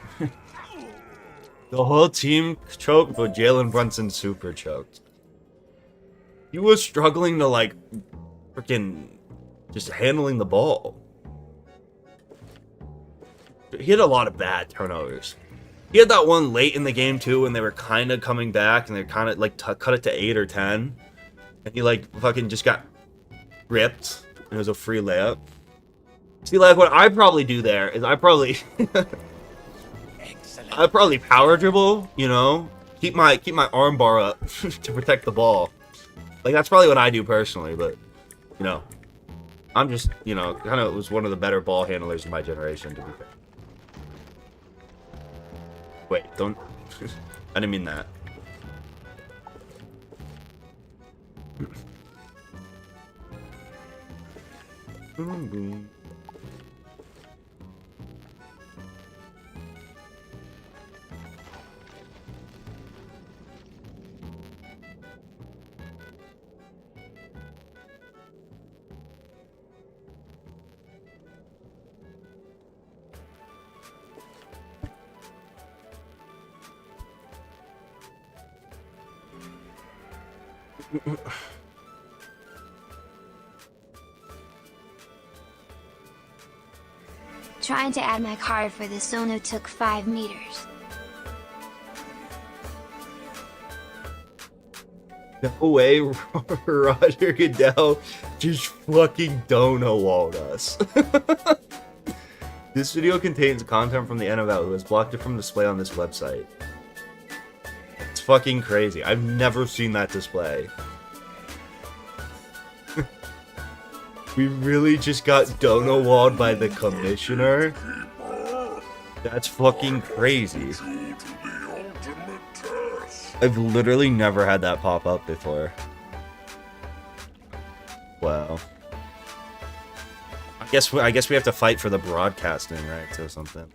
The whole team choked, but Jalen Brunson super choked. He was struggling to, like, freaking just handling the ball. He had a lot of bad turnovers. He had that one late in the game, too, when they were kind of coming back, and they kind of, like, cut it to 8 or 10. And he, like, fucking just got ripped. And it was a free layup. See, like, what I probably do there is I probably power dribble, you know? Keep my arm bar up to protect the ball. Like, that's probably what I do personally, but, you know, I'm just, you know, kind of was one of the better ball handlers of my generation, to be fair. Wait, don't... I didn't mean that. Trying to add my card for the Sono took 5 meters. No way Roger Goodell just fucking dono-walled us. This video contains content from the NFL who has blocked it from display on this website. It's fucking crazy. I've never seen that display. We really just got dono-walled by the commissioner? That's fucking crazy. I've literally never had that pop up before. Wow. I guess we have to fight for the broadcasting rights or something.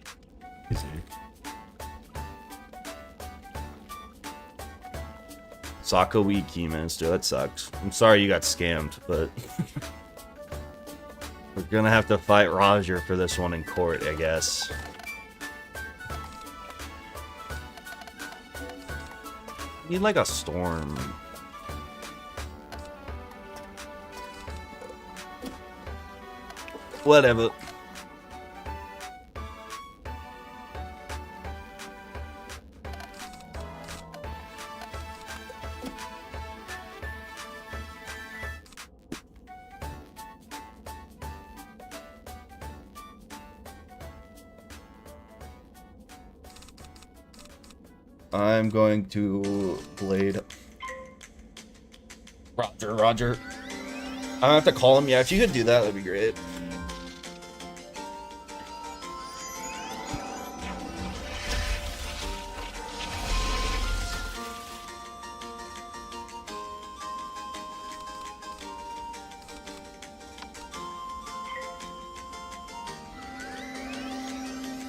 Soccer Week Keymaster, that sucks. I'm sorry you got scammed, but we're gonna have to fight Roger for this one in court, I guess. Need like a storm. Whatever. I'm going to blade. Roger. I don't have to call him. Yeah, if you could do that, that'd be great.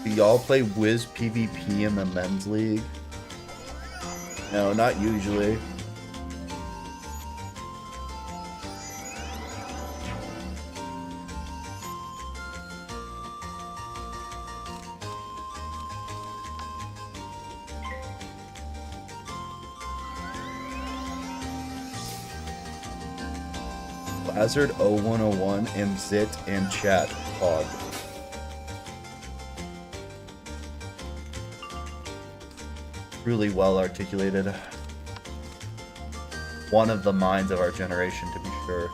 Do y'all play Wiz PvP in the men's league? No, not usually. Wizard101 and Zit and chat hog. Really well articulated. One of the minds of our generation, to be sure.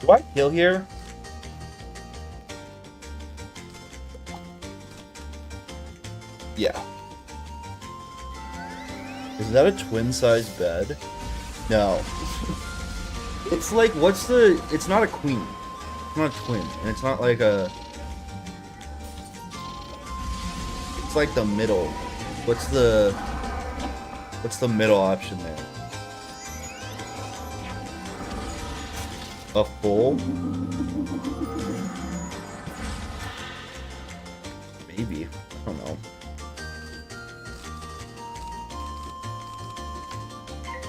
Do I kill here? Yeah. Is that a twin-size bed? No. It's like, what's the... It's not a queen. It's not a twin. And it's not like a... It's like the middle. What's the middle option there? A full? Maybe. I don't know.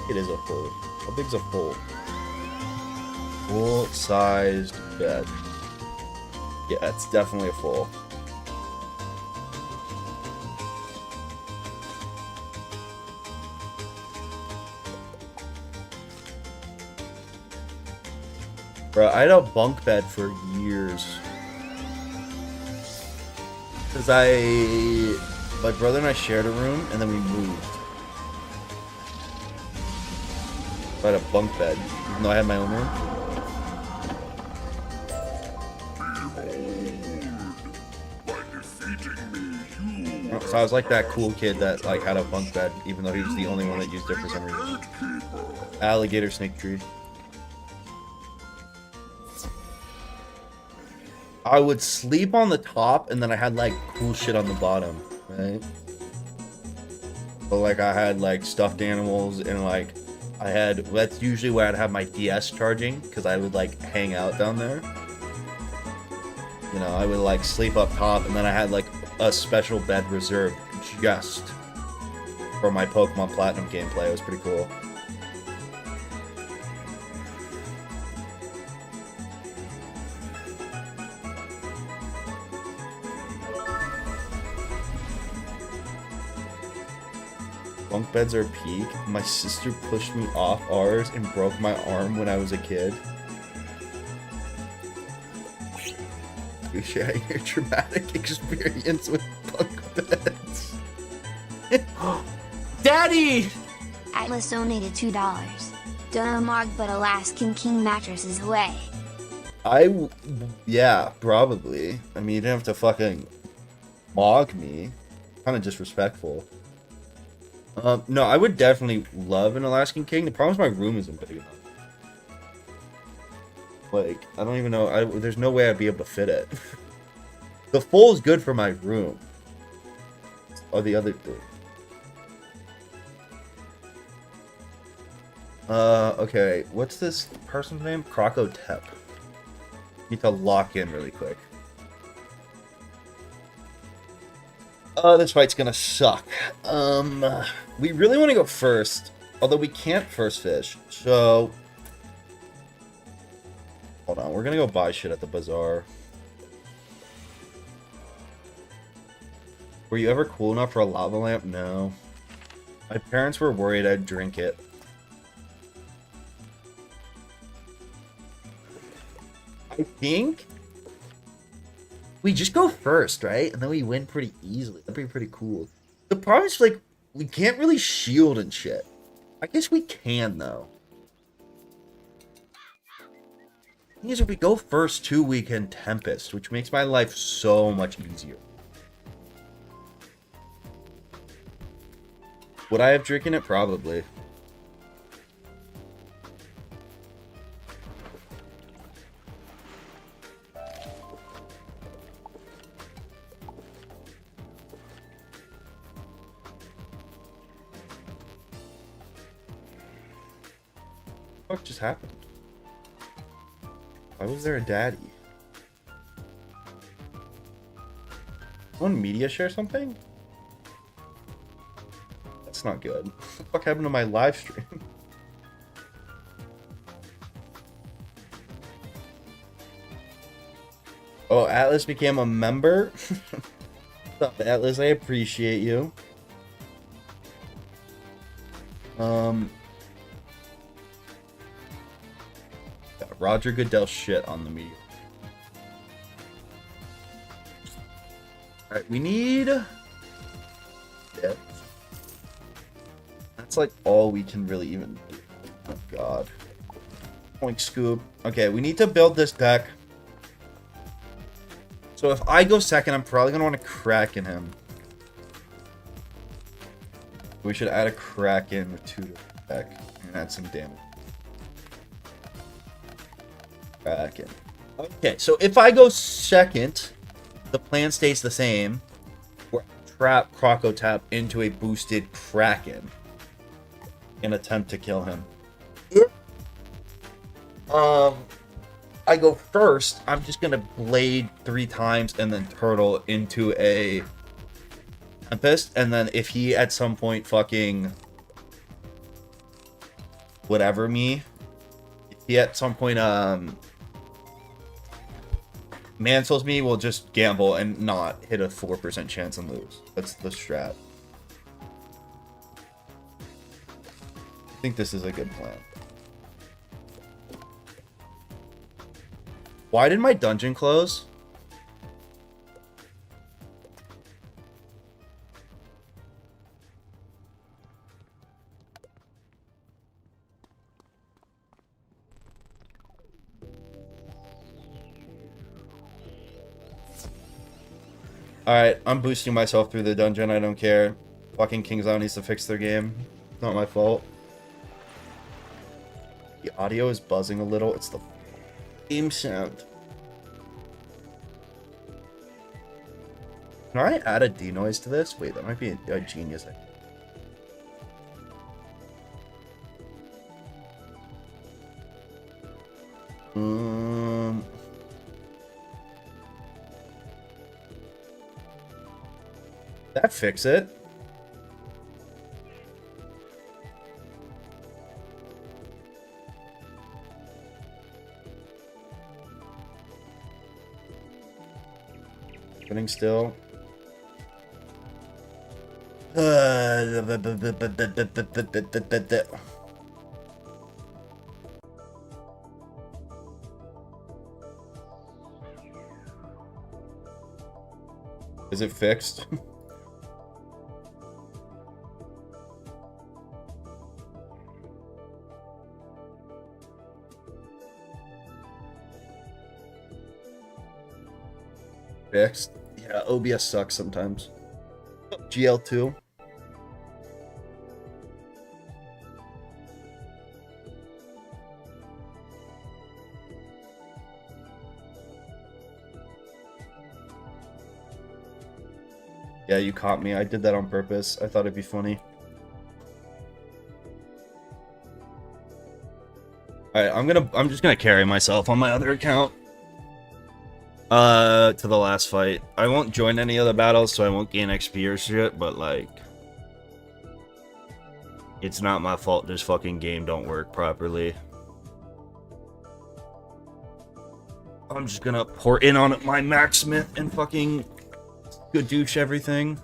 It is a full. How big's a full? Full-sized bed. Yeah, it's definitely a full. Bro, I had a bunk bed for years. Because my brother and I shared a room, and then we moved. I had a bunk bed, even though I had my own room. So I was like that cool kid that like had a bunk bed, even though he was the only one that used it for some reason. Alligator snake tree. I would sleep on the top, and then I had like cool shit on the bottom, right? But like I had like stuffed animals, and like I had, that's usually where I'd have my DS charging, because I would like hang out down there. You know, I would like sleep up top, and then I had like a special bed reserved just for my Pokemon Platinum gameplay. It was pretty cool. Bunk beds are peak. My sister pushed me off ours and broke my arm when I was a kid. You sharing your traumatic experience with bunk beds. Daddy! Atlas donated $2. Don't know Mark, but Alaskan King mattress is away. Yeah, probably. I mean, you didn't have to fucking mog me. Kind of disrespectful. No, I would definitely love an Alaskan King. The problem is my room isn't big enough. Like, I don't even know. There's no way I'd be able to fit it. The full is good for my room. Or the other two. Okay. What's this person's name? Crocotep. Need to lock in really quick. This fight's gonna suck. We really want to go first, although we can't first fish, so... Hold on, we're gonna go buy shit at the bazaar. Were you ever cool enough for a lava lamp? No. My parents were worried I'd drink it. I think... we just go first, right? And then we win pretty easily. That'd be pretty cool. The problem is, like, we can't really shield and shit. I guess we can, though. The thing is, if we go first too, we can Tempest, which makes my life so much easier. Would I have drinking it? Probably. What just happened? Why was there a daddy? Someone media share something? That's not good. What the fuck happened to my live stream? Oh, Atlas became a member? What's up, Atlas? I appreciate you. Roger Goodell shit on the media. Alright, we need... yeah. That's like all we can really even do. Oh god. Point scoop. Okay, we need to build this deck. So if I go second, I'm probably going to want to Kraken him. We should add a Kraken with 2 to the deck and add some damage. Kraken. Okay, so if I go second, the plan stays the same. We're trap Crocotap into a boosted Kraken and attempt to kill him. If I go first, I'm just gonna Blade 3 times and then Turtle into a Tempest, and then if he at some point fucking whatever me, if he at some point mantles me, we'll just gamble and not hit a 4% chance and lose. That's the strat. I think this is a good plan. Why did my dungeon close? Alright, I'm boosting myself through the dungeon, I don't care. Fucking King's Island needs to fix their game. Not my fault. The audio is buzzing a little. It's the game sound. Can I add a denoise to this? Wait, that might be a genius idea. that fix it? Sitting still. Is it fixed? Fixed? Yeah, OBS sucks sometimes. GL2. Yeah, you caught me. I did that on purpose. I thought it'd be funny. Alright, I'm just gonna carry myself on my other account. To the last fight. I won't join any of the battles, so I won't gain XP or shit, but like, it's not my fault this fucking game don't work properly. I'm just gonna pour in on my Max Smith and fucking good douche everything.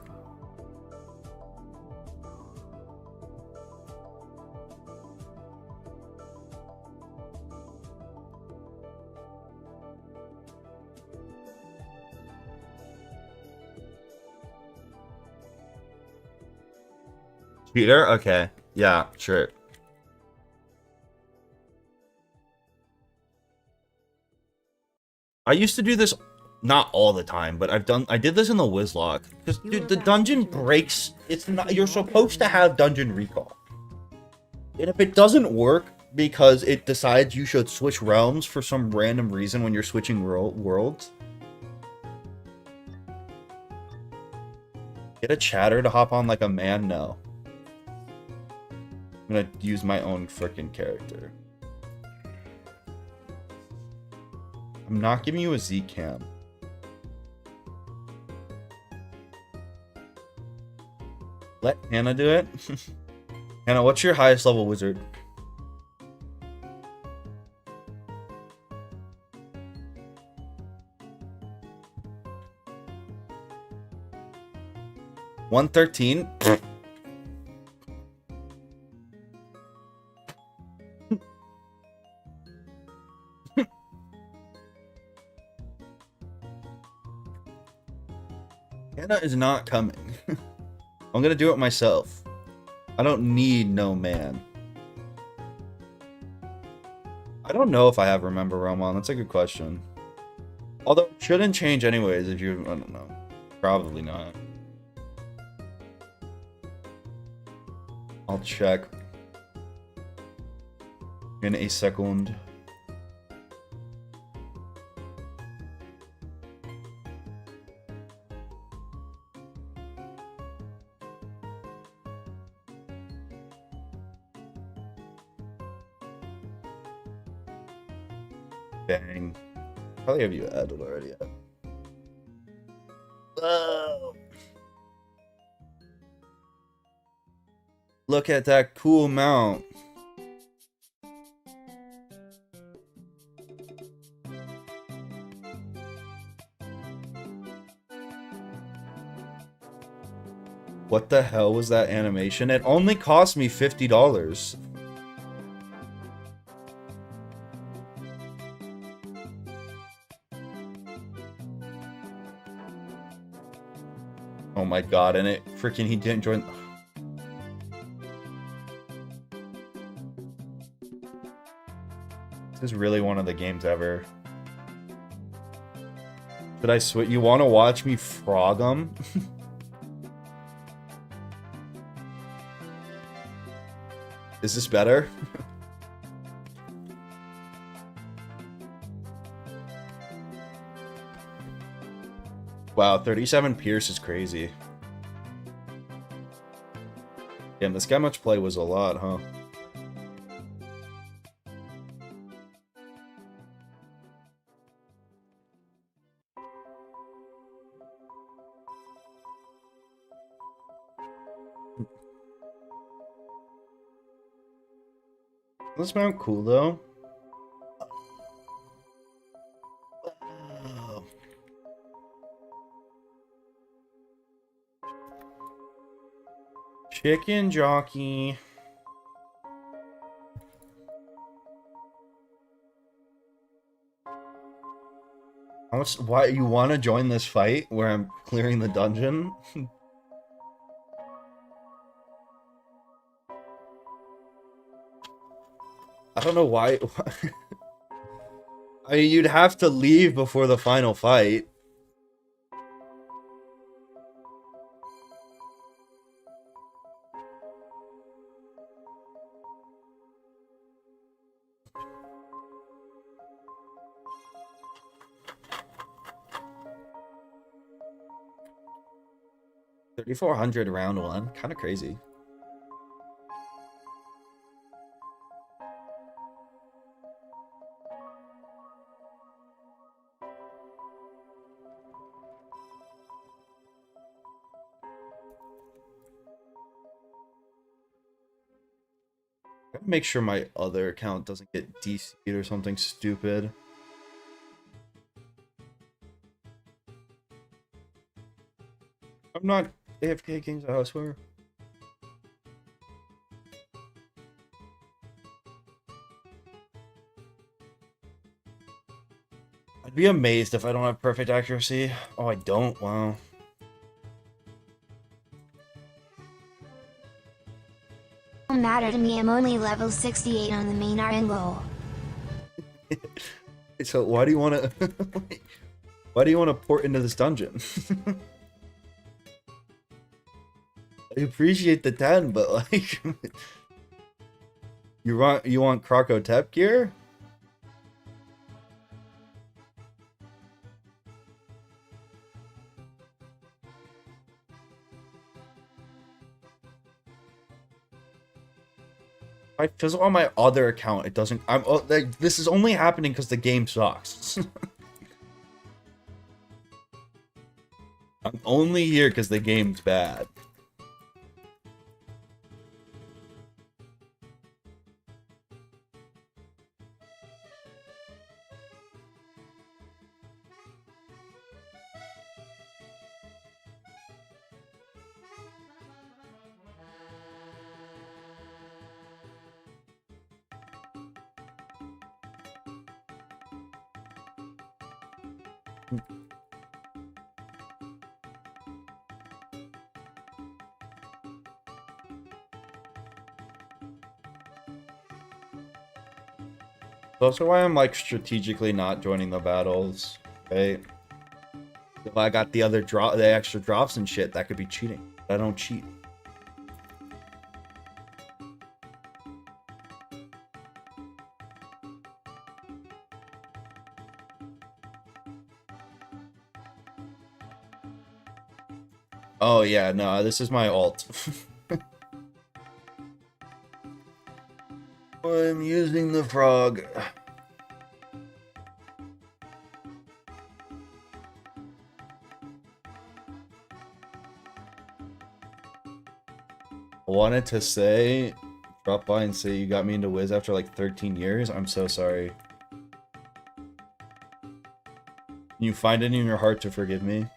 Peter? Okay. Yeah, sure. I used to do this not all the time, but I did this in the Wizlock. Because dude, the dungeon breaks. It's not, you're supposed to have dungeon recall. And if it doesn't work because it decides you should switch realms for some random reason when you're switching worlds, get a chatter to hop on like a man? No. I'm gonna use my own freaking character. I'm not giving you a Z cam. Let Hannah do it. Hannah, what's your highest level wizard? $113? Hannah is not coming. I'm gonna do it myself. I don't need no man. I don't know if I have Remember Realm on. That's a good question. Although, it shouldn't change anyways if you... I don't know. Probably not. I'll check. In a second. Dang. Probably have you added already. Oh. Look at that cool mount. What the hell was that animation? It only cost me $50. Oh my god, and it freaking he didn't join. This is really one of the games ever. Should I switch? You want to watch me frog them? Is this better? Wow, 37 Pierce is crazy. Damn, this guy much play was a lot, huh? This mount cool though. Chicken jockey. Why you want to join this fight where I'm clearing the dungeon? I don't know why. I mean, you'd have to leave before the final fight. $3,400 round one, kind of crazy. Gotta make sure my other account doesn't get DC'd or something stupid. I'm not AFK King's I swear. I'd be amazed if I don't have perfect accuracy. Oh, I don't? Wow. Don't matter to me, I'm only level 68 on the main RNGO. So why do you want to... why do you want to port into this dungeon? I appreciate the 10, but like... you want Crocotep gear? I fizzle on my other account, it doesn't... I'm like, this is only happening because the game sucks. I'm only here because the game's bad. That's also why I'm like strategically not joining the battles, right? If I got the extra drops and shit, that could be cheating. But I don't cheat. Oh yeah, no, this is my alt. I'm using the frog. I wanted to say, drop by and say you got me into Wiz after like 13 years. I'm so sorry. Can you find it in your heart to forgive me?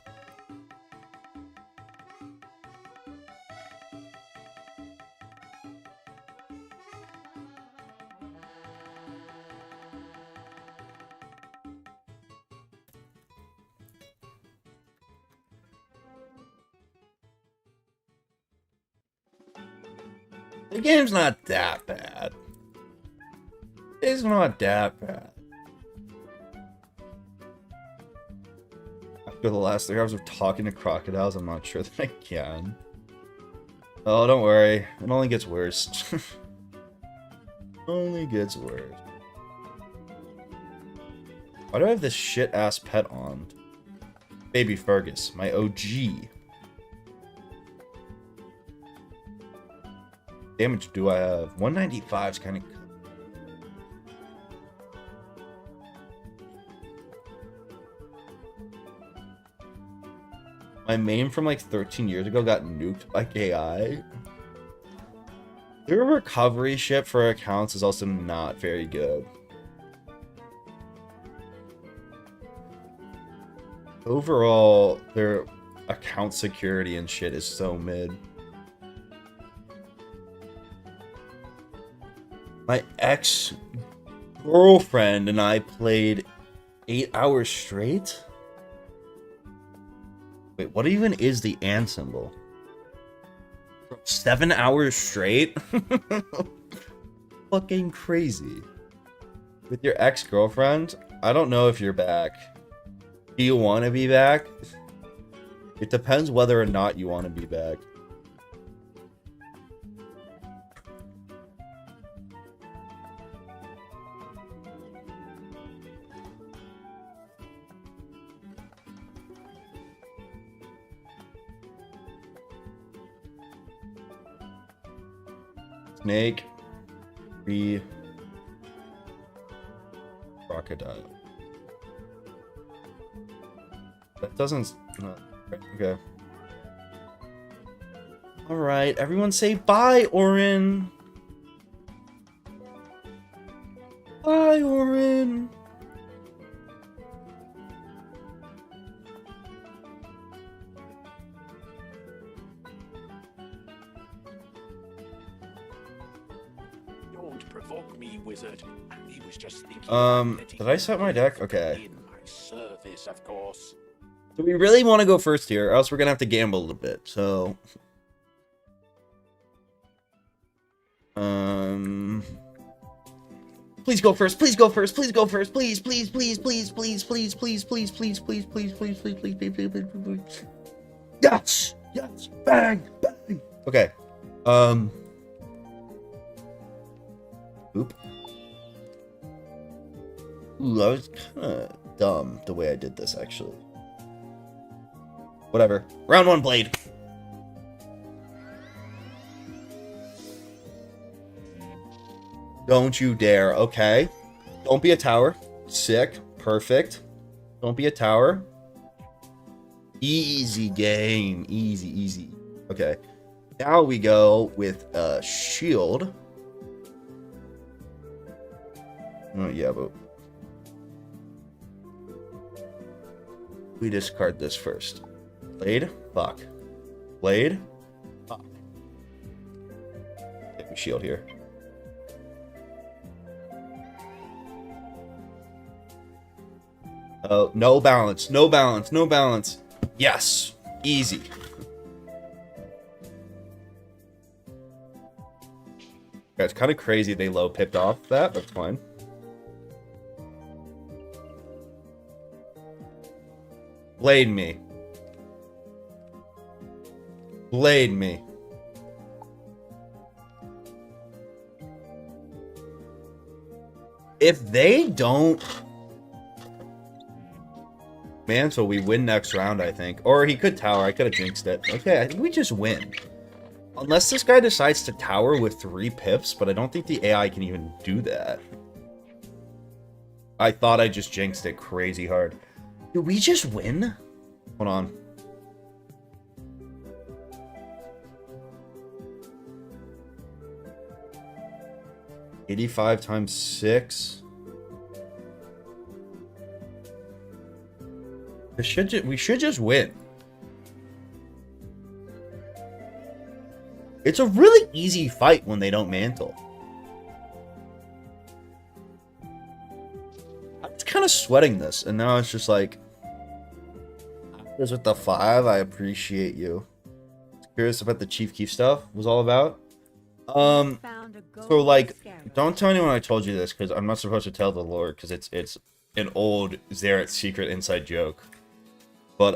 The game's not that bad. It's not that bad. After the last 3 hours of talking to crocodiles, I'm not sure that I can. Oh, don't worry. It only gets worse. Only gets worse. Why do I have this shit-ass pet on? Baby Fergus, my OG. Damage do I have? 195 is kind of... My main from like 13 years ago got nuked by KI. Their recovery ship for accounts is also not very good. Overall, their account security and shit is so mid. My ex-girlfriend and I played 8 hours straight? Wait, what even is the and symbol? 7 hours straight? Fucking crazy. With your ex-girlfriend? I don't know if you're back. Do you want to be back? It depends whether or not you want to be back. Snake, tree, crocodile. That doesn't. Okay. All right, everyone say bye, Orin. Bye, Orin. Don't provoke me, wizard. He was just thinking. Did I set my deck? Okay. In my service, of course. So we really want to go first here, or else we're gonna have to gamble a little bit. So, please go first. Please go first. Please go first. Please, please, please, please, please, please, please, please, please, please, please, please, please, please, please, please, please. Yes, yes, bang, bang. Okay. Oop. Ooh, I was kind of dumb the way I did this, actually. Whatever. Round 1, Blade. Don't you dare. Okay. Don't be a tower. Sick. Perfect. Don't be a tower. Easy game. Easy, easy. Okay. Now we go with a shield. Oh, yeah, but we discard this first. Blade? Fuck. Blade? Fuck. Take a shield here. Oh, no balance. No balance. No balance. Yes. Easy. Yeah, it's kind of crazy they low pipped off that. That's fine. Blade me. Blade me. If they don't mantle, we win next round, I think. Or he could tower. I could have jinxed it. Okay, I think we just win. Unless this guy decides to tower with 3 pips, but I don't think the AI can even do that. I thought I just jinxed it crazy hard. Did we just win? Hold on. $85 times 6. We should just win. It's a really easy fight when they don't mantle. I was kind of sweating this, and now it's just like, this with the 5. I appreciate you. Curious about the Chief Keef stuff was all about. So like, don't tell anyone I told you this, because I'm not supposed to tell the lore, because it's an old Xerath secret inside joke. But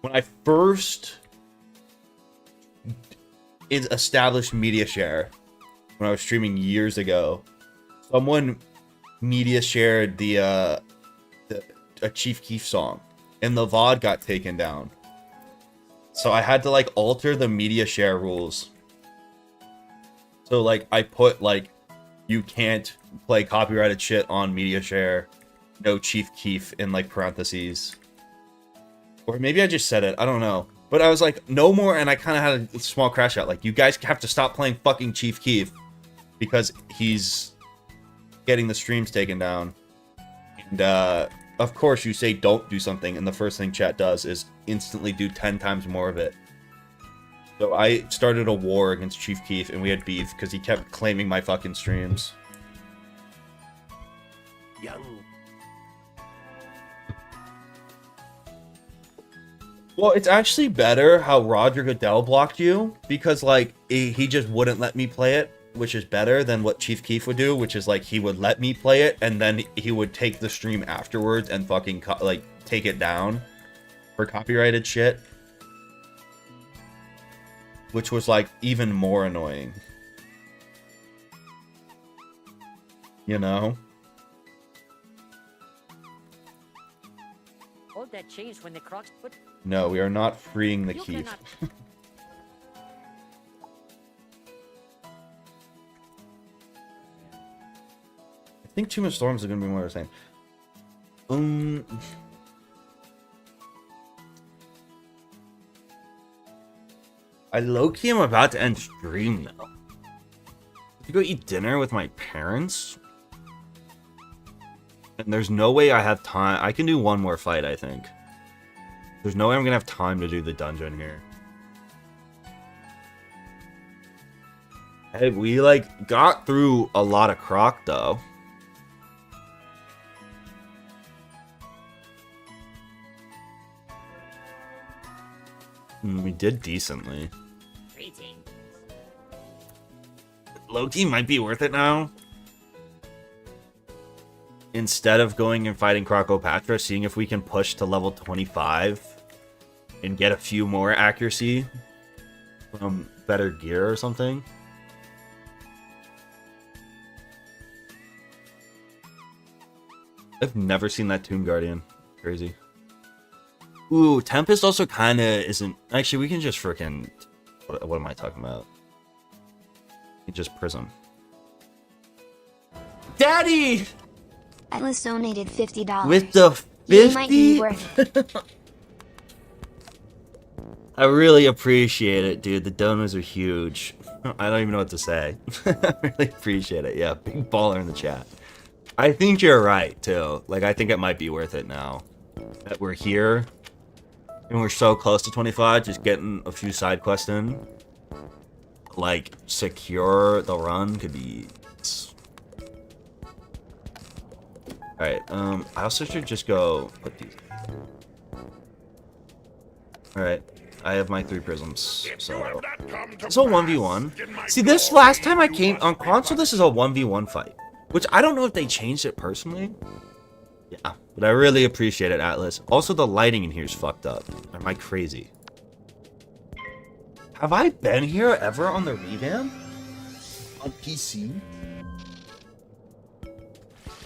when I first established media share, when I was streaming years ago, someone media shared a Chief Keef song, and the VOD got taken down. So I had to like alter the media share rules. So like I put like, you can't play copyrighted shit on media share, no Chief Keef in like parentheses. Or maybe I just said it, I don't know. But I was like, no more, and I kind of had a small crash out. Like, you guys have to stop playing fucking Chief Keef because he's getting the streams taken down. And, of course, you say don't do something, and the first thing chat does is instantly do 10 times more of it. So I started a war against Chief Keef, and we had beef because he kept claiming my fucking streams. Young. Well, it's actually better how Roger Goodell blocked you, because, like, he just wouldn't let me play it, which is better than what Chief Keef would do, which is, like, he would let me play it, and then he would take the stream afterwards and fucking, like, take it down for copyrighted shit. Which was, like, even more annoying. You know? All that changed when the Crocs put... No, we are not freeing the Keef. I think Tomb of Storms are going to be more of the same. I low-key am about to end stream, though. To go eat dinner with my parents? And there's no way I have time. I can do one more fight, I think. There's no way I'm gonna have time to do the dungeon here. Hey, we, like, got through a lot of Croc, though. We did decently. Loki might be worth it now. Instead of going and fighting Crocopatra, seeing if we can push to level 25 and get a few more accuracy from better gear or something. I've never seen that Tomb Guardian. Crazy. Ooh, Tempest also kind of isn't... Actually, we can just frickin'... What am I talking about? We can just Prism. Daddy! Atlas donated $50. With the 50? You might be worth it. I really appreciate it, dude. The donos are huge. I don't even know what to say. I really appreciate it. Yeah, big baller in the chat. I think you're right, too. Like, I think it might be worth it now that we're here. And we're so close to 25, just getting a few side quests in. Like, secure the run could be... Alright, I also should just go put these... Alright, I have my 3 prisms, so... It's a 1v1. See, this last time I came on console, this is a 1v1 fight. Which, I don't know if they changed it personally. Yeah, but I really appreciate it, Atlas. Also, the lighting in here is fucked up. Am I crazy? Have I been here ever on the revamp? On PC?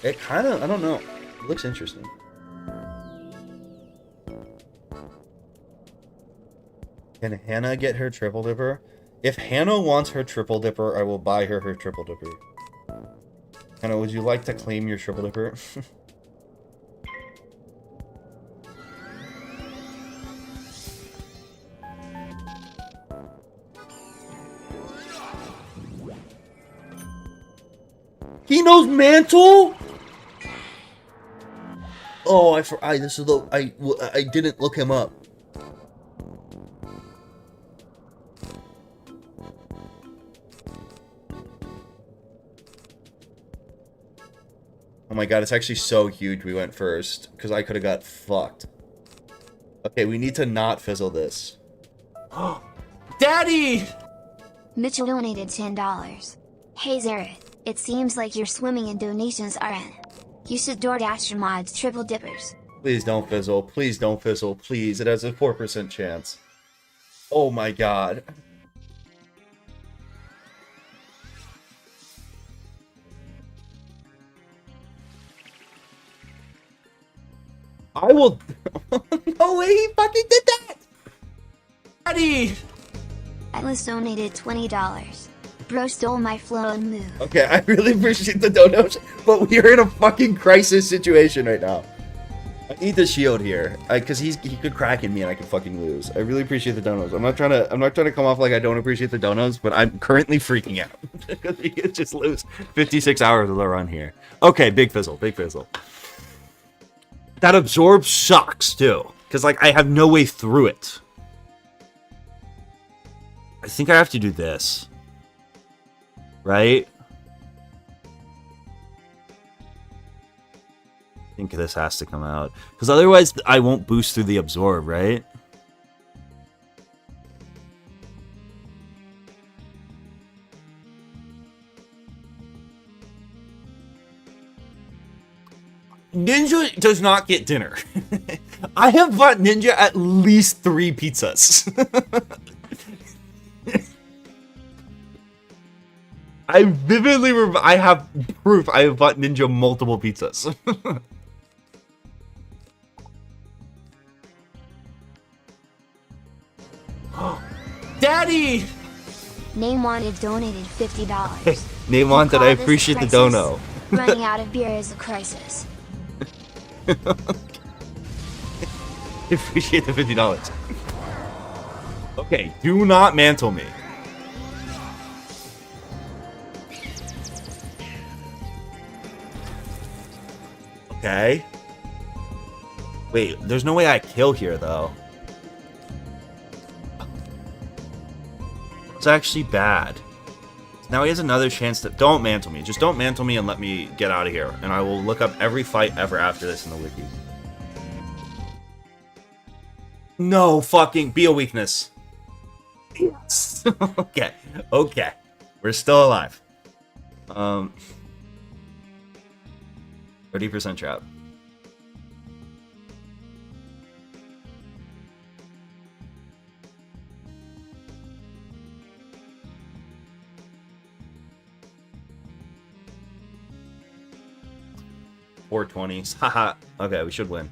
It kind of, I don't know. It looks interesting. Can Hannah get her triple dipper? If Hannah wants her triple dipper, I will buy her her triple dipper. Hannah, would you like to claim your triple dipper? He knows Mantle? Oh, I didn't look him up. Oh my god, it's actually so huge we went first, because I could have got fucked. Okay, we need to not fizzle this. Daddy! Mitchell donated $10. Hey Zareth, it seems like you're swimming in donations RN. You should DoorDash your mods triple dippers. Please don't fizzle. Please don't fizzle. Please. It has a 4% chance. Oh my god. I will... No way he fucking did that! Daddy! Atlas donated $20. Bro stole my flow and move. Okay, I really appreciate the donos, but we are in a fucking crisis situation right now. I need the shield here, cause he could crack in me and I could fucking lose. I really appreciate the donos. I'm not trying to come off like I don't appreciate the donos, but I'm currently freaking out because he could just lose 56 hours of the run here. Okay, big fizzle, big fizzle. That absorb sucks too, cause like I have no way through it. I think I have to do this, right? I think this has to come out because otherwise I won't boost through the absorb, right? Ninja does not get dinner. I have bought Ninja at least 3 pizzas. I vividly I have proof I have bought Ninja multiple pizzas. Daddy! Name Wanted donated $50. Name Wanted, I appreciate the dono. Running out of beer is a crisis. I appreciate the $50. Okay, do not mantle me. Okay. Wait, there's no way I kill here, though. It's actually bad. Now he has another chance to... Don't mantle me. Just don't mantle me and let me get out of here. And I will look up every fight ever after this in the wiki. No fucking... Be a weakness. Yes. Okay. Okay. We're still alive. 30% trap. $420s. Haha. Okay, we should win.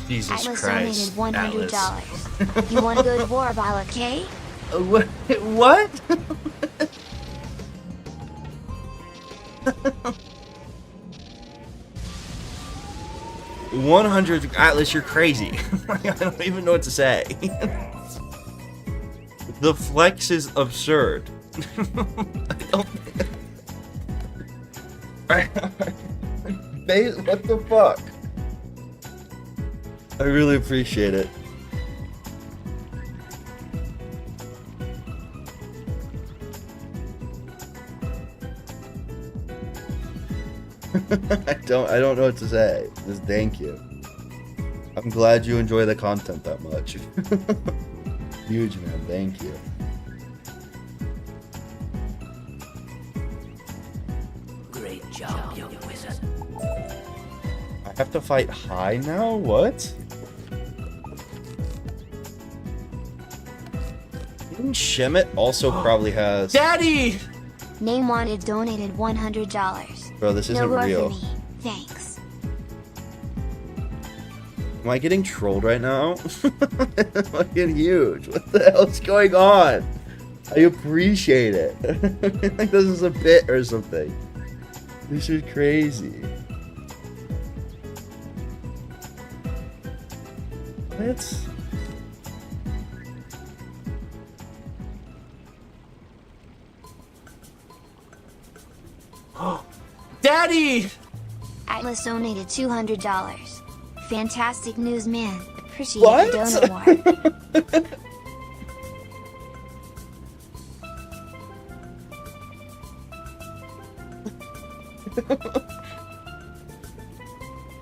Jesus Atlas Christ. donated $100. You want to go to war, Violet K? What? 100 Atlas, you're crazy. I don't even know what to say. The flex is absurd. What the fuck? I really appreciate it. I don't know what to say. Just thank you. I'm glad you enjoy the content that much. Huge, man. Thank you. Great job, young wizard. I have to fight high now? What? Didn't Shemit also probably has... Daddy! Name Wanted donated $100. Bro, this isn't no real. For me. Thanks. Am I getting trolled right now? I'm fucking huge. What the hell's going on? I appreciate it. Like this is a bit or something. This is crazy. What? Daddy! Atlas donated $200. Fantastic news, man. Appreciate What? the donut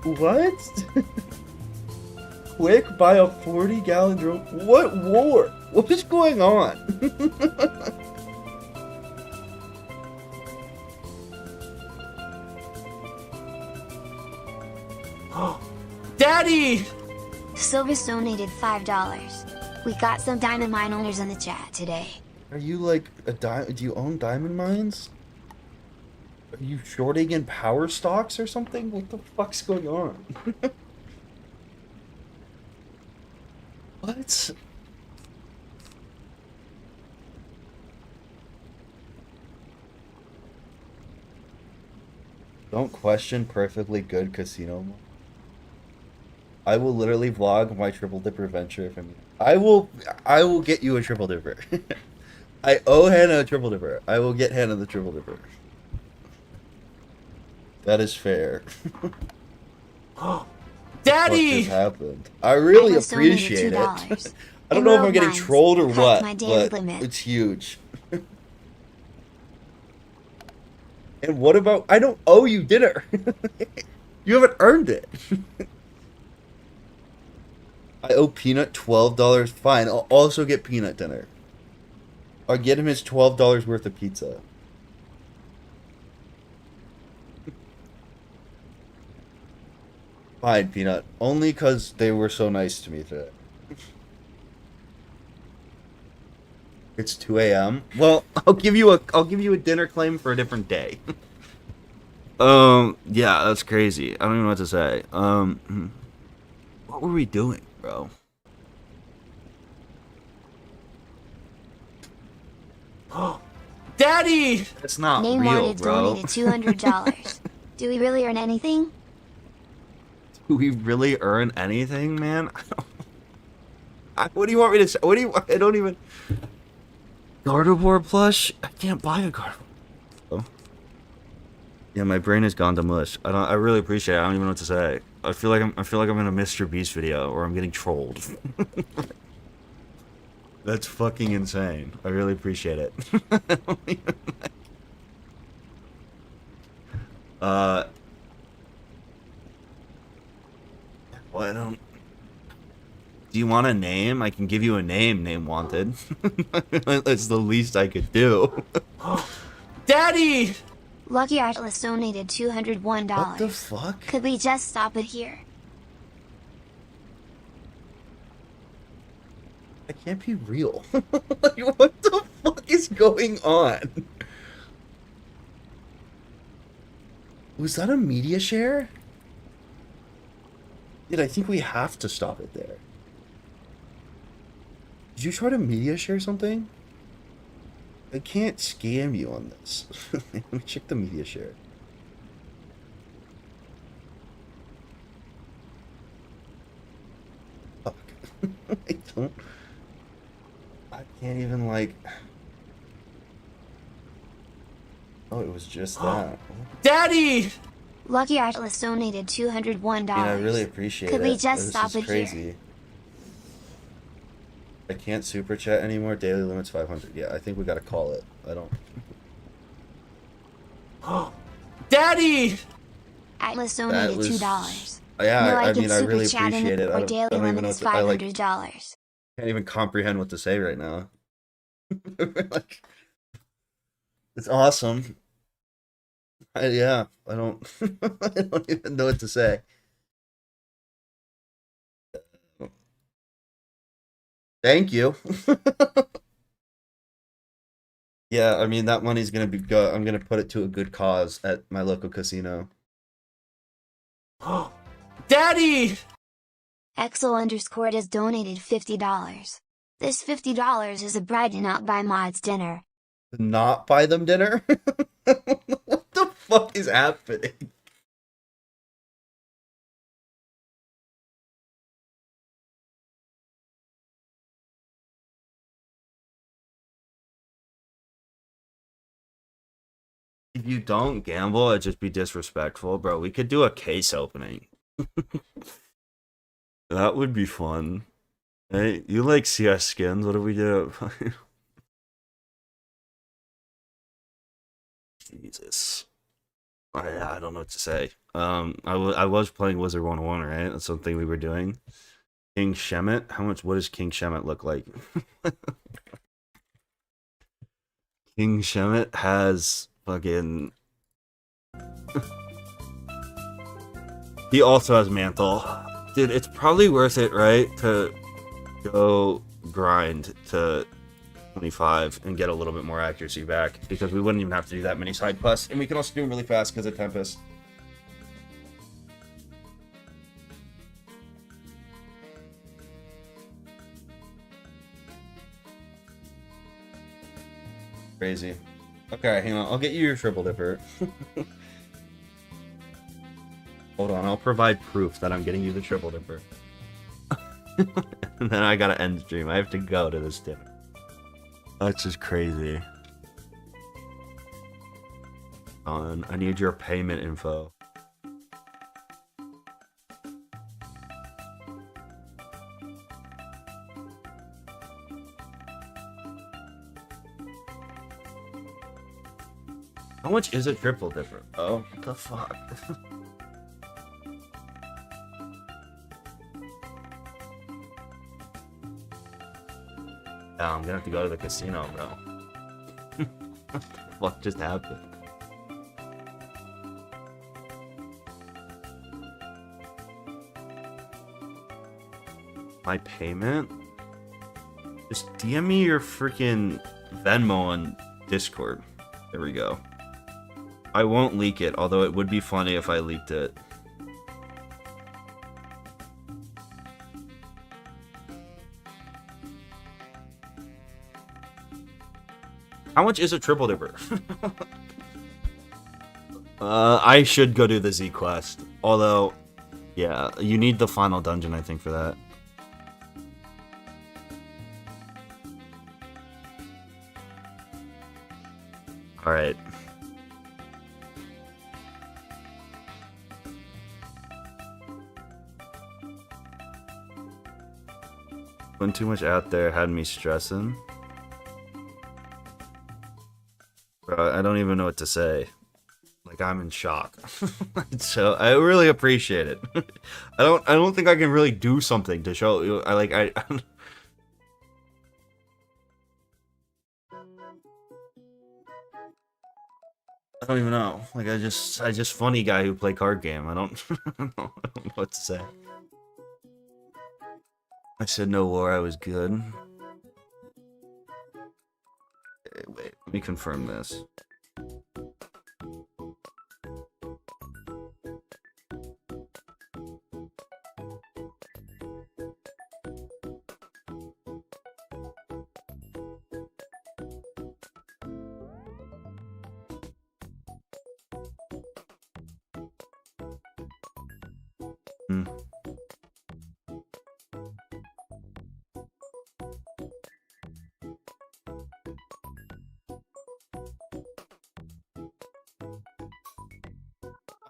war. What? Quick, buy a 40-gallon drum. What war? What is going on? Daddy! Silvis donated $5. We got some diamond mine owners in the chat today. Are you like a do you own diamond mines? Are you shorting in power stocks or something? What the fuck's going on? What? Don't question perfectly good casino. I will literally vlog my triple dipper adventure if I'm. I will get you a triple dipper. I owe Hannah a triple dipper. I will get Hannah the triple dipper. That is fair. Daddy! What just happened? I really appreciate it. I don't know if I'm getting trolled or what, but it's huge. And what about... I don't owe you dinner. You haven't earned it. I owe Peanut $12. Fine, I'll also get Peanut dinner. I'll get him his $12 worth of pizza. Fine, Peanut. Only because they were so nice to me today. It's 2 a.m. Well, I'll give you a dinner claim for a different day. Yeah, that's crazy. I don't even know what to say. What were we doing, bro? Daddy! It's not Name real, wanted bro. donated $200. Do we really earn anything? Do we really earn anything, man? What do you want me to say? What do you? I don't even. Gardevoir plush? I can't buy a Gardevoir. Oh. Yeah, my brain has gone to mush. I really appreciate it. I don't even know what to say. I feel like I'm in a Mr. Beast video, or I'm getting trolled. That's fucking insane. I really appreciate it. Well, I don't... Do you want a name? I can give you a name wanted. That's the least I could do. Daddy! Lucky Atlas donated $201. What the fuck? Could we just stop it here? That can't be real. Like, what the fuck is going on? Was that a media share? Dude, I think we have to stop it there. Did you try to media share something? I can't scam you on this. Let me check the media share. Fuck. I can't even, like... Oh, it was just that. Daddy! Lucky Atlas donated $201. I really appreciate it. Could we just This stop is it crazy. here? I can't super chat anymore. Daily limit's 500. Yeah, I think we gotta call it. I don't... Daddy! Atlas donated was- $2. Yeah, No, I can mean, I super really chat appreciate it. Or I daily don't even limit know is what to, I like, $500. can't even comprehend what to say right now. Like, it's awesome. Yeah, I don't I don't even know what to say. Thank you. Yeah, I mean, that money's gonna be good. I'm gonna put it to a good cause at my local casino. Daddy! Exel_ has donated $50. This $50 is a bribe to not buy mods dinner. Not buy them dinner? What the fuck is happening? If you don't gamble, it'd just be disrespectful, bro. We could do a case opening. That would be fun. Hey, you like CS skins? What do we do? Jesus. I don't know what to say. I was playing Wizard101, right? That's something we were doing. King Shemet? What does King Shemet look like? King Shemet has fucking... He also has Mantle. Dude, it's probably worth it, right? To go grind to 25 and get a little bit more accuracy back. Because we wouldn't even have to do that many side quests. And we can also do them really fast because of Tempest. Crazy. Okay, hang on. I'll get you your triple dipper. Hold on, I'll provide proof that I'm getting you the triple dipper. And then I gotta end stream. I have to go to this dinner. That's just crazy. I need your payment info. How much is a triple dipper? Oh, what the fuck? Yeah, I'm gonna have to go to the casino, bro. What the fuck just happened? My payment? Just DM me your freaking Venmo on Discord. There we go. I won't leak it, although it would be funny if I leaked it. How much is a triple dipper? I should go do the Z quest. Although, yeah, you need the final dungeon, I think, for that. Alright. When too much out there had me stressing. Bro, I don't even know what to say. Like, I'm in shock. So I really appreciate it. I don't think I can really do something to show you. I don't even know. Like, I just funny guy who play card game. I don't know what to say. I said no war, I was good. Okay, wait, let me confirm this.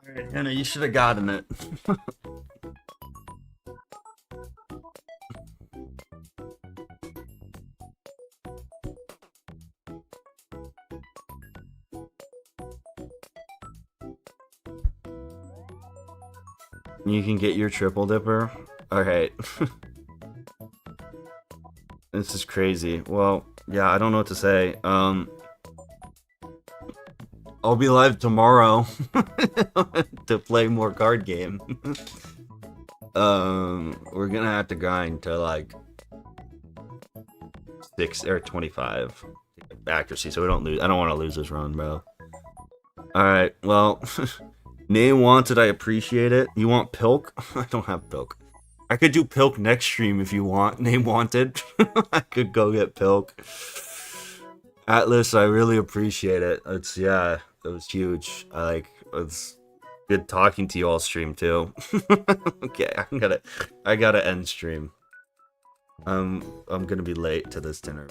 Alright, Hannah, you should have gotten it. You can get your triple dipper? Alright. This is crazy. Well, yeah, I don't know what to say. I'll be live tomorrow to play more card game. We're gonna have to grind to like 6 or 25 accuracy, so we don't lose. I don't want to lose this run, bro. All right, well, name wanted. I appreciate it. You want Pilk? I don't have Pilk. I could do Pilk next stream if you want. Name wanted. I could go get Pilk. Atlas, I really appreciate it. Yeah, it was huge. It's good talking to you all stream too. Okay, I gotta end stream. I'm gonna be late to this dinner.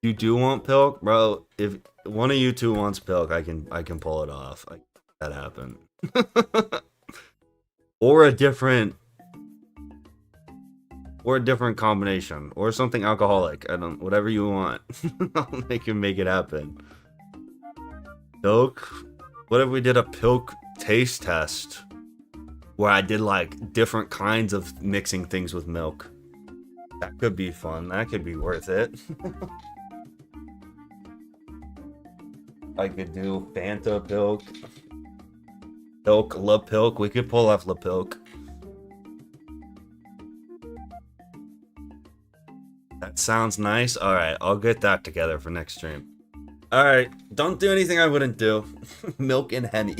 You do want Pilk, bro? If one of you two wants Pilk, I can pull it off. That happen. Or a different combination, or something alcoholic. Whatever you want. They can make it happen. Pilk? What if we did a Pilk taste test? Where I did like different kinds of mixing things with milk. That could be fun. That could be worth it. I could do Fanta Pilk. Pilk, La Pilk. We could pull off La Pilk. That sounds nice. Alright, I'll get that together for next stream. Alright, don't do anything I wouldn't do. Milk and Henny.